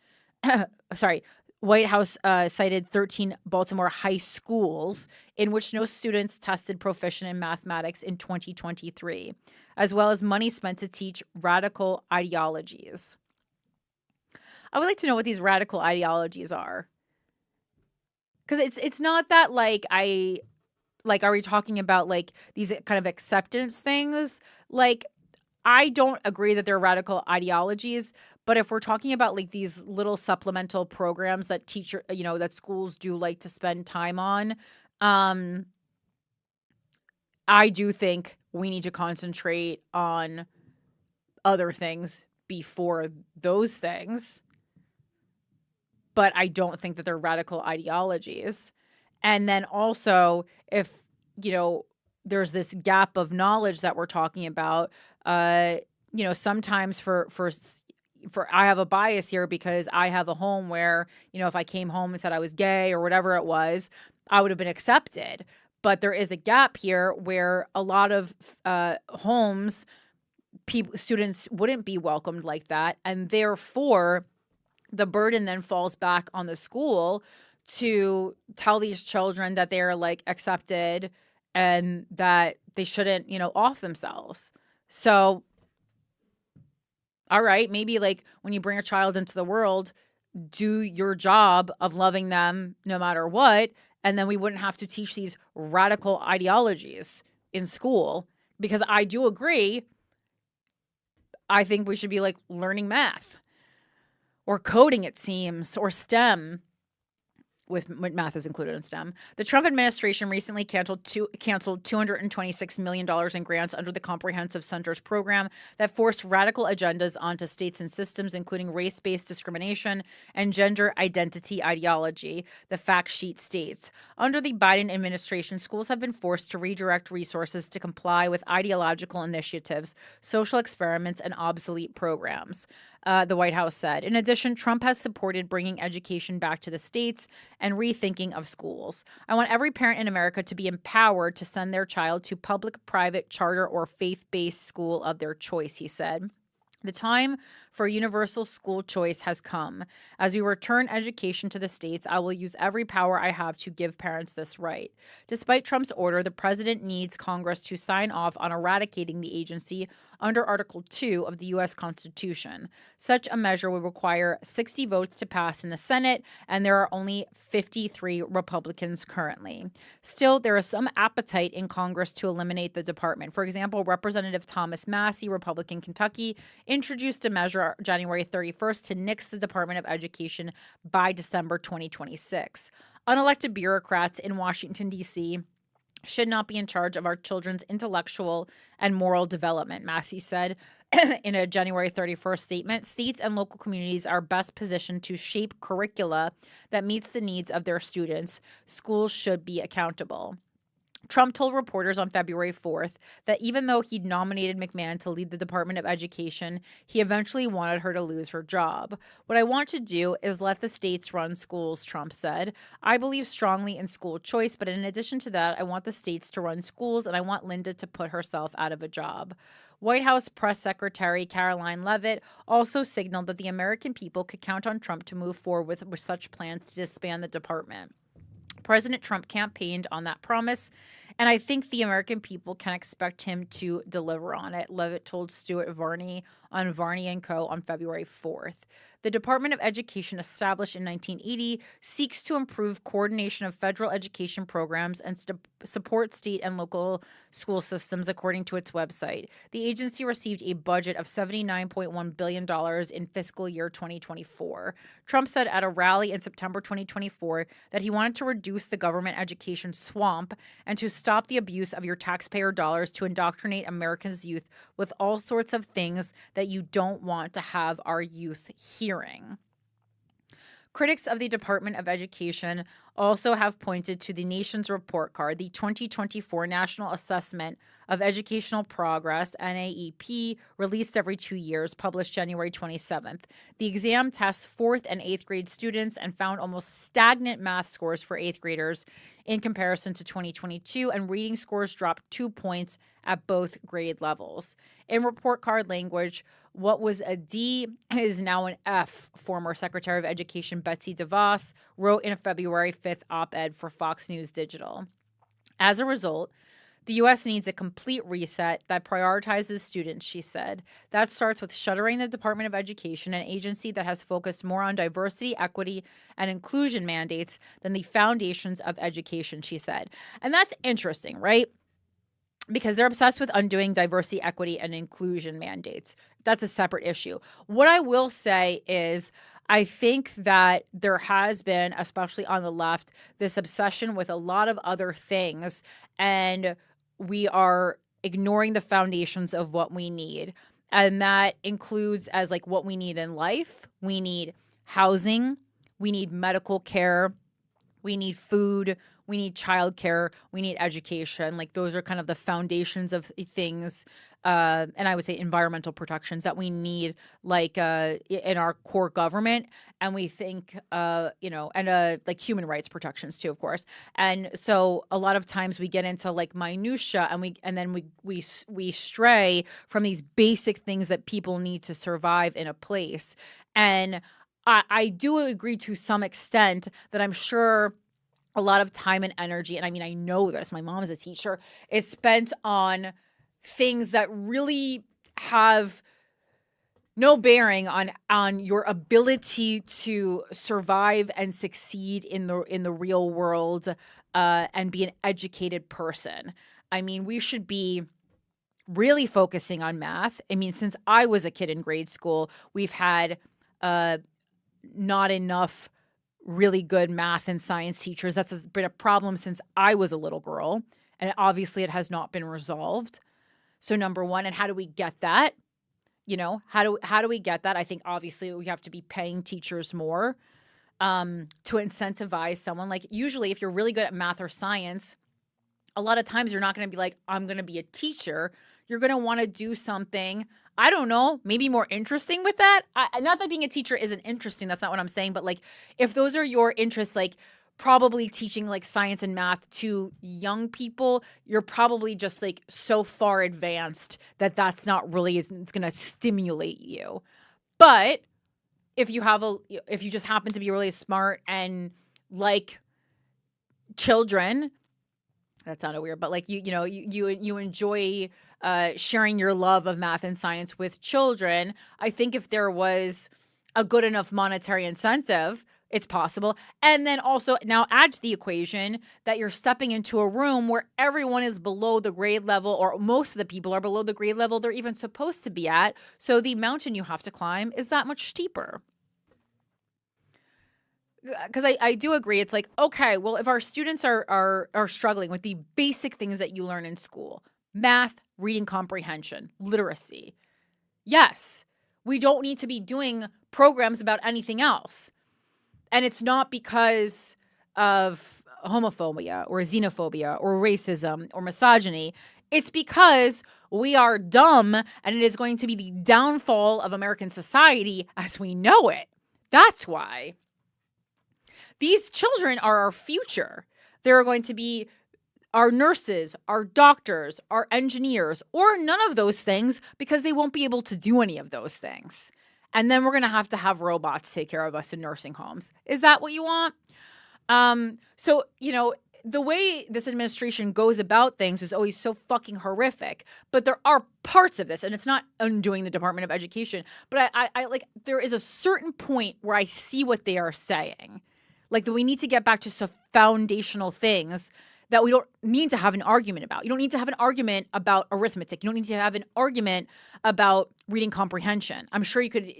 White House cited 13 Baltimore high schools in which no students tested proficient in mathematics in 2023, as well as money spent to teach radical ideologies. I would like to know what these radical ideologies are. Because it's not that are we talking about these kind of acceptance things? I don't agree that they're radical ideologies, but if we're talking about these little supplemental programs that that schools do like to spend time on, I do think we need to concentrate on other things before those things. But I don't think that they're radical ideologies. And then also, if, there's this gap of knowledge that we're talking about, sometimes for I have a bias here because I have a home where, if I came home and said I was gay or whatever it was, I would have been accepted. But there is a gap here where a lot of homes, students wouldn't be welcomed like that. And therefore, the burden then falls back on the school to tell these children that they're accepted and that they shouldn't, off themselves. So, all right, maybe when you bring a child into the world, do your job of loving them no matter what. And then we wouldn't have to teach these radical ideologies in school, because I do agree. I think we should be learning math or coding, it seems, or STEM. With math is included in STEM. The Trump administration recently canceled $226 million in grants under the Comprehensive Centers program that forced radical agendas onto states and systems, including race-based discrimination and gender identity ideology, the fact sheet states. Under the Biden administration, schools have been forced to redirect resources to comply with ideological initiatives, social experiments, and obsolete programs. The White House said. In addition, Trump has supported bringing education back to the states and rethinking of schools. I want every parent in America to be empowered to send their child to public, private, charter, or faith-based school of their choice, he said. The time for universal school choice has come. As we return education to the states, I will use every power I have to give parents this right. Despite Trump's order, the president needs Congress to sign off on eradicating the agency under Article 2 of the U.S. Constitution. Such a measure would require 60 votes to pass in the Senate, and there are only 53 Republicans currently. Still, there is some appetite in Congress to eliminate the department. For example, Representative Thomas Massie, Republican Kentucky, introduced a measure January 31st to nix the Department of Education by December 2026. Unelected bureaucrats in Washington, D.C., should not be in charge of our children's intellectual and moral development, Massie said. in a January 31st statement, states and local communities are best positioned to shape curricula that meets the needs of their students. Schools should be accountable. Trump told reporters on February 4th that even though he'd nominated McMahon to lead the Department of Education, he eventually wanted her to lose her job. What I want to do is let the states run schools, Trump said. I believe strongly in school choice, but in addition to that, I want the states to run schools and I want Linda to put herself out of a job. White House Press Secretary Caroline Leavitt also signaled that the American people could count on Trump to move forward with such plans to disband the department. President Trump campaigned on that promise, and I think the American people can expect him to deliver on it, Leavitt told Stuart Varney on Varney & Co. on February 4th. The Department of Education, established in 1980, seeks to improve coordination of federal education programs and support state and local school systems, according to its website. The agency received a budget of $79.1 billion in fiscal year 2024. Trump said at a rally in September 2024 that he wanted to reduce the government education swamp and to stop the abuse of your taxpayer dollars to indoctrinate America's youth with all sorts of things that you don't want to have our youth hearing. Critics of the Department of Education also have pointed to the nation's report card, the 2024 National Assessment of Educational Progress, NAEP, released every 2 years, published January 27th. The exam tests 4th and 8th grade students and found almost stagnant math scores for 8th graders in comparison to 2022, and reading scores dropped 2 points at both grade levels. In report card language, what was a D is now an F, former Secretary of Education Betsy DeVos wrote in a February 5th op-ed for Fox News Digital. As a result, the U.S. needs a complete reset that prioritizes students, she said. That starts with shuttering the Department of Education, an agency that has focused more on diversity, equity, and inclusion mandates than the foundations of education, she said. And that's interesting, right? Because they're obsessed with undoing diversity, equity, and inclusion mandates. That's a separate issue. What I will say is I think that there has been, especially on the left, this obsession with a lot of other things, and we are ignoring the foundations of what we need. And that includes as like what we need in life. We need housing. We need medical care. We need food. We need childcare. We need education. Like those are kind of the foundations of things. And I would say environmental protections that we need, like in our core government, and we think, and like human rights protections too, of course. And so a lot of times we get into like minutia, and then we stray from these basic things that people need to survive in a place. And I do agree to some extent that I'm sure a lot of time and energy, and I mean, I know this, my mom is a teacher, is spent on things that really have no bearing on your ability to survive and succeed in the real world and be an educated person. I mean, we should be really focusing on math. I mean, since I was a kid in grade school, we've had not enough really good math and science teachers. That's been a problem since I was a little girl, and obviously it has not been resolved. So number one, and how do we get that? You know, how do we get that? I think obviously we have to be paying teachers more to incentivize someone. Like usually if you're really good at math or science, a lot of times you're not going to be like, I'm going to be a teacher. You're going to want to do something, I don't know, maybe more interesting with that. Not that being a teacher isn't interesting. That's not what I'm saying. But like if those are your interests, like probably teaching like science and math to young people, you're probably just like so far advanced that that's not really it's going to stimulate you. But if you just happen to be really smart and like children, that sounded weird, but like you enjoy sharing your love of math and science with children. I think if there was a good enough monetary incentive, it's possible. And then also now add to the equation that you're stepping into a room where everyone is below the grade level, or most of the people are below the grade level they're even supposed to be at. So the mountain you have to climb is that much steeper. Because I do agree. It's like, okay, well, if our students are struggling with the basic things that you learn in school, math, reading comprehension, literacy, Yes, we don't need to be doing programs about anything else. And it's not because of homophobia or xenophobia or racism or misogyny. It's because we are dumb and it is going to be the downfall of American society as we know it. That's why. These children are our future. They're going to be our nurses, our doctors, our engineers, or none of those things because they won't be able to do any of those things. And then we're going to have robots take care of us in nursing homes. Is that what you want? So, the way this administration goes about things is always so fucking horrific. But there are parts of this, and it's not undoing the Department of Education. But I like, there is a certain point where I see what they are saying. Like, that we need to get back to some foundational things that we don't need to have an argument about. You don't need to have an argument about arithmetic. You don't need to have an argument about reading comprehension. I'm sure you could,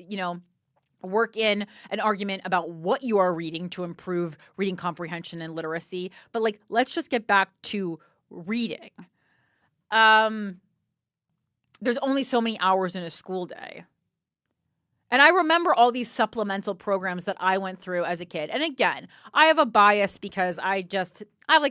work in an argument about what you are reading to improve reading comprehension and literacy. But let's just get back to reading. There's only so many hours in a school day. And I remember all these supplemental programs that I went through as a kid. And again, I have a bias because I've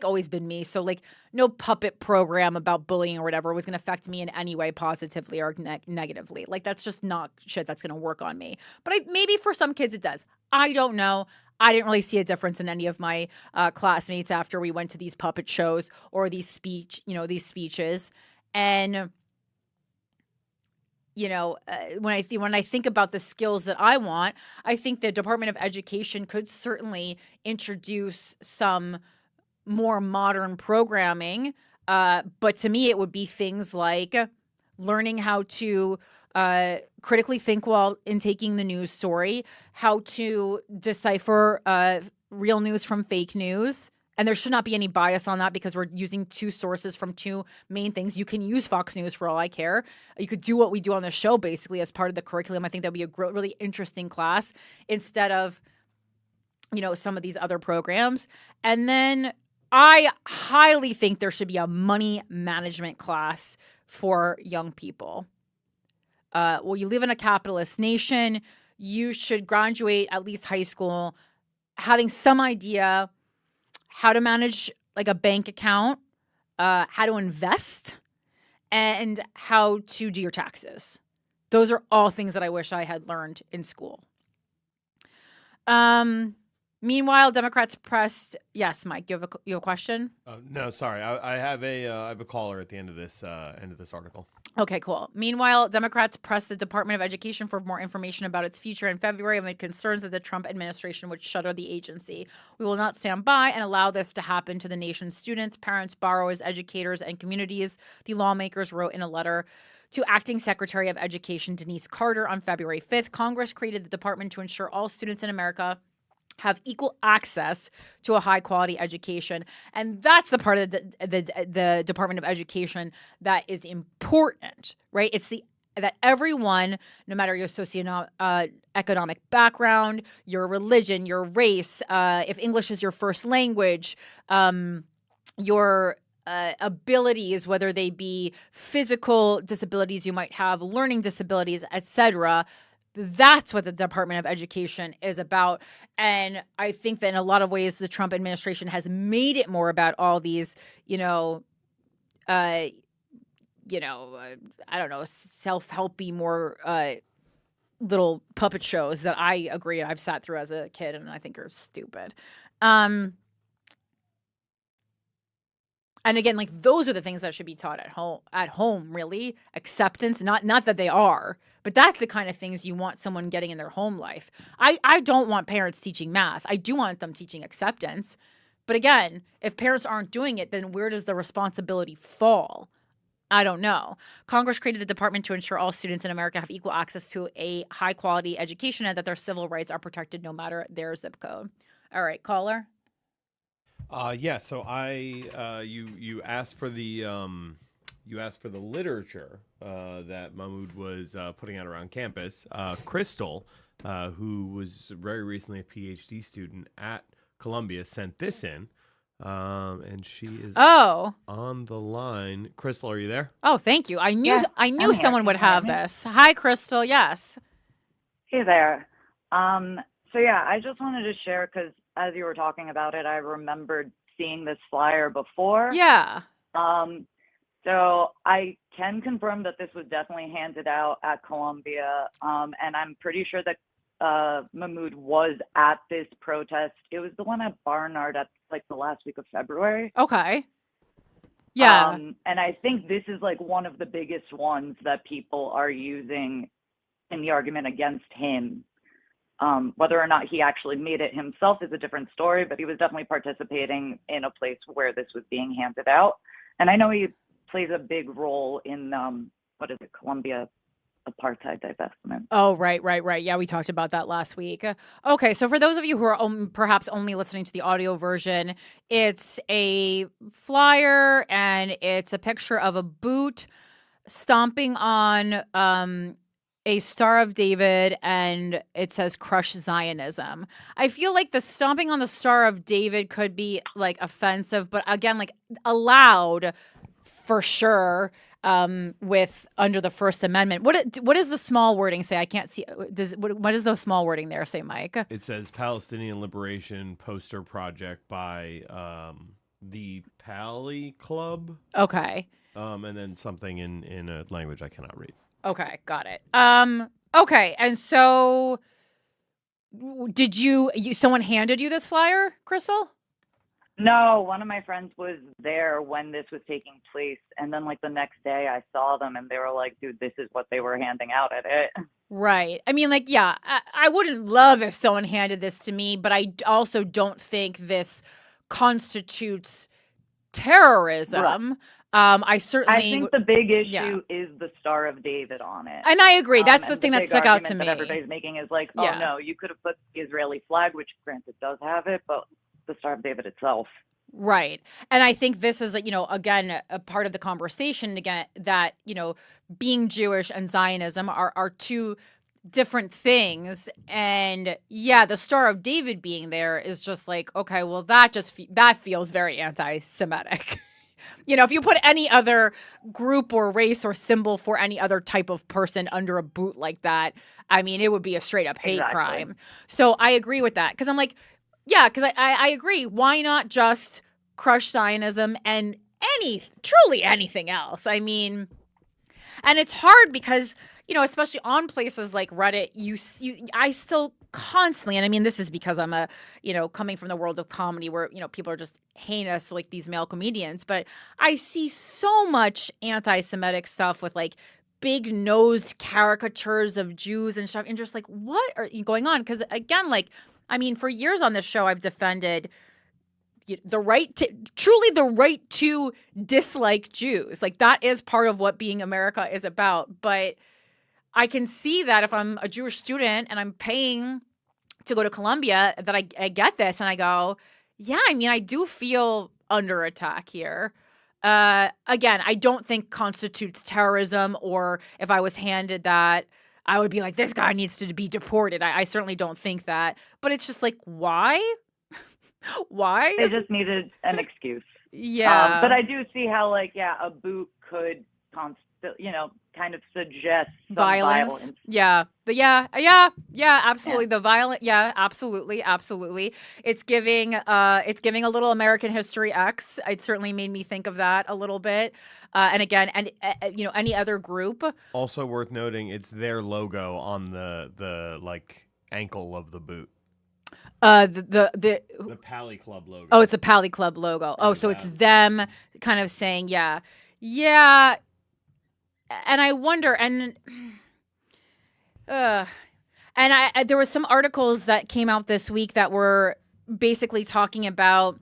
always been me. So no puppet program about bullying or whatever was going to affect me in any way positively or negatively. That's just not shit that's going to work on me. But maybe for some kids it does. I don't know. I didn't really see a difference in any of my classmates after we went to these puppet shows or these speeches. And when I think about the skills that I want, I think the Department of Education could certainly introduce some more modern programming. But to me, it would be things like learning how to critically think while taking the news story, how to decipher real news from fake news. And there should not be any bias on that because we're using two sources from two main things. You can use Fox News for all I care. You could do what we do on the show basically as part of the curriculum. I think that would be a really interesting class instead of, some of these other programs. And then I highly think there should be a money management class for young people. You live in a capitalist nation. You should graduate at least high school having some idea how to manage a bank account, how to invest, and how to do your taxes. Those are all things that I wish I had learned in school. Meanwhile, Democrats pressed. Yes, Mike, you have a question? No, sorry. I have a caller at the end of this article. Okay, cool. Meanwhile, Democrats pressed the Department of Education for more information about its future in February amid concerns that the Trump administration would shutter the agency. We will not stand by and allow this to happen to the nation's students, parents, borrowers, educators, and communities, the lawmakers wrote in a letter to Acting Secretary of Education Denise Carter on February 5th. Congress created the department to ensure all students in America have equal access to a high-quality education. And that's the part of the Department of Education that is important, right? It's that everyone, no matter your socioeconomic background, your religion, your race, if English is your first language, your abilities, whether they be physical disabilities you might have, learning disabilities, etc., that's what the Department of Education is about. And I think that in a lot of ways, the Trump administration has made it more about all these, I don't know, self-helpy, more little puppet shows that I agree I've sat through as a kid and I think are stupid. And again, those are the things that should be taught at home, really. Acceptance, not that they are, but that's the kind of things you want someone getting in their home life. I don't want parents teaching math. I do want them teaching acceptance. But again, if parents aren't doing it, then where does the responsibility fall? I don't know. Congress created the department to ensure all students in America have equal access to a high-quality education and that their civil rights are protected no matter their zip code. All right, caller. Yeah. So you asked for the literature that Mahmoud was putting out around campus. Crystal, who was very recently a PhD student at Columbia, sent this in. And she is Oh. on the line. Crystal, are you there? Oh, thank you. I knew Yeah, I knew I'm here. someone Can would you hear have me? this. Hi, Crystal. Yes. Hey there. So yeah, I just wanted to share because as you were talking about it, I remembered seeing this flyer before. Yeah. So I can confirm that this was definitely handed out at Columbia, and I'm pretty sure that Mahmoud was at this protest. It was the one at Barnard at like the last week of February. Okay. Yeah. And I think this is like one of the biggest ones that people are using in the argument against him. Whether or not he actually made it himself is a different story, but he was definitely participating in a place where this was being handed out. And I know he plays a big role in, Columbia apartheid divestment. Oh, right. Yeah, we talked about that last week. Okay, so for those of you who are perhaps only listening to the audio version, it's a flyer and it's a picture of a boot stomping on a Star of David, and it says "Crush Zionism." I feel like the stomping on the Star of David could be like offensive, but again, like allowed for sure. With under the First Amendment, what does the small wording say? I can't see. What does the small wording there say, Mike? It says Palestinian Liberation Poster Project by the Pali Club. Okay. And then something in a language I cannot read. Okay, got it. Okay, and so did someone handed you this flyer, Crystal? No, one of my friends was there when this was taking place. And then like the next day I saw them and they were like, dude, this is what they were handing out at it. Right. I mean, like, yeah, I wouldn't love if someone handed this to me, but I also don't think this constitutes terrorism. Right. I certainly. I think the big issue is the Star of David on it. And I agree. That's the thing that stuck out to me. That everybody's making is like, oh no, you could have put the Israeli flag, which granted does have it, but the Star of David itself. Right. And I think this is, again, a part of the conversation again that, being Jewish and Zionism are two different things. And yeah, the Star of David being there is just like, okay, well, that feels very anti-Semitic. If you put any other group or race or symbol for any other type of person under a boot like that, I mean, it would be a straight up hate crime. So I agree with that. Because I'm like, yeah, because I agree. Why not just crush Zionism and truly anything else? I mean, and it's hard because, especially on places like Reddit, I still constantly, and I mean, this is because I'm coming from the world of comedy where, people are just heinous, like these male comedians, but I see so much anti-Semitic stuff with like big nosed caricatures of Jews and stuff. And just like, what are you going on? Because again, like, I mean, for years on this show, I've defended the right to dislike Jews. Like that is part of what being America is about. But I can see that if I'm a Jewish student and I'm paying to go to Columbia, that I get this and I go, yeah, I mean, I do feel under attack here. Again, I don't think constitutes terrorism, or if I was handed that, I would be like, this guy needs to be deported. I certainly don't think that. But it's just like, why? Why? They just needed an excuse. Yeah. But I do see how, like, yeah, a boot could, kind of suggest some violence. Yeah. But yeah, absolutely. The violent. Yeah, absolutely. It's giving a little American History X. It certainly made me think of that a little bit. And again, any other group. Also worth noting, it's their logo on the like ankle of the boot. The Pali Club logo. Oh, it's a Pali Club logo. Oh, so it's them kind of saying, yeah. And I wonder, and there were some articles that came out this week that were basically talking about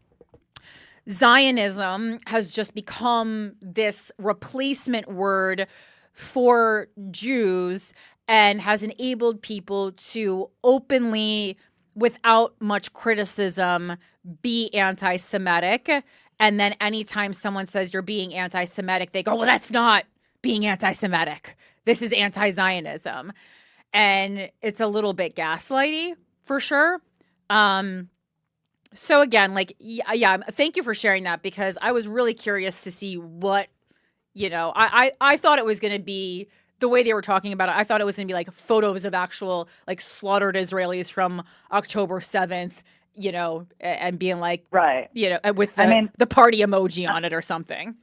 Zionism has just become this replacement word for Jews and has enabled people to openly, without much criticism, be anti-Semitic. And then anytime someone says you're being anti-Semitic, they go, well, that's not being anti-Semitic. This is anti-Zionism. And it's a little bit gaslighty, for sure. So again, like, yeah, thank you for sharing that because I was really curious to see what, I thought it was going to be the way they were talking about it. I thought it was going to be like photos of actual like slaughtered Israelis from October 7th, and being like, Right. with I mean, the party emoji on it or something.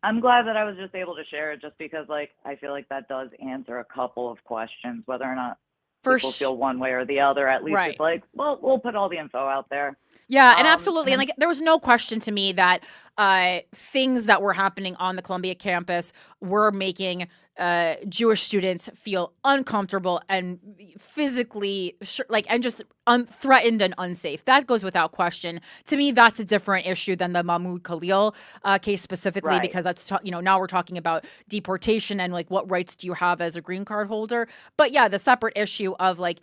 I'm glad that I was just able to share it just because, like, I feel like that does answer a couple of questions, whether or not For people feel one way or the other. At least Right. it's like, well, we'll put all the info out there. Yeah, and absolutely. And And like there was no question to me that things that were happening on the Columbia campus were making Jewish students feel uncomfortable and physically and just threatened and unsafe. That goes without question. To me, that's a different issue than the Mahmoud Khalil case specifically, Right. because that's now we're talking about deportation and like what rights do you have as a green card holder. But yeah, the separate issue of like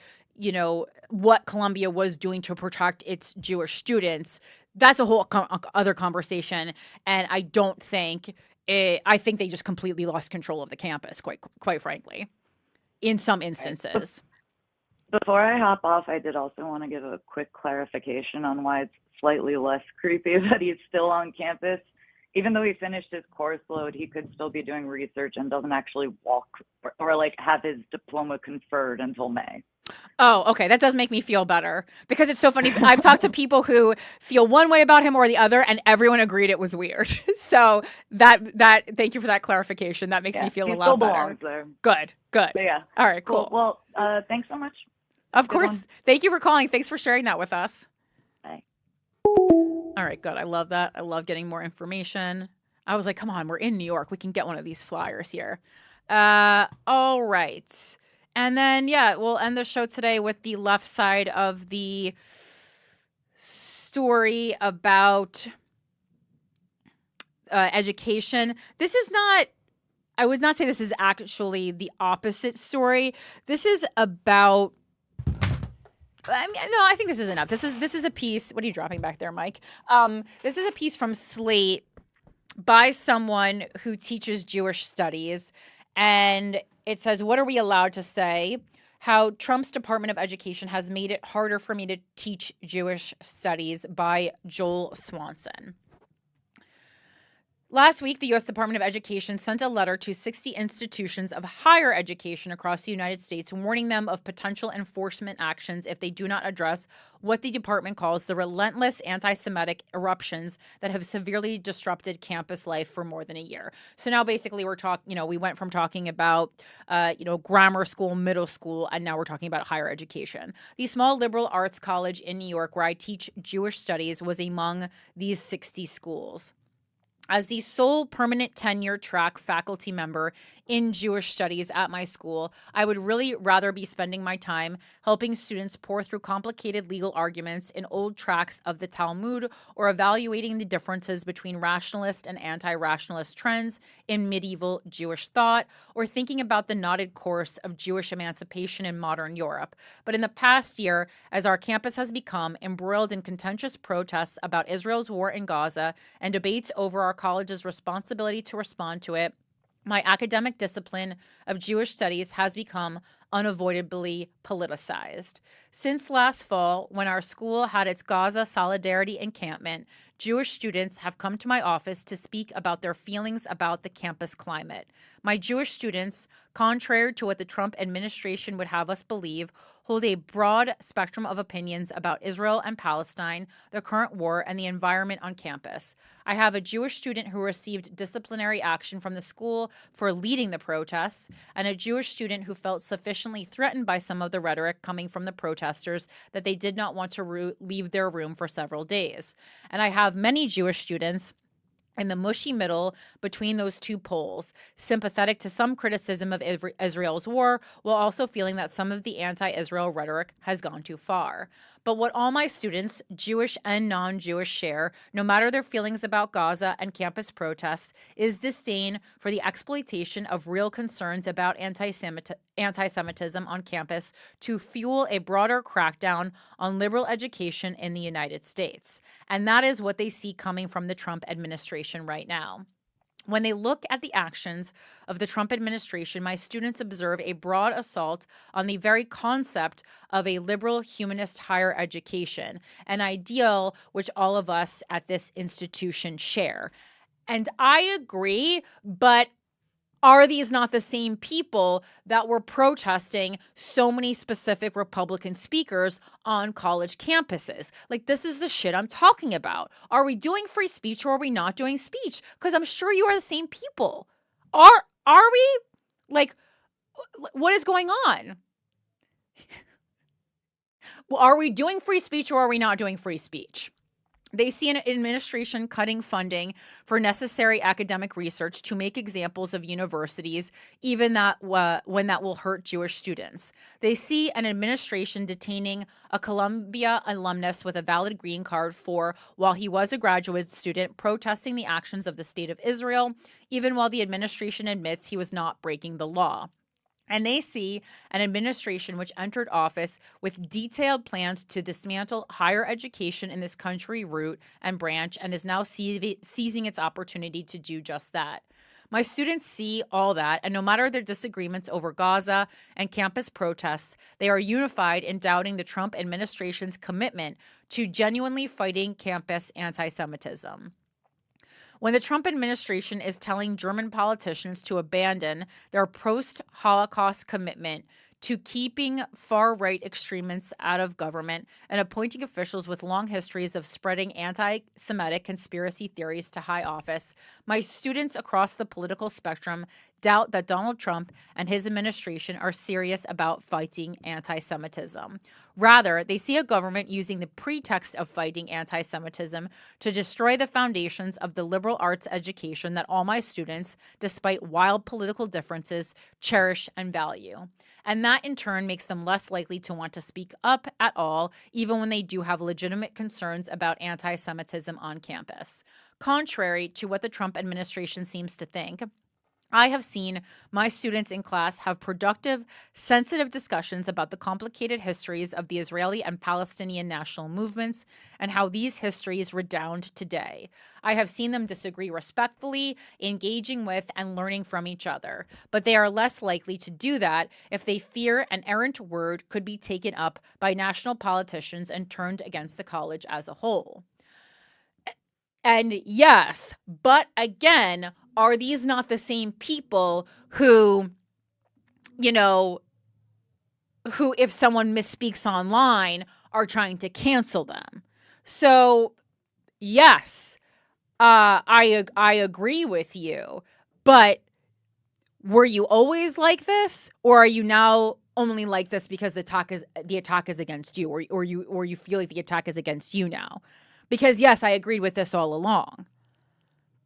what Columbia was doing to protect its Jewish students, that's a whole other conversation. And I don't think I think they just completely lost control of the campus, quite frankly, in some instances. Before I hop off, I did also want to give a quick clarification on why it's slightly less creepy that he's still on campus. Even though he finished his course load, he could still be doing research and doesn't actually walk or like have his diploma conferred until May. Oh, okay. That does make me feel better because it's so funny. I've talked to people who feel one way about him or the other, and everyone agreed it was weird. So thank you for that clarification. That makes me feel a lot better. Belongs there. Good. But yeah. All right, cool. Well, thanks so much. Of course. Thank you for calling. Thanks for sharing that with us. Bye. All right, good. I love that. I love getting more information. I was like, come on, we're in New York. We can get one of these flyers here. All right. And then, yeah, we'll end the show today with the left side of the story about education. This is not, I would not say this is actually the opposite story. This is about, I think this is enough. This is a piece. What are you dropping back there, Mike? This is a piece from Slate by someone who teaches Jewish studies. And it says, what are we allowed to say? How Trump's Department of Education has made it harder for me to teach Jewish studies, by Joel Swanson. Last week, the U.S. Department of Education sent a letter to 60 institutions of higher education across the United States, warning them of potential enforcement actions if they do not address what the department calls the relentless anti-Semitic eruptions that have severely disrupted campus life for more than a year. So now basically we're talking, we went from talking about, grammar school, middle school, and now we're talking about higher education. The small liberal arts college in New York, where I teach Jewish studies, was among these 60 schools. As the sole permanent tenure track faculty member in Jewish studies at my school, I would really rather be spending my time helping students pour through complicated legal arguments in old tracts of the Talmud, or evaluating the differences between rationalist and anti-rationalist trends in medieval Jewish thought, or thinking about the knotted course of Jewish emancipation in modern Europe. But in the past year, as our campus has become embroiled in contentious protests about Israel's war in Gaza and debates over our college's responsibility to respond to it, my academic discipline of Jewish studies has become unavoidably politicized. Since last fall, when our school had its Gaza Solidarity encampment, Jewish students have come to my office to speak about their feelings about the campus climate. My Jewish students, contrary to what the Trump administration would have us believe, hold a broad spectrum of opinions about Israel and Palestine, the current war, and the environment on campus. I have a Jewish student who received disciplinary action from the school for leading the protests, and a Jewish student who felt sufficiently threatened by some of the rhetoric coming from the protesters that they did not want to leave their room for several days. And I have many Jewish students in the mushy middle between those two poles, sympathetic to some criticism of Israel's war, while also feeling that some of the anti-Israel rhetoric has gone too far. But what all my students, Jewish and non-Jewish, share, no matter their feelings about Gaza and campus protests, is disdain for the exploitation of real concerns about anti-Semitism on campus to fuel a broader crackdown on liberal education in the United States. And that is what they see coming from the Trump administration right now. When they look at the actions of the Trump administration, my students observe a broad assault on the very concept of a liberal humanist higher education, an ideal which all of us at this institution share. And I agree, but are these not the same people that were protesting so many specific Republican speakers on college campuses? Like, this is the shit I'm talking about. Are we doing free speech or are we not doing speech? Because I'm sure you are the same people. Are we? Like, what is going on? Well, are we doing free speech or are we not doing free speech? They see an administration cutting funding for necessary academic research to make examples of universities, even when that will hurt Jewish students. They see an administration detaining a Columbia alumnus with a valid green card for, while he was a graduate student, protesting the actions of the State of Israel, even while the administration admits he was not breaking the law. And they see an administration which entered office with detailed plans to dismantle higher education in this country root and branch and is now seizing its opportunity to do just that. My students see all that, and no matter their disagreements over Gaza and campus protests, they are unified in doubting the Trump administration's commitment to genuinely fighting campus anti-Semitism. When the Trump administration is telling German politicians to abandon their post-Holocaust commitment to keeping far-right extremists out of government and appointing officials with long histories of spreading anti-Semitic conspiracy theories to high office, my students across the political spectrum doubt that Donald Trump and his administration are serious about fighting anti-Semitism. Rather, they see a government using the pretext of fighting anti-Semitism to destroy the foundations of the liberal arts education that all my students, despite wild political differences, cherish and value. And that in turn makes them less likely to want to speak up at all, even when they do have legitimate concerns about anti-Semitism on campus. Contrary to what the Trump administration seems to think, I have seen my students in class have productive, sensitive discussions about the complicated histories of the Israeli and Palestinian national movements and how these histories redound today. I have seen them disagree respectfully, engaging with and learning from each other, but they are less likely to do that if they fear an errant word could be taken up by national politicians and turned against the college as a whole. And yes, but again, are these not the same people who, who if someone misspeaks online are trying to cancel them? So yes, I agree with you, but were you always like this, or are you now only like this because the attack is against you, or you feel like the attack is against you now? Because yes, I agreed with this all along.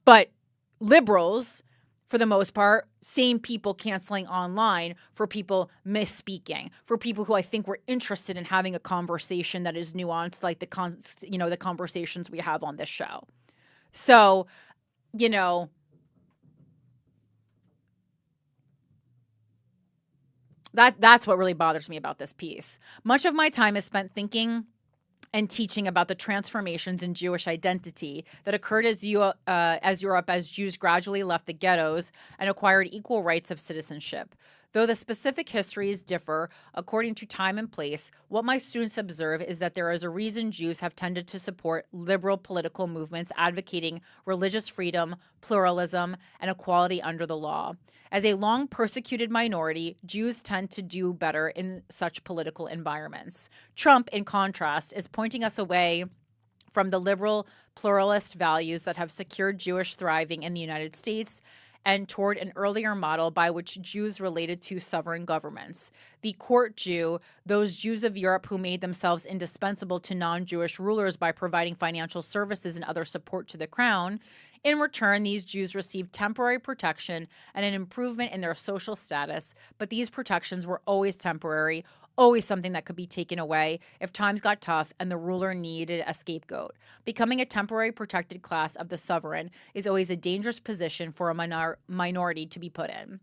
But liberals, for the most part, same people canceling online for people misspeaking, for people who I think were interested in having a conversation that is nuanced, like the conversations we have on this show. So, that's what really bothers me about this piece. Much of my time is spent thinking and teaching about the transformations in Jewish identity that occurred as Jews gradually left the ghettos and acquired equal rights of citizenship. Though the specific histories differ according to time and place, what my students observe is that there is a reason Jews have tended to support liberal political movements advocating religious freedom, pluralism, and equality under the law. As a long persecuted minority, Jews tend to do better in such political environments. Trump, in contrast, is pointing us away from the liberal pluralist values that have secured Jewish thriving in the United States and toward an earlier model by which Jews related to sovereign governments. The court Jew, those Jews of Europe who made themselves indispensable to non-Jewish rulers by providing financial services and other support to the crown. In return, these Jews received temporary protection and an improvement in their social status, but these protections were always temporary, always something that could be taken away if times got tough and the ruler needed a scapegoat. Becoming a temporary protected class of the sovereign is always a dangerous position for a minority to be put in.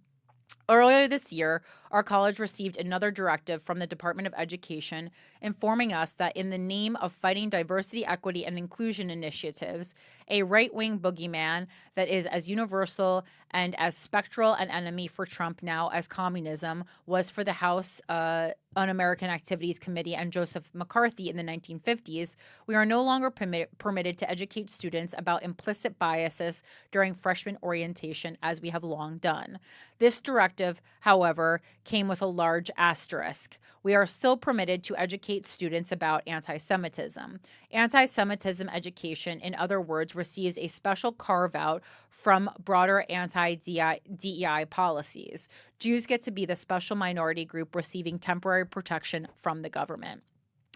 Earlier this year, our college received another directive from the Department of Education informing us that in the name of fighting diversity, equity, and inclusion initiatives, a right-wing boogeyman that is as universal and as spectral an enemy for Trump now as communism was for the House Un-American Activities Committee and Joseph McCarthy in the 1950s, we are no longer permitted to educate students about implicit biases during freshman orientation as we have long done. This directive, however, came with a large asterisk. We are still permitted to educate students about anti-Semitism. Anti-Semitism education, in other words, receives a special carve-out from broader anti-DEI policies. Jews get to be the special minority group receiving temporary protection from the government.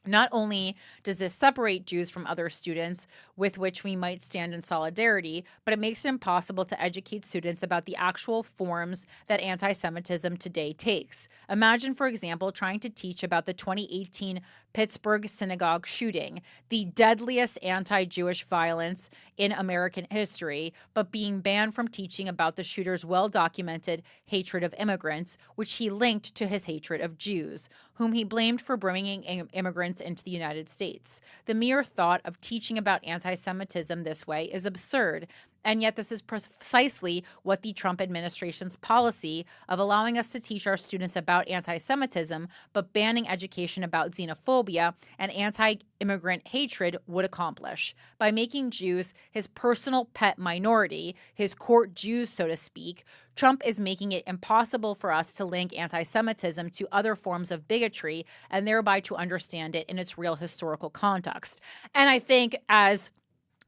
Not only does this separate Jews from other students with which we might stand in solidarity, but it makes it impossible to educate students about the actual forms that anti-Semitism today takes. Imagine, for example, trying to teach about the 2018 Pittsburgh synagogue shooting, the deadliest anti-Jewish violence in American history, but being banned from teaching about the shooter's well-documented hatred of immigrants, which he linked to his hatred of Jews, whom he blamed for bringing immigrants into the United States. The mere thought of teaching about anti-Semitism this way is absurd. And yet this is precisely what the Trump administration's policy of allowing us to teach our students about anti-Semitism, but banning education about xenophobia and anti-immigrant hatred would accomplish. By making Jews his personal pet minority, his court Jews, so to speak, Trump is making it impossible for us to link anti-Semitism to other forms of bigotry and thereby to understand it in its real historical context. And I think, as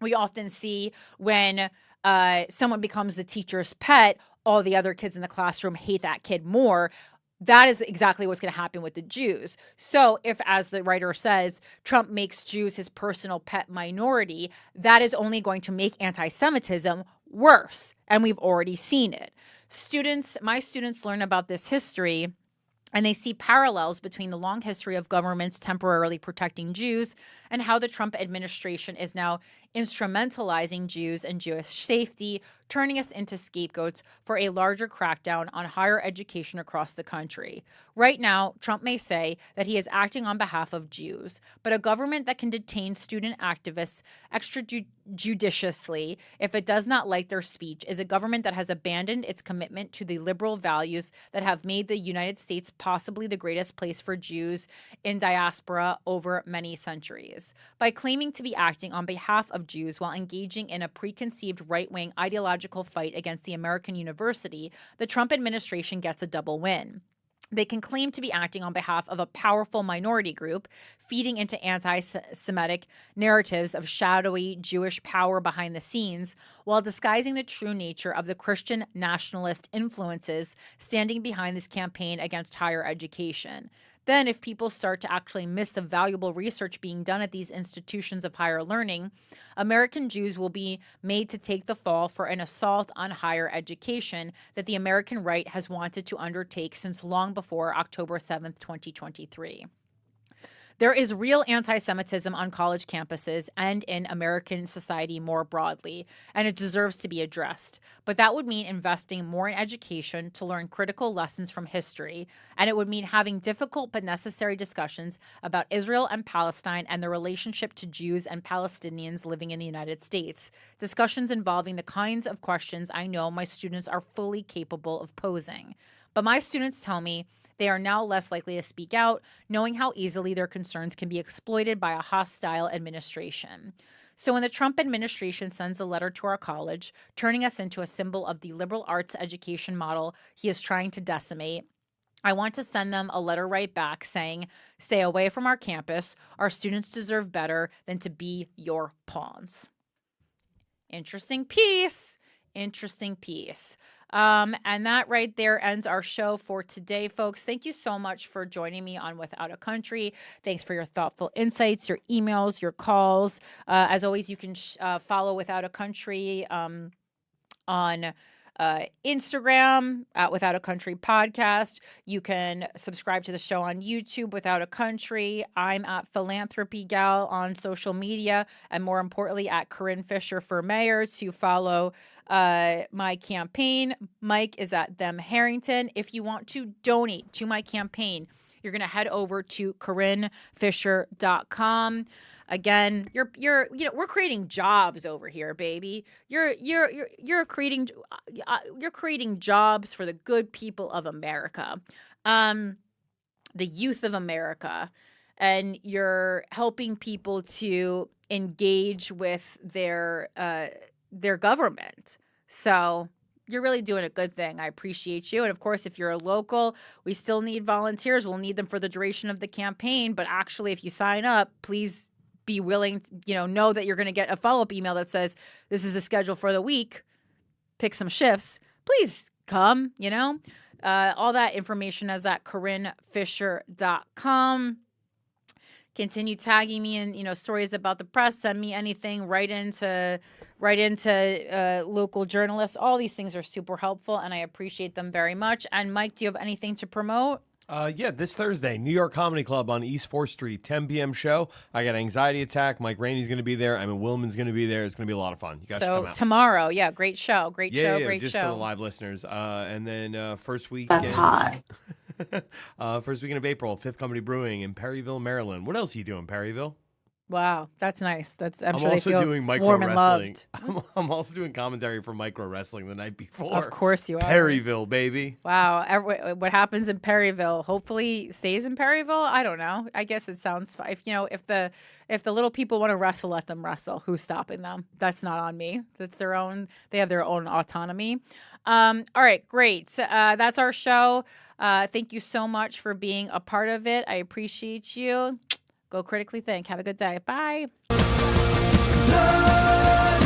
we often see when someone becomes the teacher's pet, all the other kids in the classroom hate that kid more. That is exactly what's going to happen with the Jews. So if, as the writer says, Trump makes Jews his personal pet minority, that is only going to make anti-Semitism worse. And we've already seen it. My students learn about this history, and they see parallels between the long history of governments temporarily protecting Jews and how the Trump administration is now instrumentalizing Jews and Jewish safety, turning us into scapegoats for a larger crackdown on higher education across the country. Right now, Trump may say that he is acting on behalf of Jews, but a government that can detain student activists extrajudiciously if it does not like their speech is a government that has abandoned its commitment to the liberal values that have made the United States possibly the greatest place for Jews in diaspora over many centuries. By claiming to be acting on behalf of Jews while engaging in a preconceived right-wing ideological fight against the American university, the Trump administration gets a double win. They can claim to be acting on behalf of a powerful minority group, feeding into anti-Semitic narratives of shadowy Jewish power behind the scenes, while disguising the true nature of the Christian nationalist influences standing behind this campaign against higher education. Then, if people start to actually miss the valuable research being done at these institutions of higher learning, American Jews will be made to take the fall for an assault on higher education that the American right has wanted to undertake since long before October 7th, 2023. There is real anti-Semitism on college campuses and in American society more broadly, and it deserves to be addressed. But that would mean investing more in education to learn critical lessons from history, and it would mean having difficult but necessary discussions about Israel and Palestine and the relationship to Jews and Palestinians living in the United States, discussions involving the kinds of questions I know my students are fully capable of posing. But my students tell me they are now less likely to speak out, knowing how easily their concerns can be exploited by a hostile administration. So when the Trump administration sends a letter to our college, turning us into a symbol of the liberal arts education model he is trying to decimate, I want to send them a letter right back saying, stay away from our campus. Our students deserve better than to be your pawns. Interesting piece. Interesting piece. And that right there ends our show for today, folks. Thank you so much for joining me on Without a Country. Thanks for your thoughtful insights, your emails, your calls. As always, you can follow Without a Country on Instagram at Without a Country Podcast. You can subscribe to the show on YouTube, Without a Country. I'm at Philanthropy Gal on social media, and more importantly, at Corinne Fisher for Mayor to follow my campaign. Mike is at Them Harrington. If you want to donate to my campaign, you're going to head over to CorinneFisher.com. Again, we're creating jobs over here, baby. You're creating jobs for the good people of America, the youth of America, and you're helping people to engage with their government. So you're really doing a good thing. I appreciate you. And of course, if you're a local, we still need volunteers. We'll need them for the duration of the campaign. But actually, if you sign up, please be willing, know that you're going to get a follow-up email that says, this is the schedule for the week. Pick some shifts. Please come, all that information is at CorinneFisher.com. Continue tagging me in, stories about the press. Send me anything right into local journalists. All these things are super helpful, and I appreciate them very much. And Mike, do you have anything to promote? Yeah, this Thursday, New York Comedy Club on East 4th Street, 10 p.m. show. I got Anxiety Attack. Mike Rainey's going to be there. Emma Willman's going to be there. It's going to be a lot of fun. You guys should come out. Tomorrow, great show. Great show. Just for the live listeners. And then first week. That's hot. First weekend of April, Fifth Company Brewing in Perryville, Maryland. What else are you doing, Perryville? Wow, that's nice. I'm sure also they feel doing micro warm and wrestling. loved. I'm also doing commentary for micro wrestling the night before. Of course you are. Perryville, baby. Wow. What happens in Perryville hopefully stays in Perryville. I don't know. I guess it sounds fine. If the little people want to wrestle, let them wrestle. Who's stopping them? That's not on me. That's their own. They have their own autonomy. All right, great. That's our show. Thank you so much for being a part of it. I appreciate you. Go critically think. Have a good day. Bye. Love